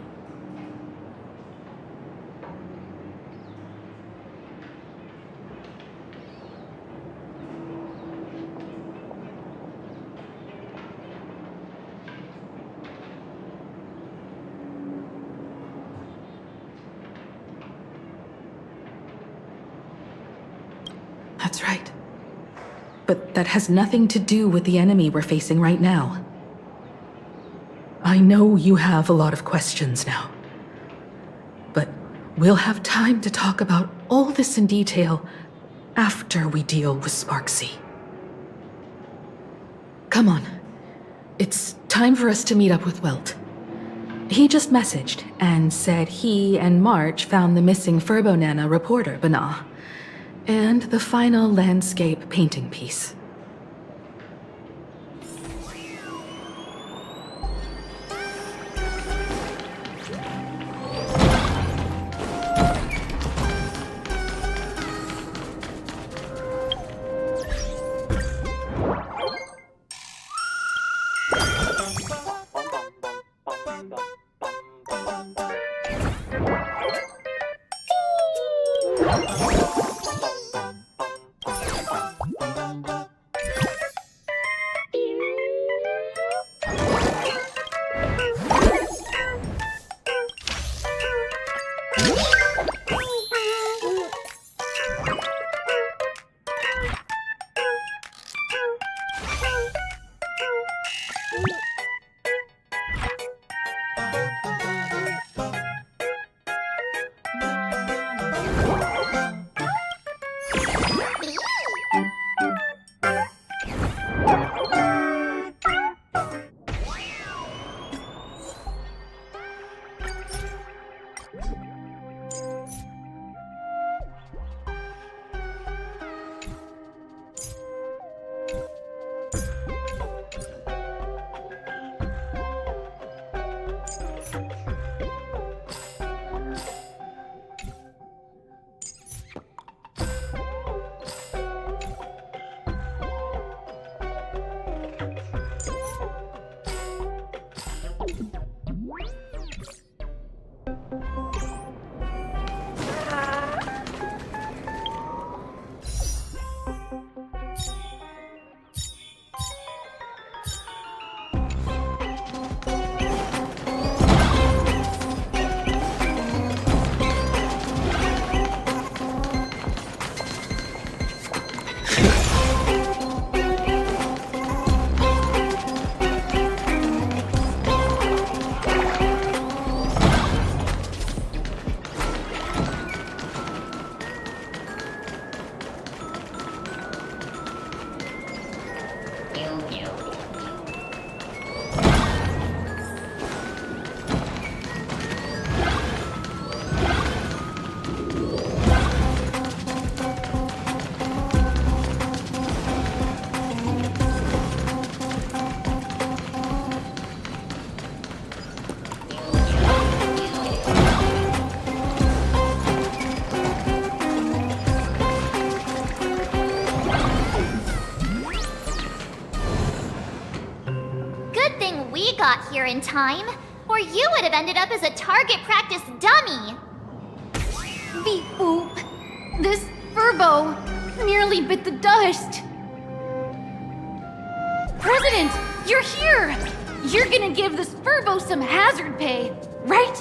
That's right. But that has nothing to do with the enemy we're facing right now. I know you have a lot of questions now. But we'll have time to talk about all this in detail after we deal with Sparksy. Come on. It's time for us to meet up with Welt. He just messaged and said he and March found the missing Furbonana reporter, Bana, and the final landscape painting piece. got here in time, or you would have ended up as a target practice dummy. Beep boop. This furbo nearly bit the dust. President, you're here! You're gonna give this furbo some hazard pay, right?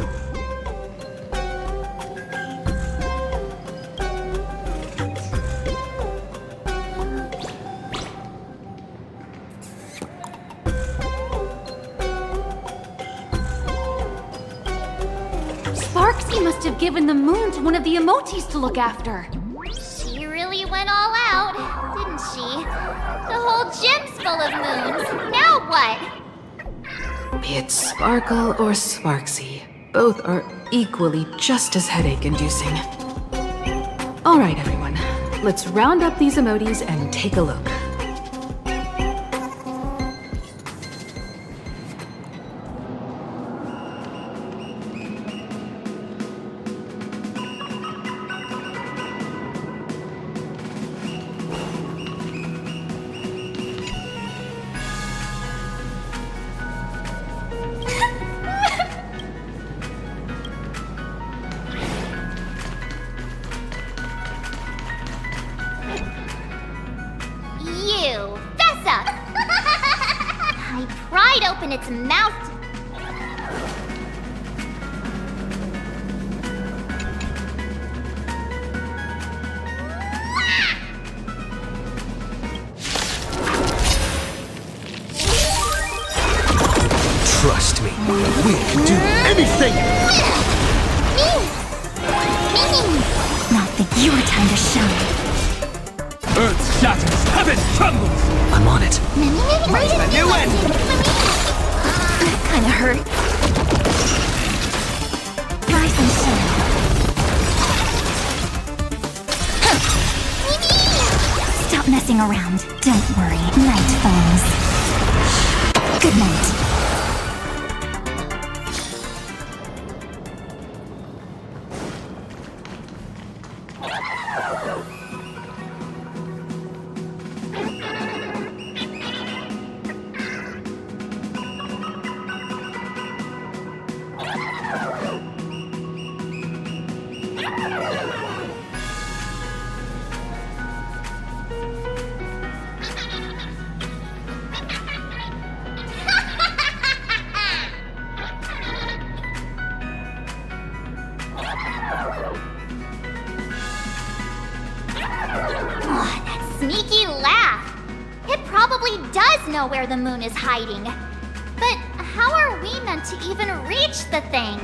Sparksy must have given the moon to one of the emotis to look after. She really went all out, didn't she? The whole gym's full of moons. Now what? Be it Sparkle or Sparksy, both are equally just as headache-inducing. All right, everyone. Let's round up these emotis and take a look. You, fess up! I pried open its mouth. Trust me, we can do anything! Not the your time to shine. Earth shatters, heaven trembles! I'm on it. Where's the new end? That kinda hurt. Rise and shine. Stop messing around. Don't worry. Night falls. Good night. Sneaky laugh! It probably does know where the moon is hiding. But how are we meant to even reach the thing?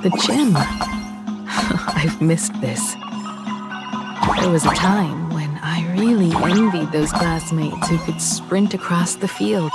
The gym. I've missed this. There was a time when I really envied those classmates who could sprint across the field.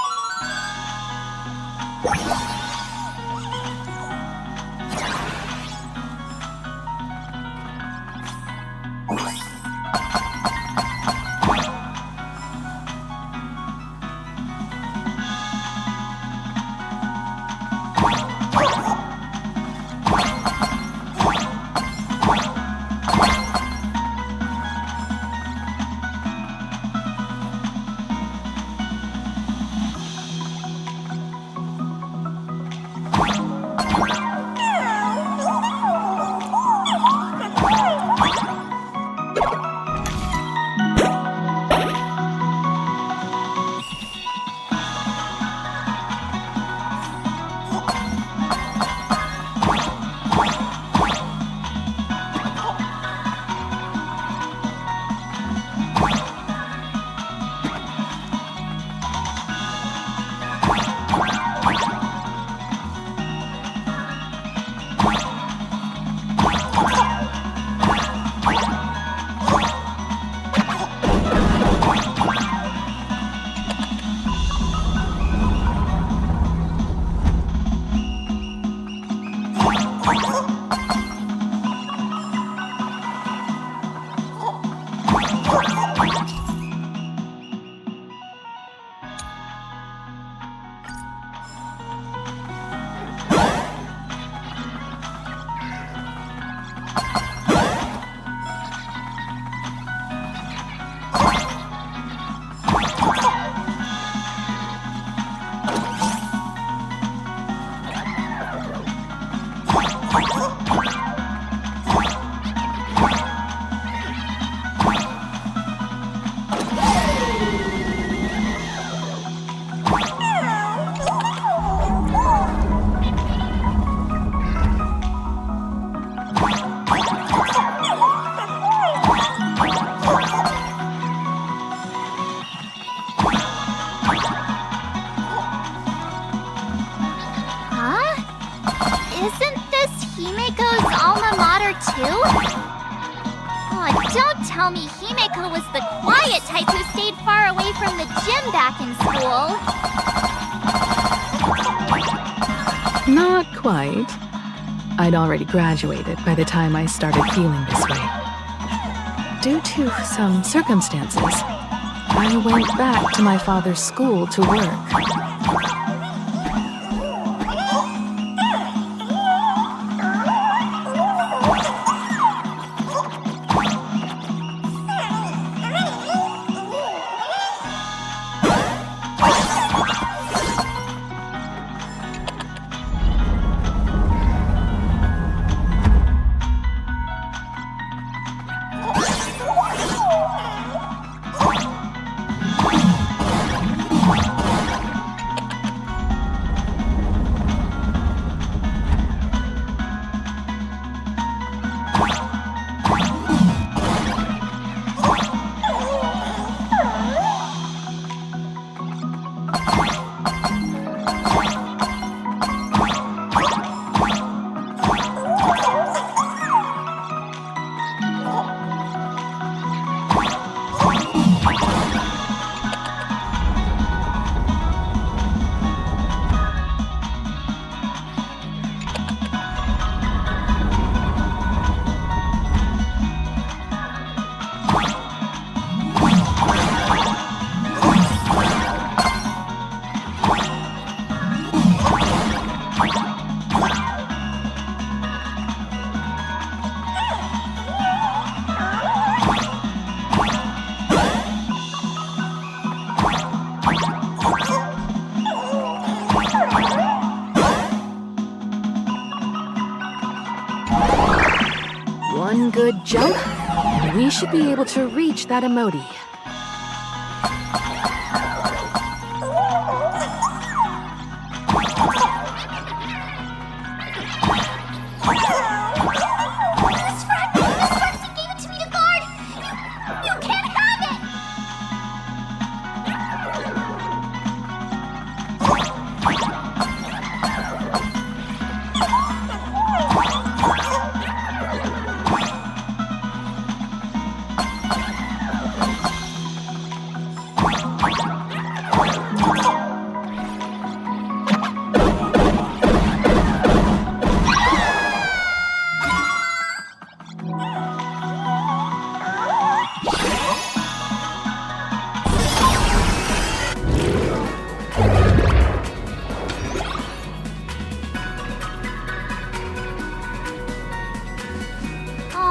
Isn't this Himeko's alma mater too? Oh, don't tell me Himeko was the quiet type who stayed far away from the gym back in school. Not quite. I'd already graduated by the time I started feeling this way. Due to some circumstances, I went back to my father's school to work. One good jump, and we should be able to reach that emoji.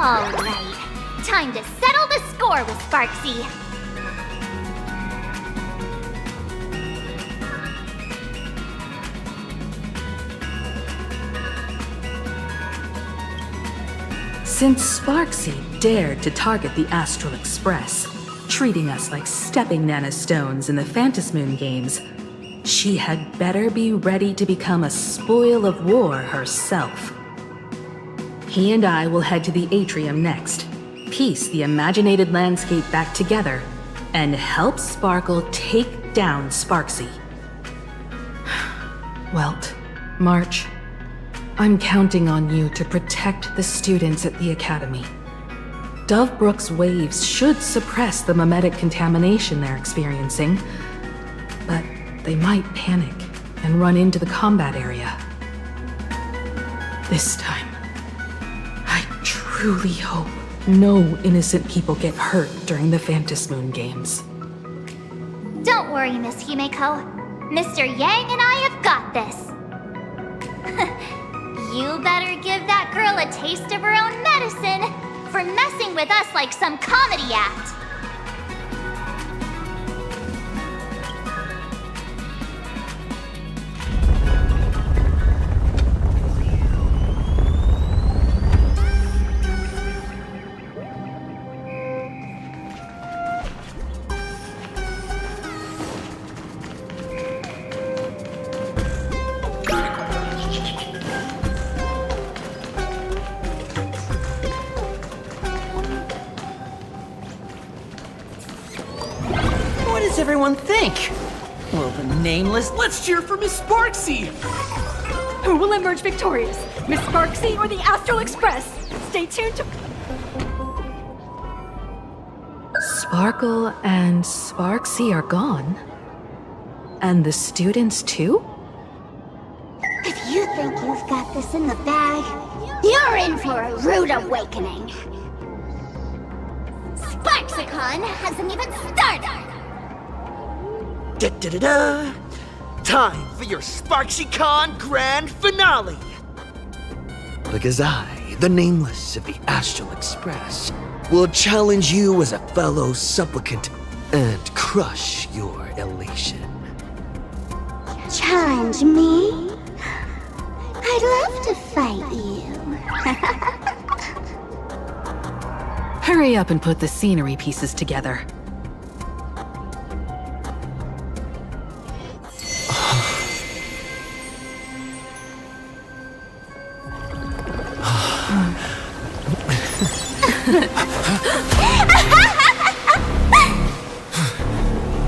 Alright, time to settle the score with Sparksy. Since Sparksy dared to target the Astral Express, treating us like stepping nanostones in the Phantasmoon games, she had better be ready to become a spoil of war herself. He and I will head to the atrium next, piece the imaginated landscape back together, and help Sparkle take down Sparksy. Welt, March, I'm counting on you to protect the students at the Academy. Dovebrook's waves should suppress the memetic contamination they're experiencing, but they might panic and run into the combat area. This time, I truly hope no innocent people get hurt during the Phantasmoon games. Don't worry, Miss Himeko. Mr. Yang and I have got this. You better give that girl a taste of her own medicine for messing with us like some comedy act. What does everyone think? Well, the nameless. Let's cheer for Miss Sparksy! Who will emerge victorious? Miss Sparksy or the Astral Express? Stay tuned to... Sparkle and Sparksy are gone. And the students too? If you think you've got this in the bag, you're in for a rude awakening. Sparksicon hasn't even started! Da-da-da-da! Time for your SparksyCon Grand Finale! Because I, the Nameless of the Astral Express, will challenge you as a fellow supplicant and crush your elation. Challenge me? I'd love to fight you. Hurry up and put the scenery pieces together.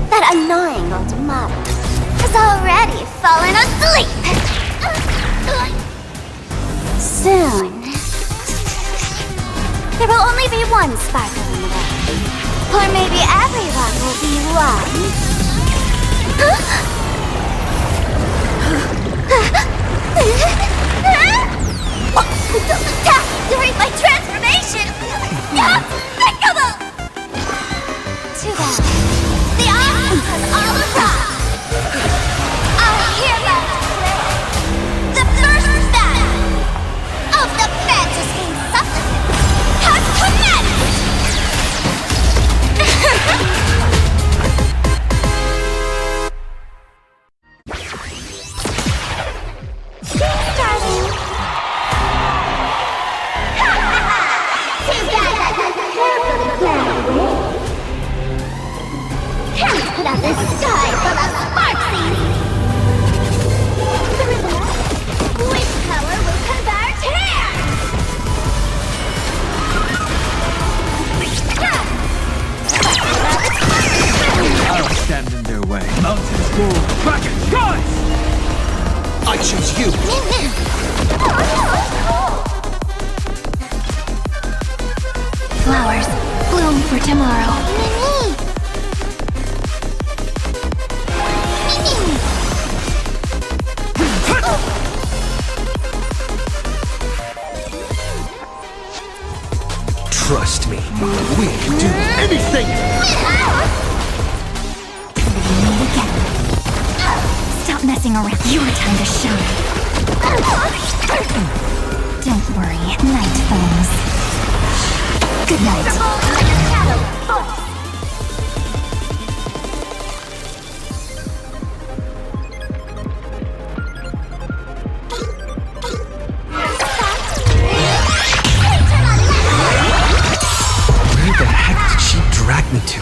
That annoying old model has already fallen asleep. Soon, there will only be one sparkle in the world. Or maybe everyone will be one. Don't attack during my transformation! Despicable! Too bad. The options have all arrived. Our heroes declare the first battle of the Fantasy Supplement has commenced! Can't put out this sky full of sparksies! Wind power will convert here! I'll stand in their way. Mountains go back and skies! I choose you! Flowers bloom for tomorrow. Trust me, we can do anything! Stop messing around. Your time to shine. Don't worry, night falls. Good night. Where the heck did she drag me to?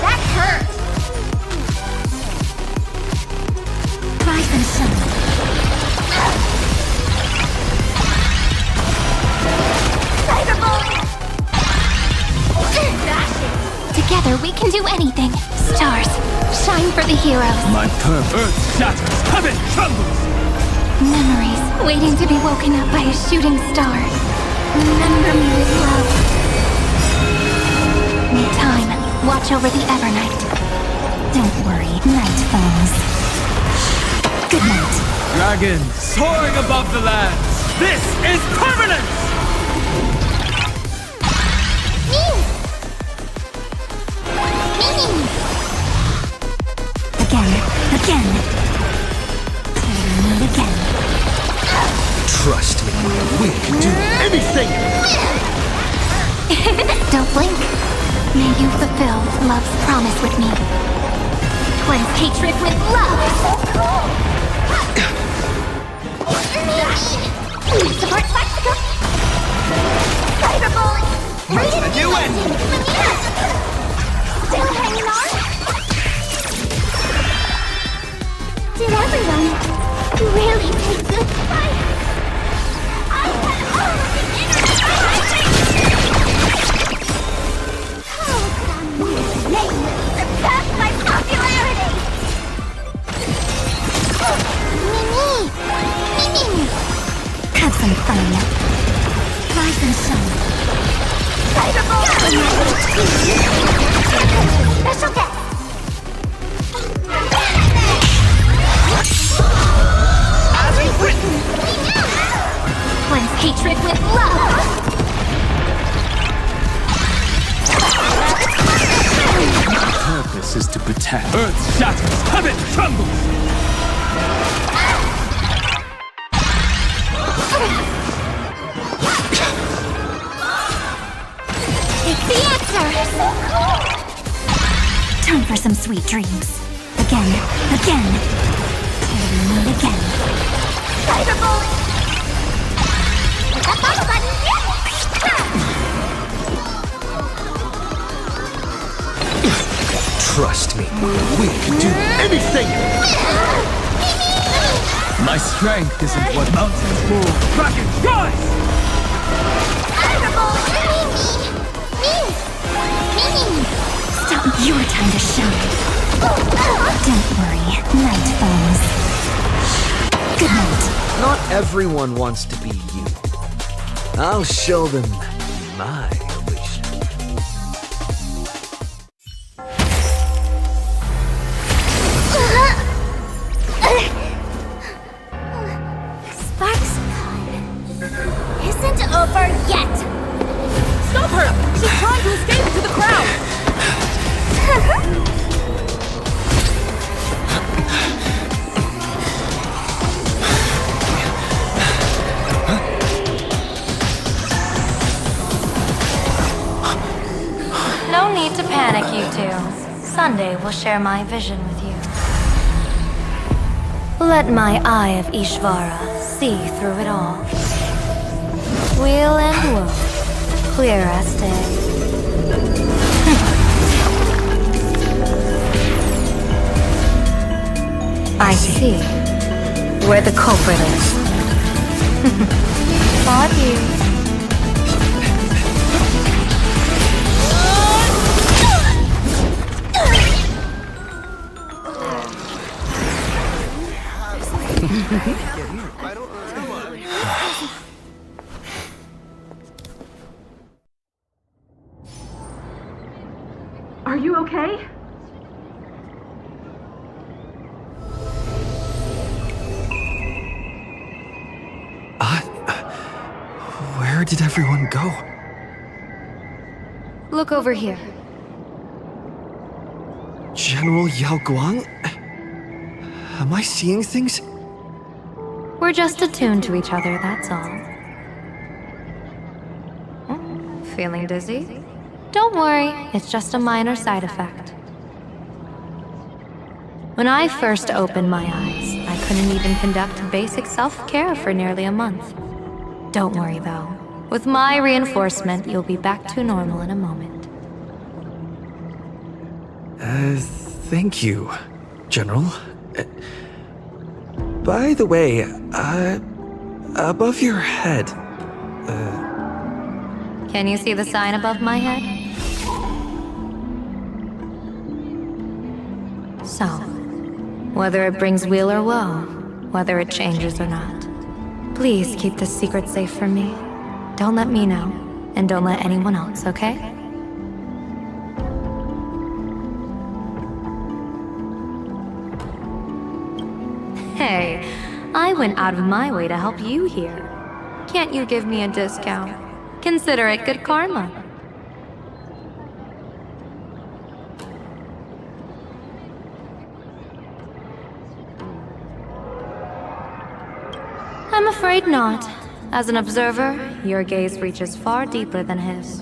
That hurt. Rise and shine. Together we can do anything. Stars, shine for the heroes. My earth shatters, heaven trembles! Memories waiting to be woken up by a shooting star. Remember me with love. Need time. Watch over the Evernight. Don't worry, night falls. Good night. Dragon soaring above the lands. This is permanence! Again. Again. Trust me, we can do anything! Don't blink. May you fulfill love's promise with me. Cleanse hatred with love! Support bicycle! Cyber bullet! A new end! Still hanging on? Did everyone really take good fight? I had all of the How come name surpassed my popularity? Mimi! Have some fun. Rise and shine. Special guest! Cleanse hatred with love! My purpose is to protect. Earth shatters, heaven trembles! Take the answer! So cool! Time for some sweet dreams. Again. Till we meet again. Cyber bullet! Hit that bottle button! Trust me, we can do anything! My strength isn't what mountains move. Dragon, rise! Cyber bullet! Mimi! Stop your time to shine. Don't worry, night falls. Good night. Not everyone wants to be you. I'll show them my illusion. SparksCon isn't over yet. Stop her! She's trying to escape into the crowd! No need to panic, you two. Sunday will share my vision with you. Let my eye of Ishvara see through it all. Weal and woe, clear as day. I see where the culprit is. Thought you. Are you okay? Where did everyone go? Look over here. General Yao Guang? Am I seeing things? We're just attuned to each other, that's all. Feeling dizzy? Don't worry, it's just a minor side effect. When I first opened my eyes, I couldn't even conduct basic self-care for nearly a month. Don't worry though. With my reinforcement, you'll be back to normal in a moment. Thank you, General. By the way, above your head, Can you see the sign above my head? So, whether it brings weal or woe, whether it changes or not, please keep this secret safe from me. Don't let me know, and don't let anyone else, okay? Hey, I I went out of my way to help you here. Can't you give me a discount? Consider it good karma. I'm afraid not. As an observer, your gaze reaches far deeper than his.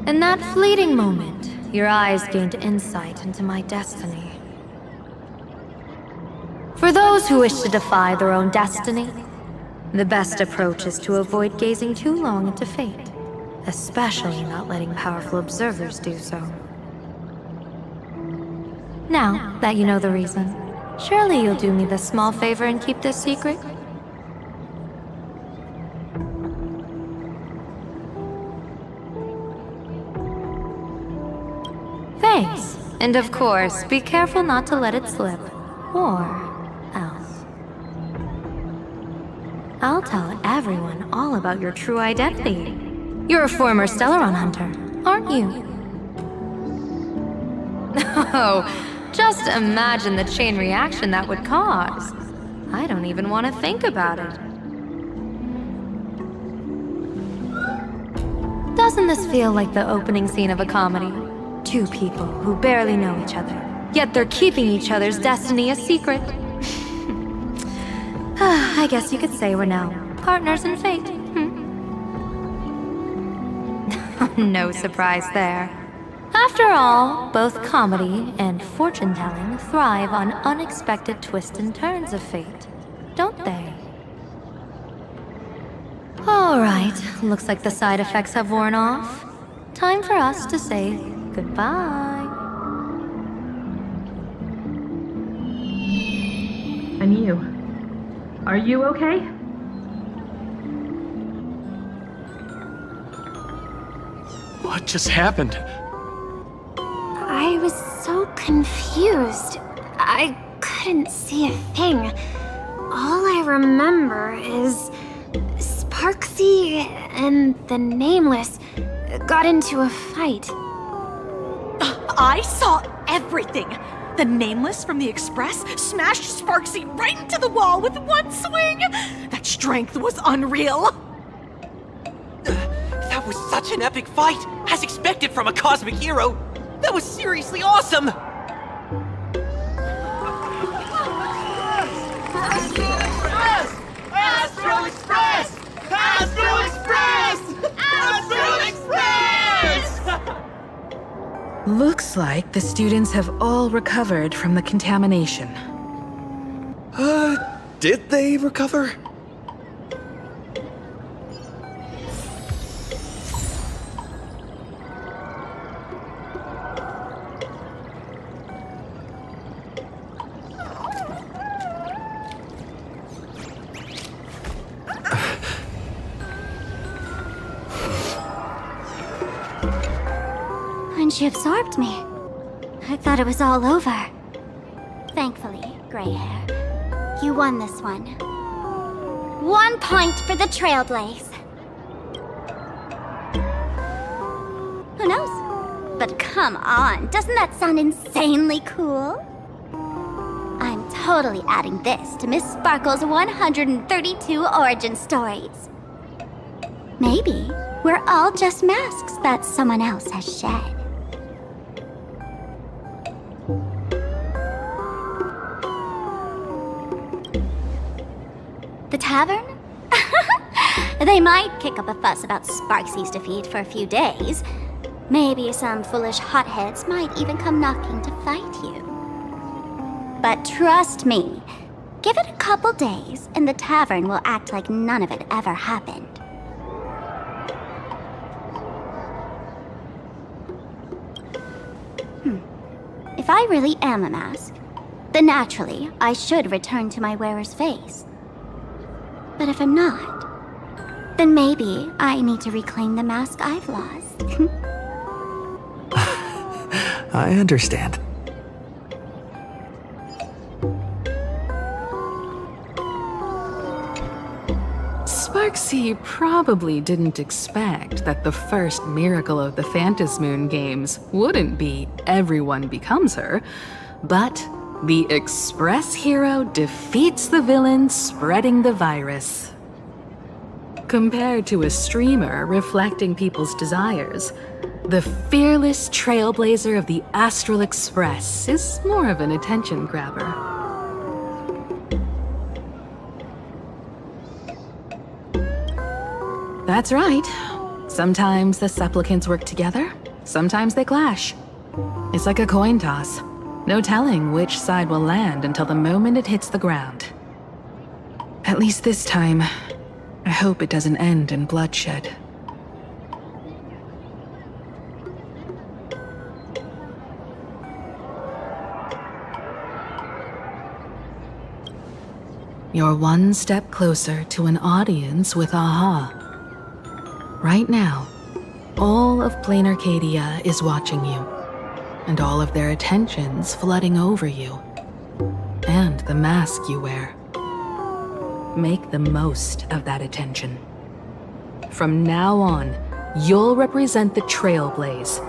In that fleeting moment, your eyes gained insight into my destiny. For those who wish to defy their own destiny, the best approach is to avoid gazing too long into fate, especially not letting powerful observers do so. Now that you know the reason, surely you'll do me this small favor and keep this secret? Thanks. And of course, be careful not to let it slip. Or else. I'll tell everyone all about your true identity. You're a former Stellaron hunter, aren't you? Oh, just imagine the chain reaction that would cause. I don't even want to think about it. Doesn't this feel like the opening scene of a comedy? Two people who barely know each other, yet they're keeping each other's destiny a secret. I guess you could say we're now partners in fate. No surprise there. After all, both comedy and fortune-telling thrive on unexpected twists and turns of fate, don't they? All right, looks like the side effects have worn off. Time for us to say goodbye. And you. Are you okay? What just happened? I was so confused. I couldn't see a thing. All I remember is Sparksy and the Nameless got into a fight. I saw everything. The Nameless from the Express smashed Sparksy right into the wall with one swing. That strength was unreal. That was such an epic fight, as expected from a cosmic hero. That was seriously awesome. Astro Express! Astro Express! Astro Express! Looks like the students have all recovered from the contamination. Did they recover? When she absorbed me, I thought it was all over. Thankfully, Gray Hair, you won this one. 1 point for the Trailblaze. Who knows? But come on, doesn't that sound insanely cool? I'm totally adding this to Miss Sparkle's 132 origin stories. Maybe we're all just masks that someone else has shed. The tavern? They might kick up a fuss about Sparksy's defeat for a few days. Maybe some foolish hotheads might even come knocking to fight you. But trust me, give it a couple days and the tavern will act like none of it ever happened. If I really am a mask, then naturally I should return to my wearer's face. But if I'm not, then maybe I need to reclaim the mask I've lost. I understand. Sparksy probably didn't expect that the first miracle of the Phantasmoon games wouldn't be everyone becomes her, but the Express hero defeats the villain spreading the virus. Compared to a streamer reflecting people's desires, the fearless trailblazer of the Astral Express is more of an attention grabber. That's right. Sometimes the supplicants work together, sometimes they clash. It's like a coin toss. No telling which side will land until the moment it hits the ground. At least this time, I hope it doesn't end in bloodshed. You're one step closer to an audience with Aha. Right now, all of PLANARCADIA is watching you, and all of their attention's flooding over you, and the mask you wear. Make the most of that attention. From now on, you'll represent the Trailblaze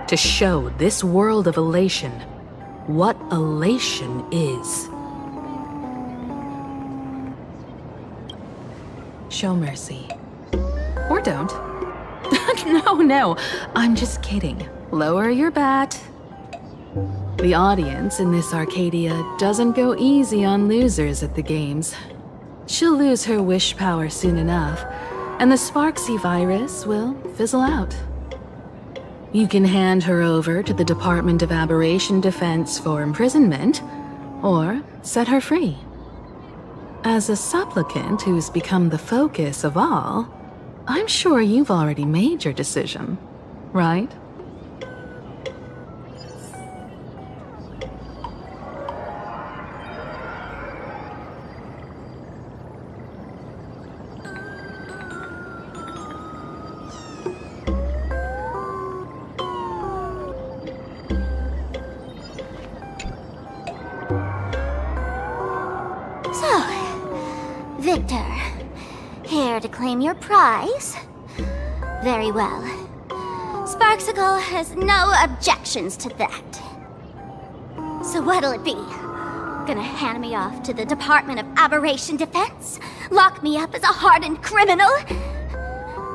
to show this world of elation what elation is. Show mercy. Or don't. No, I'm just kidding. Lower your bat. The audience in this Arcadia doesn't go easy on losers at the games. She'll lose her wish power soon enough, and the Sparksy virus will fizzle out. You can hand her over to the Department of Aberration Defense for imprisonment, or set her free. As a supplicant who's become the focus of all, I'm sure you've already made your decision, right? Victor, here to claim your prize? Very well. Sparksicle has no objections to that. So what'll it be? Gonna hand me off to the Department of Aberration Defense? Lock me up as a hardened criminal?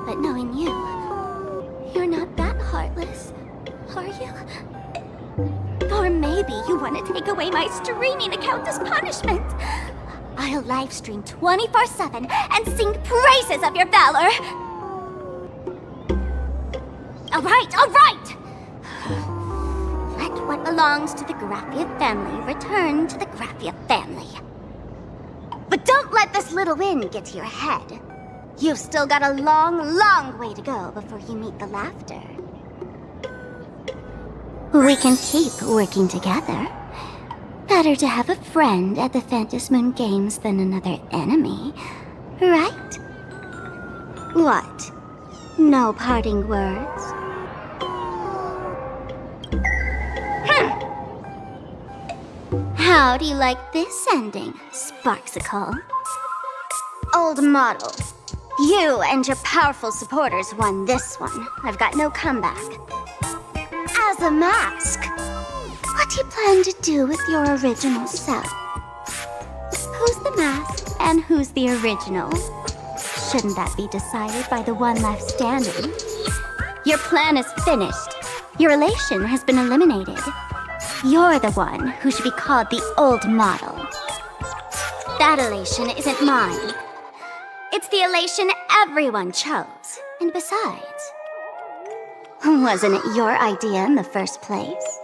But knowing you, you're not that heartless, are you? Or maybe you want to take away my streaming account as punishment? I'll livestream 24/7 and sing praises of your valor! All right! Let what belongs to the Graphia family return to the Graphia family. But don't let this little win get to your head. You've still got a long way to go before you meet the laughter. We can keep working together. Better to have a friend at the Phantasmoon Games than another enemy, right? What? No parting words? How do you like this ending, Sparksicle? Old model, you and your powerful supporters won this one. I've got no comeback. As a mask, what do you plan to do with your original self? Who's the mask and who's the original? Shouldn't that be decided by the one left standing? Your plan is finished. Your elation has been eliminated. You're the one who should be called the old model. That elation isn't mine. It's the elation everyone chose. And besides, wasn't it your idea in the first place?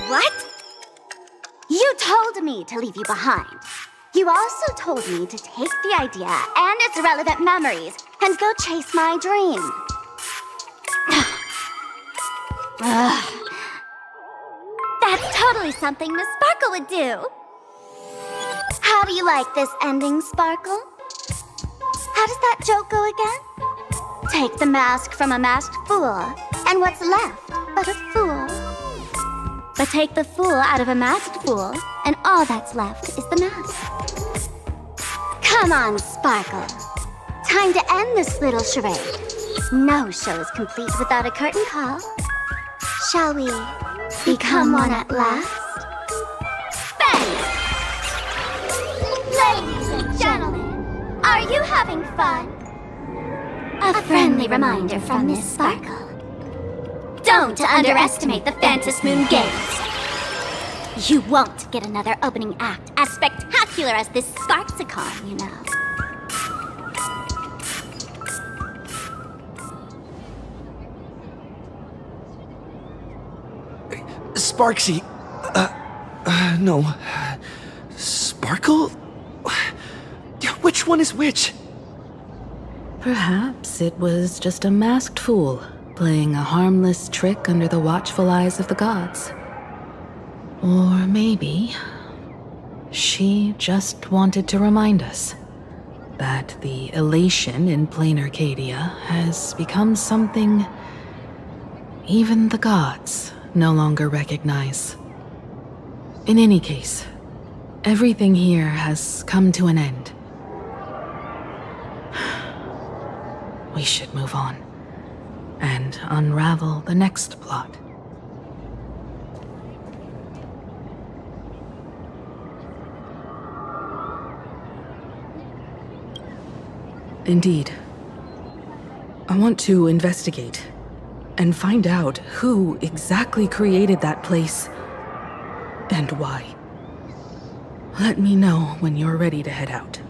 What? You told me to leave you behind. You also told me to take the idea and its relevant memories and go chase my dream. That's totally something Miss Sparkle would do. How do you like this ending, Sparkle? How does that joke go again? Take the mask from a masked fool, and what's left but a fool? But take the fool out of a masked fool, and all that's left is the mask. Come on, Sparkle. Time to end this little charade. No show is complete without a curtain call. Shall we become one at last? Thanks! Ladies and gentlemen, are you having fun? A friendly reminder from Miss Sparkle. Don't underestimate the Phantom Moon Games. You won't get another opening act as spectacular as this Sparksicon, you know. Sparksy. No. Sparkle? Which one is which? Perhaps it was just a masked fool playing a harmless trick under the watchful eyes of the gods. Or maybe she just wanted to remind us that the elation in PLANARCADIA has become something even the gods no longer recognize. In any case, everything here has come to an end. We should move on and unravel the next plot. Indeed. I want to investigate and find out who exactly created that place and why. Let me know when you're ready to head out.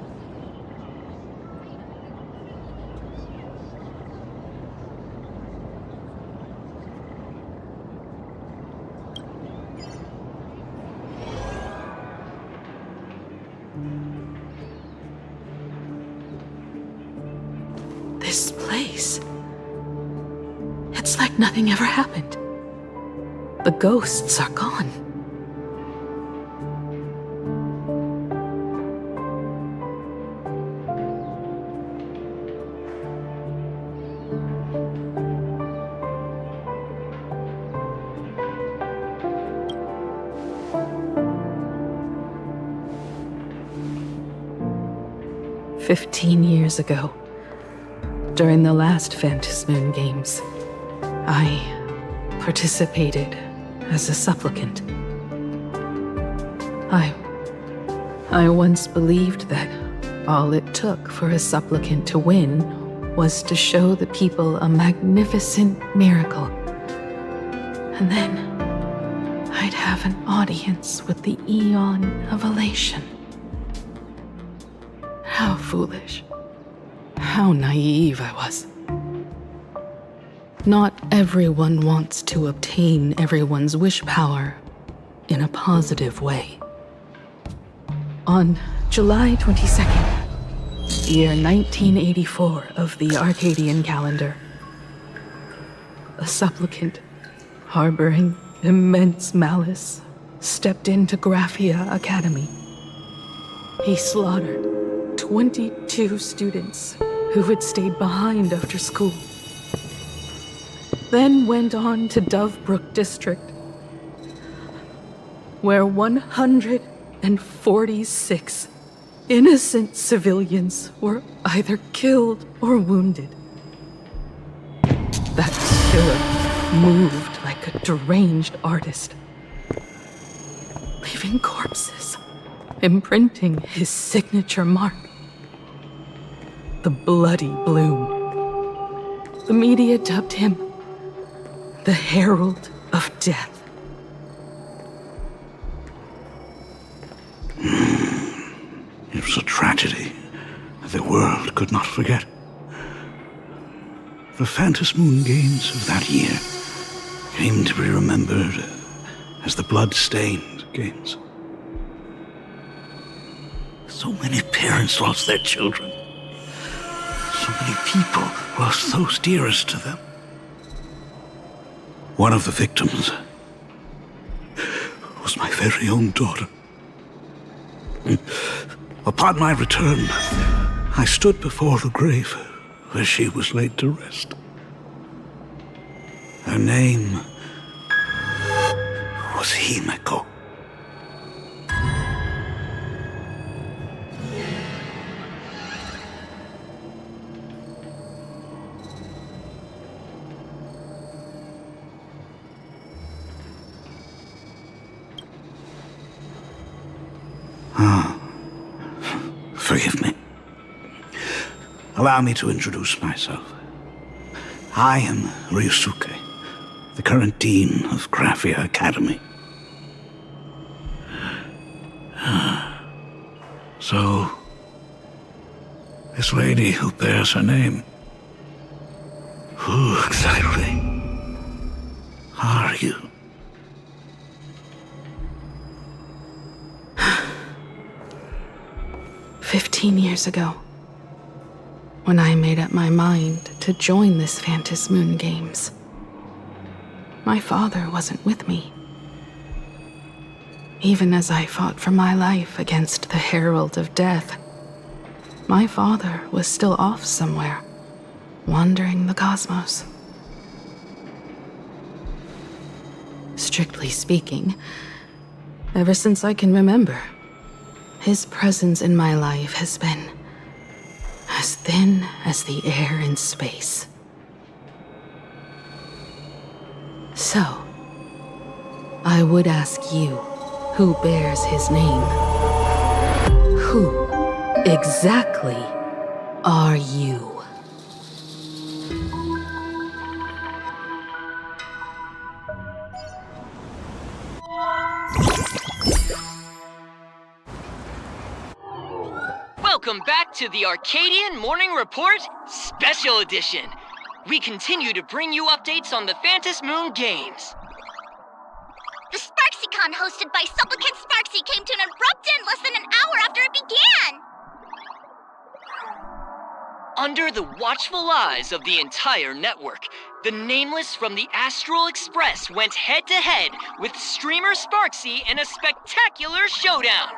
This place. It's like nothing ever happened. The ghosts are gone. "15 years ago, during the last Phantom Moon Games, I participated as a supplicant. I once believed that all it took for a supplicant to win was to show the people a magnificent miracle. And then I'd have an audience with the Eon of Elation. How foolish. How naive I was. Not everyone wants to obtain everyone's wish power in a positive way. On July 22nd, year 1984 of the Arcadian calendar, a supplicant harboring immense malice stepped into Graphia Academy. He slaughtered 22 students who had stayed behind after school. Then went on to Dovebrook District, where 146 innocent civilians were either killed or wounded. That killer moved like a deranged artist, leaving corpses, imprinting his signature mark. The Bloody Bloom. The media dubbed him the Herald of Death. It was a tragedy the world could not forget. The Phantom Moon Games of that year came to be remembered as the Blood-Stained Games. So many parents lost their children. So many people lost those dearest to them. One of the victims was my very own daughter. Upon my return, I stood before the grave where she was laid to rest. Her name was Himeko. Forgive me. Allow me to introduce myself. I am Ryusuke, the current dean of Graphia Academy. So, this lady who bears her name, who exactly are you? "15 years ago, when I made up my mind to join this Phantom Moon Games, my father wasn't with me. Even as I fought for my life against the Herald of Death, my father was still off somewhere, wandering the cosmos. Strictly speaking, ever since I can remember, his presence in my life has been as thin as the air in space. So, I would ask you, who bears his name? Who exactly are you? Welcome back to the Arcadian Morning Report Special Edition. We continue to bring you updates on the Phantom Moon Games. The SparksyCon hosted by Supplicant Sparksy came to an abrupt end less than an hour after it began! Under the watchful eyes of the entire network, the Nameless from the Astral Express went head-to-head with streamer Sparksy in a spectacular showdown.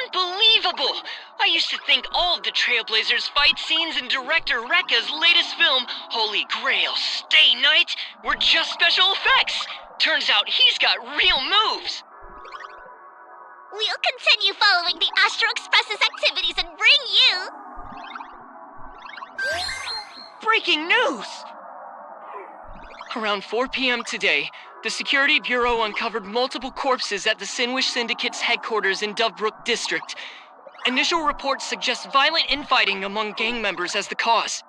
Unbelievable! I used to think all of the Trailblazers fight scenes in director Rekka's latest film, Holy Grail Stay Night, were just special effects. Turns out he's got real moves. We'll continue following the Astro Express's activities and bring you... Breaking news! Around 4 p.m. today, the Security Bureau uncovered multiple corpses at the Sinwish Syndicate's headquarters in Dovebrook District. Initial reports suggest violent infighting among gang members as the cause.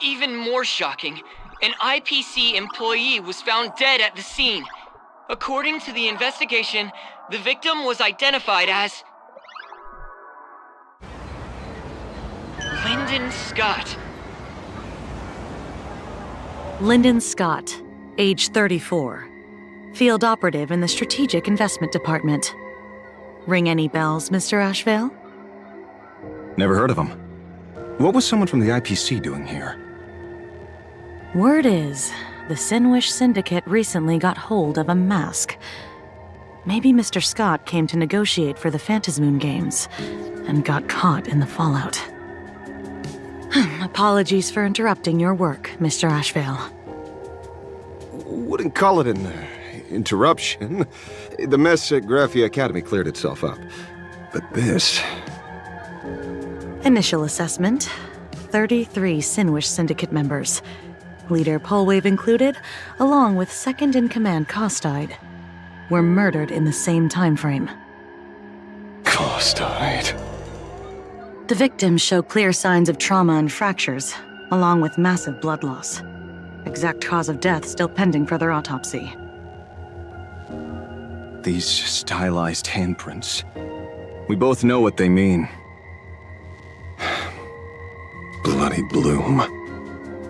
Even more shocking, an IPC employee was found dead at the scene. According to the investigation, the victim was identified as Lyndon Scott. Lyndon Scott, age 34, field operative in the Strategic Investment Department. Ring any bells, Mr. Ashvale? Never heard of him. What was someone from the IPC doing here? Word is, the Sinwish Syndicate recently got hold of a mask. Maybe Mr. Scott came to negotiate for the Phantom Moon Games and got caught in the fallout. Apologies for interrupting your work, Mr. Ashvale. Wouldn't call it an interruption. The mess at Graphia Academy cleared itself up. But this... Initial assessment, 33 Sinwish Syndicate members. Leader Polwave included, along with second-in-command Costide, were murdered in the same time frame. Costide. The victims show clear signs of trauma and fractures, along with massive blood loss. Exact cause of death still pending further autopsy. These stylized handprints. We both know what they mean. Bloody Bloom.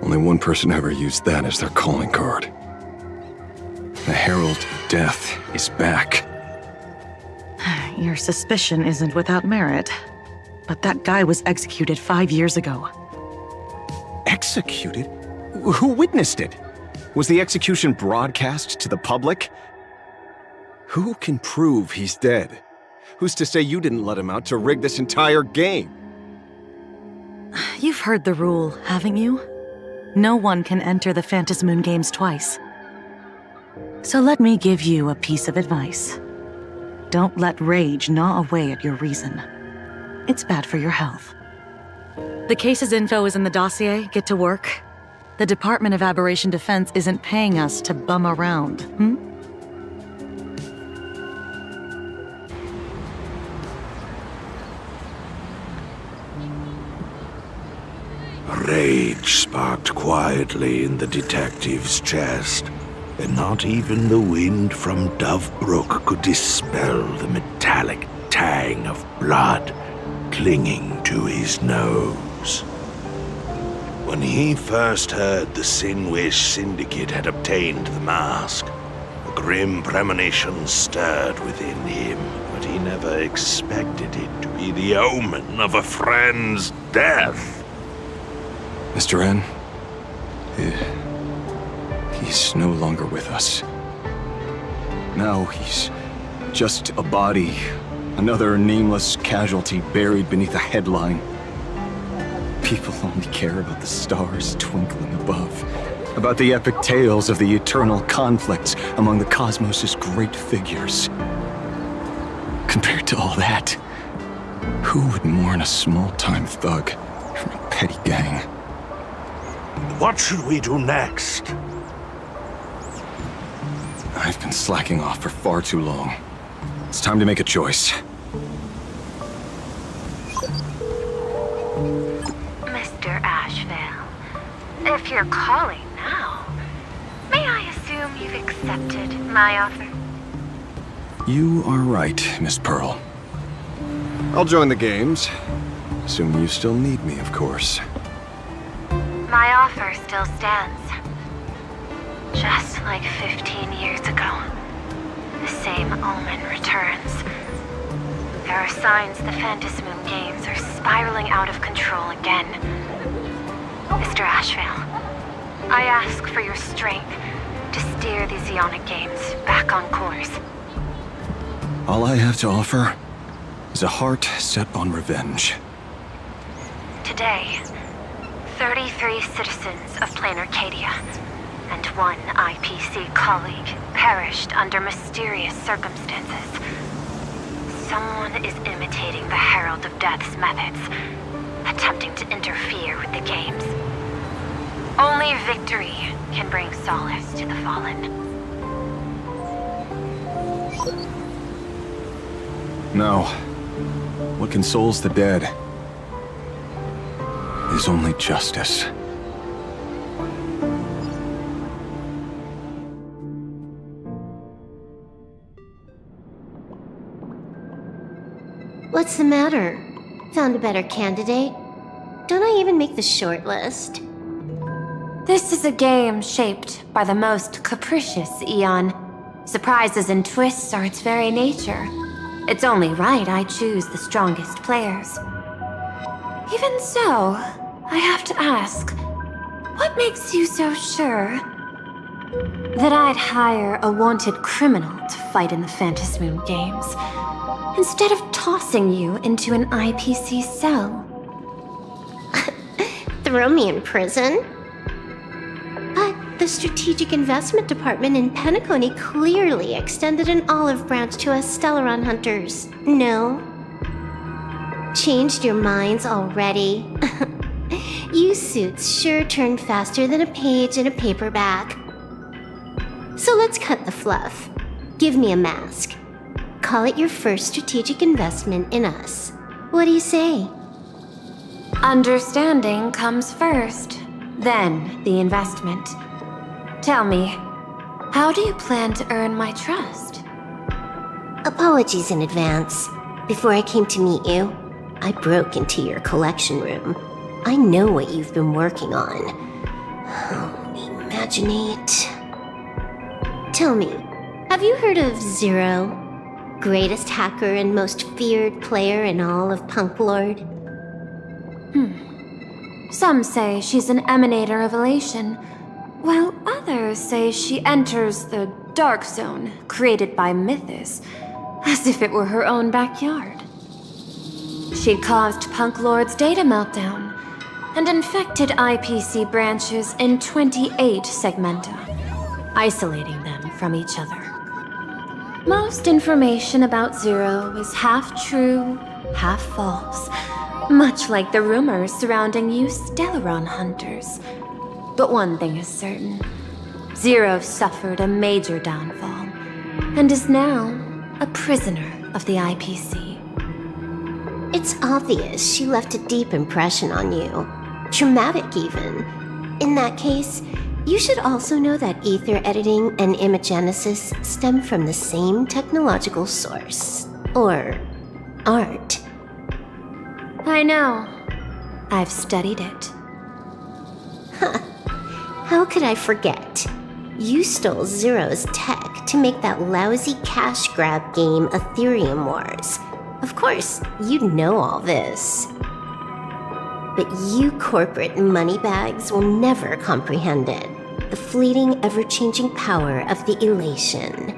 Only one person ever used that as their calling card. The Herald of Death is back. Your suspicion isn't without merit, but that guy was executed 5 years ago. Executed? Who witnessed it? Was the execution broadcast to the public? Who can prove he's dead? Who's to say you didn't let him out to rig this entire game? You've heard the rule, haven't you? No one can enter the Phantom Moon Games twice. So let me give you a piece of advice. Don't let rage gnaw away at your reason. It's bad for your health. The case's info is in the dossier. Get to work. The Department of Aberration Defense isn't paying us to bum around, rage sparked quietly in the detective's chest, and not even the wind from Dovebrook could dispel the metallic tang of blood clinging to his nose. When he first heard the Sinwish Syndicate had obtained the mask, a grim premonition stirred within him, but he never expected it to be the omen of a friend's death. Mr. N, he's no longer with us. Now he's just a body, another nameless casualty buried beneath a headline. People only care about the stars twinkling above, about the epic tales of the eternal conflicts among the cosmos' great figures. Compared to all that, who would mourn a small-time thug from a petty gang? What should we do next? I've been slacking off for far too long. It's time to make a choice. Mr. Ashvale, if you're calling now, may I assume you've accepted my offer? You are right, Miss Pearl. I'll join the games. Assuming you still need me, of course. My offer still stands. Just like 15 years ago, the same omen returns. There are signs the Phantasmoon games are spiraling out of control again. Mr. Ashvale, I ask for your strength to steer the Zeonic games back on course. All I have to offer is a heart set on revenge. Today, 33 citizens of PLANARCADIA and one IPC colleague perished under mysterious circumstances. Someone is imitating the Herald of Death's methods, attempting to interfere with the games. Only victory can bring solace to the fallen. No. What consoles the dead is only justice. What's the matter? Found a better candidate? Don't I even make the short list? This is a game shaped by the most capricious Eon. Surprises and twists are its very nature. It's only right I choose the strongest players. Even so, I have to ask, what makes you so sure that I'd hire a wanted criminal to fight in the Phantasmoon games, instead of tossing you into an IPC cell? Throw me in prison? But the Strategic Investment Department in Penacony clearly extended an olive branch to us Stellaron hunters. No? Changed your minds already? You suits sure turn faster than a page in a paperback. So let's cut the fluff. Give me a mask. Call it your first strategic investment in us. What do you say? Understanding comes first, then the investment. Tell me, how do you plan to earn my trust? Apologies in advance. Before I came to meet you, I broke into your collection room. I know what you've been working on. Imaginate. Tell me, have you heard of Zero? Greatest hacker and most feared player in all of Punk Lord? Some say she's an emanator of elation, while others say she enters the dark zone created by Mythos, as if it were her own backyard. She caused Punk Lord's data meltdown and infected IPC branches in 28 segmenta, isolating them from each other. Most information about Zero is half true, half false, much like the rumors surrounding you Stellaron hunters. But one thing is certain. Zero suffered a major downfall, and is now a prisoner of the IPC. It's obvious she left a deep impression on you. Traumatic, even. In that case, you should also know that ether editing and imagenesis stem from the same technological source. Or art. I know. I've studied it. How could I forget? You stole Zero's tech to make that lousy cash grab game Ethereum Wars. Of course, you'd know all this. But you corporate moneybags will never comprehend it. The fleeting, ever-changing power of the elation.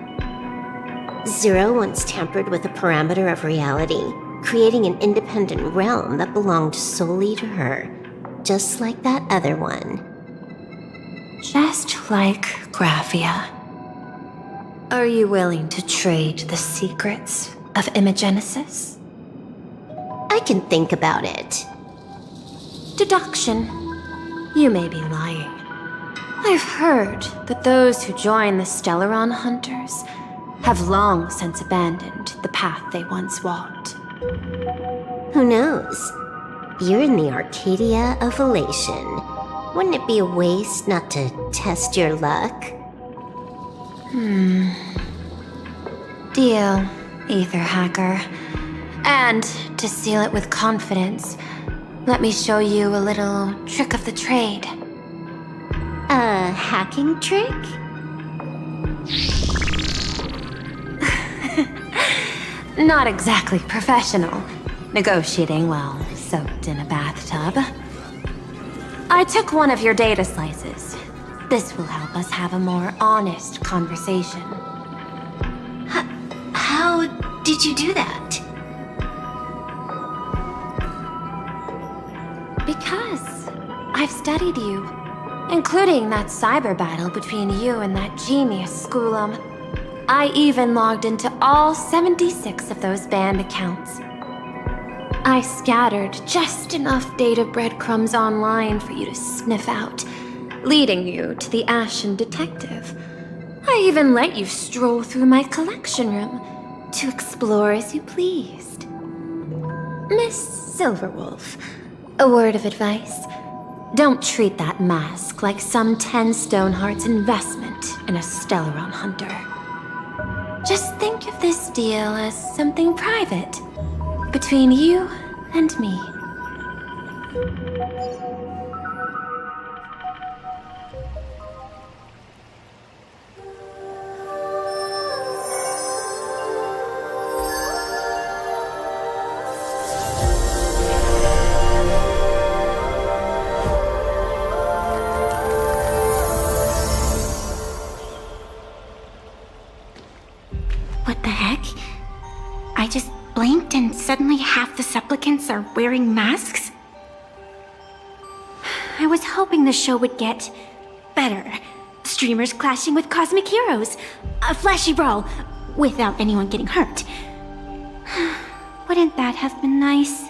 Zero once tampered with a parameter of reality, creating an independent realm that belonged solely to her, just like that other one. Just like Graphia. Are you willing to trade the secrets of imagenesis? I can think about it. Deduction. You may be lying. I've heard that those who join the Stellaron Hunters have long since abandoned the path they once walked. Who knows? You're in the Arcadia of Elation. Wouldn't it be a waste not to test your luck? Deal, Ether Hacker. And to seal it with confidence, let me show you a little trick of the trade. A hacking trick? Not exactly professional. Negotiating while soaked in a bathtub. I took one of your data slices. This will help us have a more honest conversation. How did you do that? Because I've studied you, including that cyber battle between you and that genius Schoolum. I even logged into all 76 of those banned accounts. I scattered just enough data breadcrumbs online for you to sniff out, leading you to the Ashen Detective. I even let you stroll through my collection room to explore as you pleased. Miss Silverwolf, a word of advice. Don't treat that mask like some 10 Stonehearts investment in a Stellaron Hunter. Just think of this deal as something private, between you and me. What the heck? I just blinked and suddenly half the supplicants are wearing masks? I was hoping the show would get better. Streamers clashing with cosmic heroes. A flashy brawl without anyone getting hurt. Wouldn't that have been nice?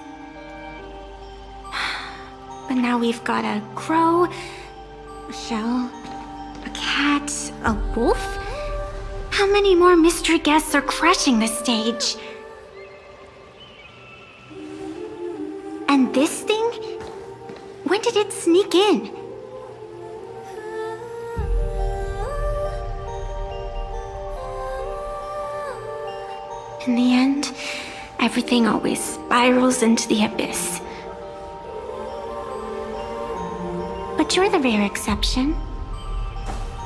But now we've got a crow, a shell, a cat, a wolf? How many more mystery guests are crashing the stage? And this thing? When did it sneak in? In the end, everything always spirals into the abyss. But you're the rare exception.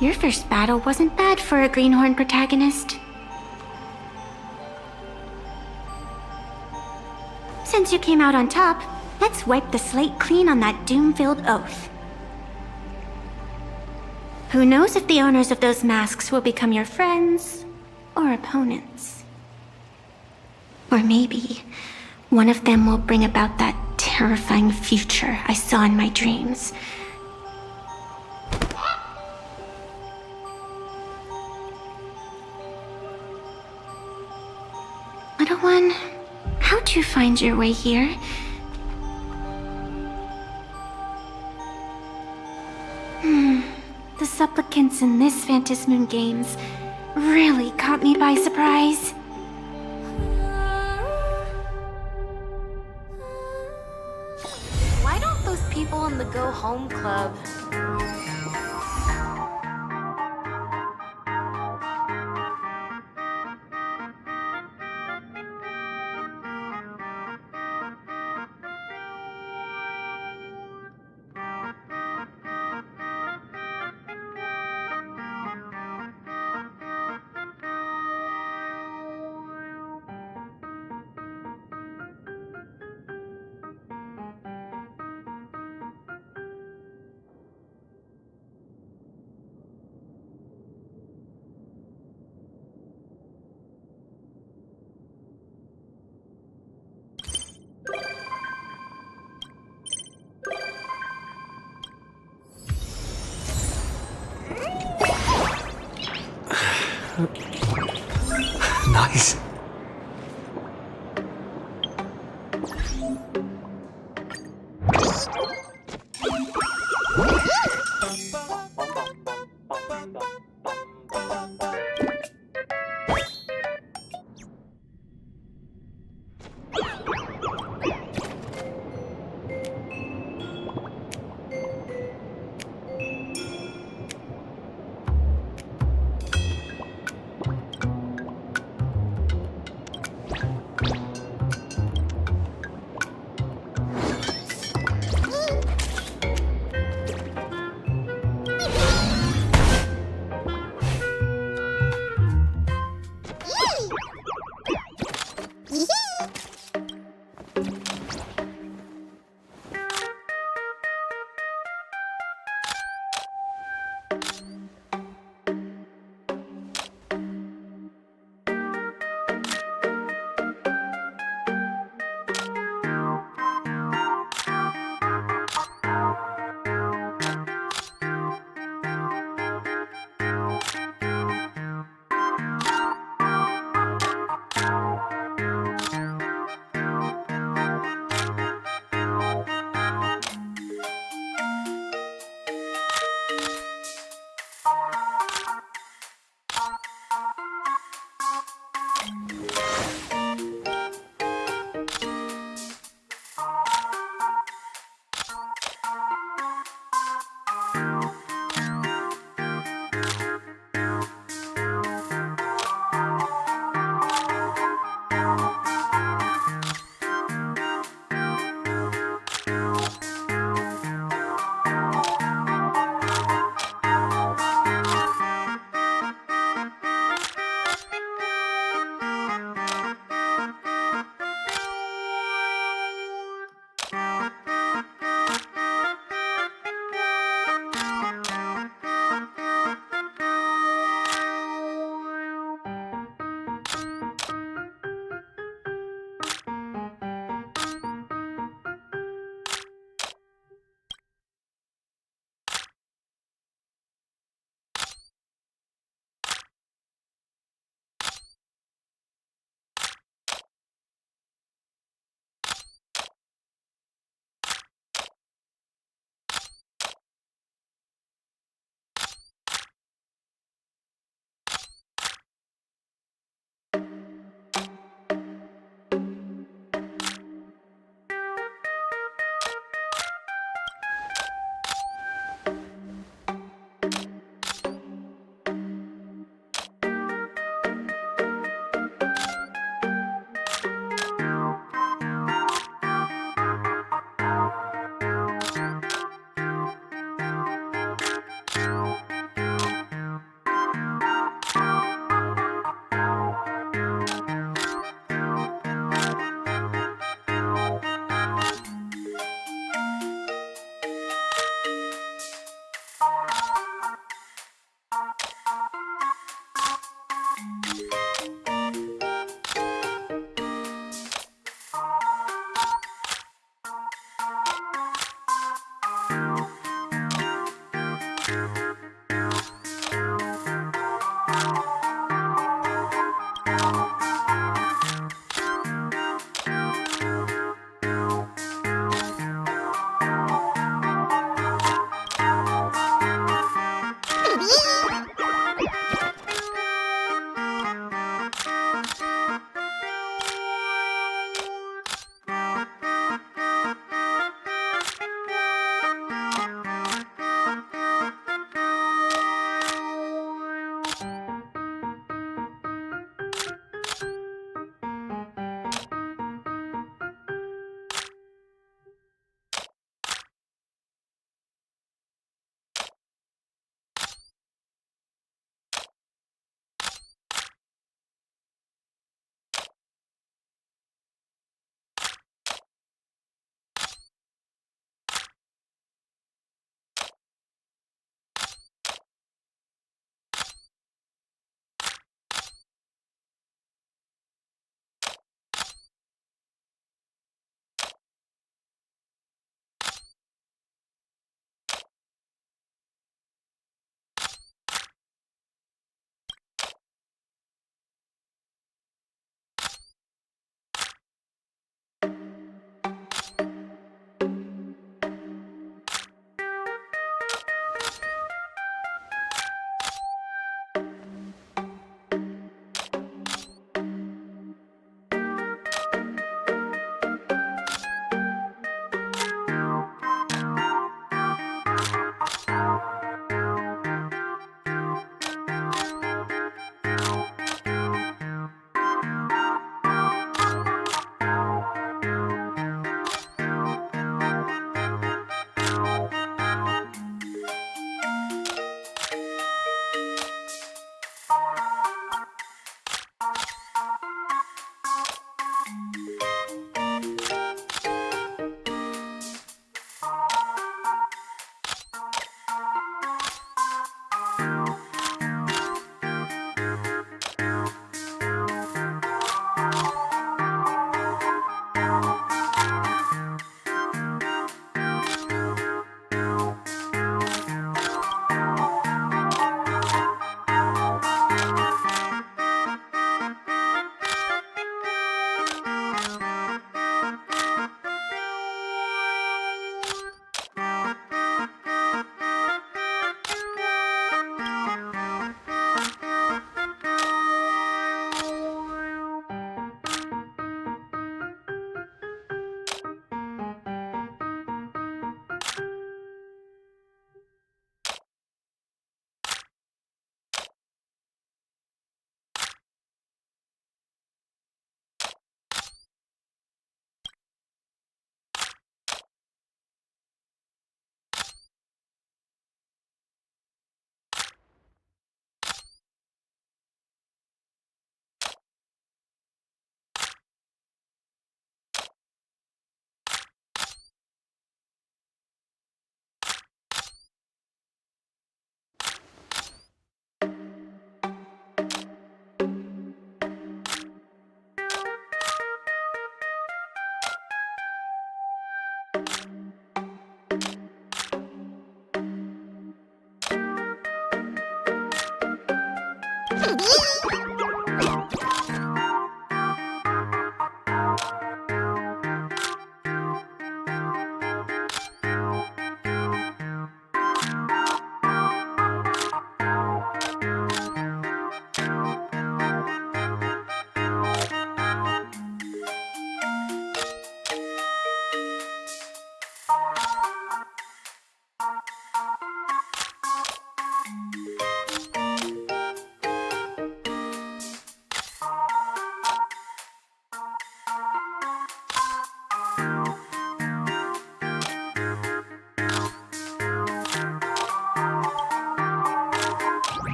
Your first battle wasn't bad for a greenhorn protagonist. Since you came out on top, let's wipe the slate clean on that doom-filled oath. Who knows if the owners of those masks will become your friends or opponents? Or maybe one of them will bring about that terrifying future I saw in my dreams. Little one, how'd you find your way here? The supplicants in this Phantasmoon Games really caught me by surprise. Why don't those people in the home club. Nice.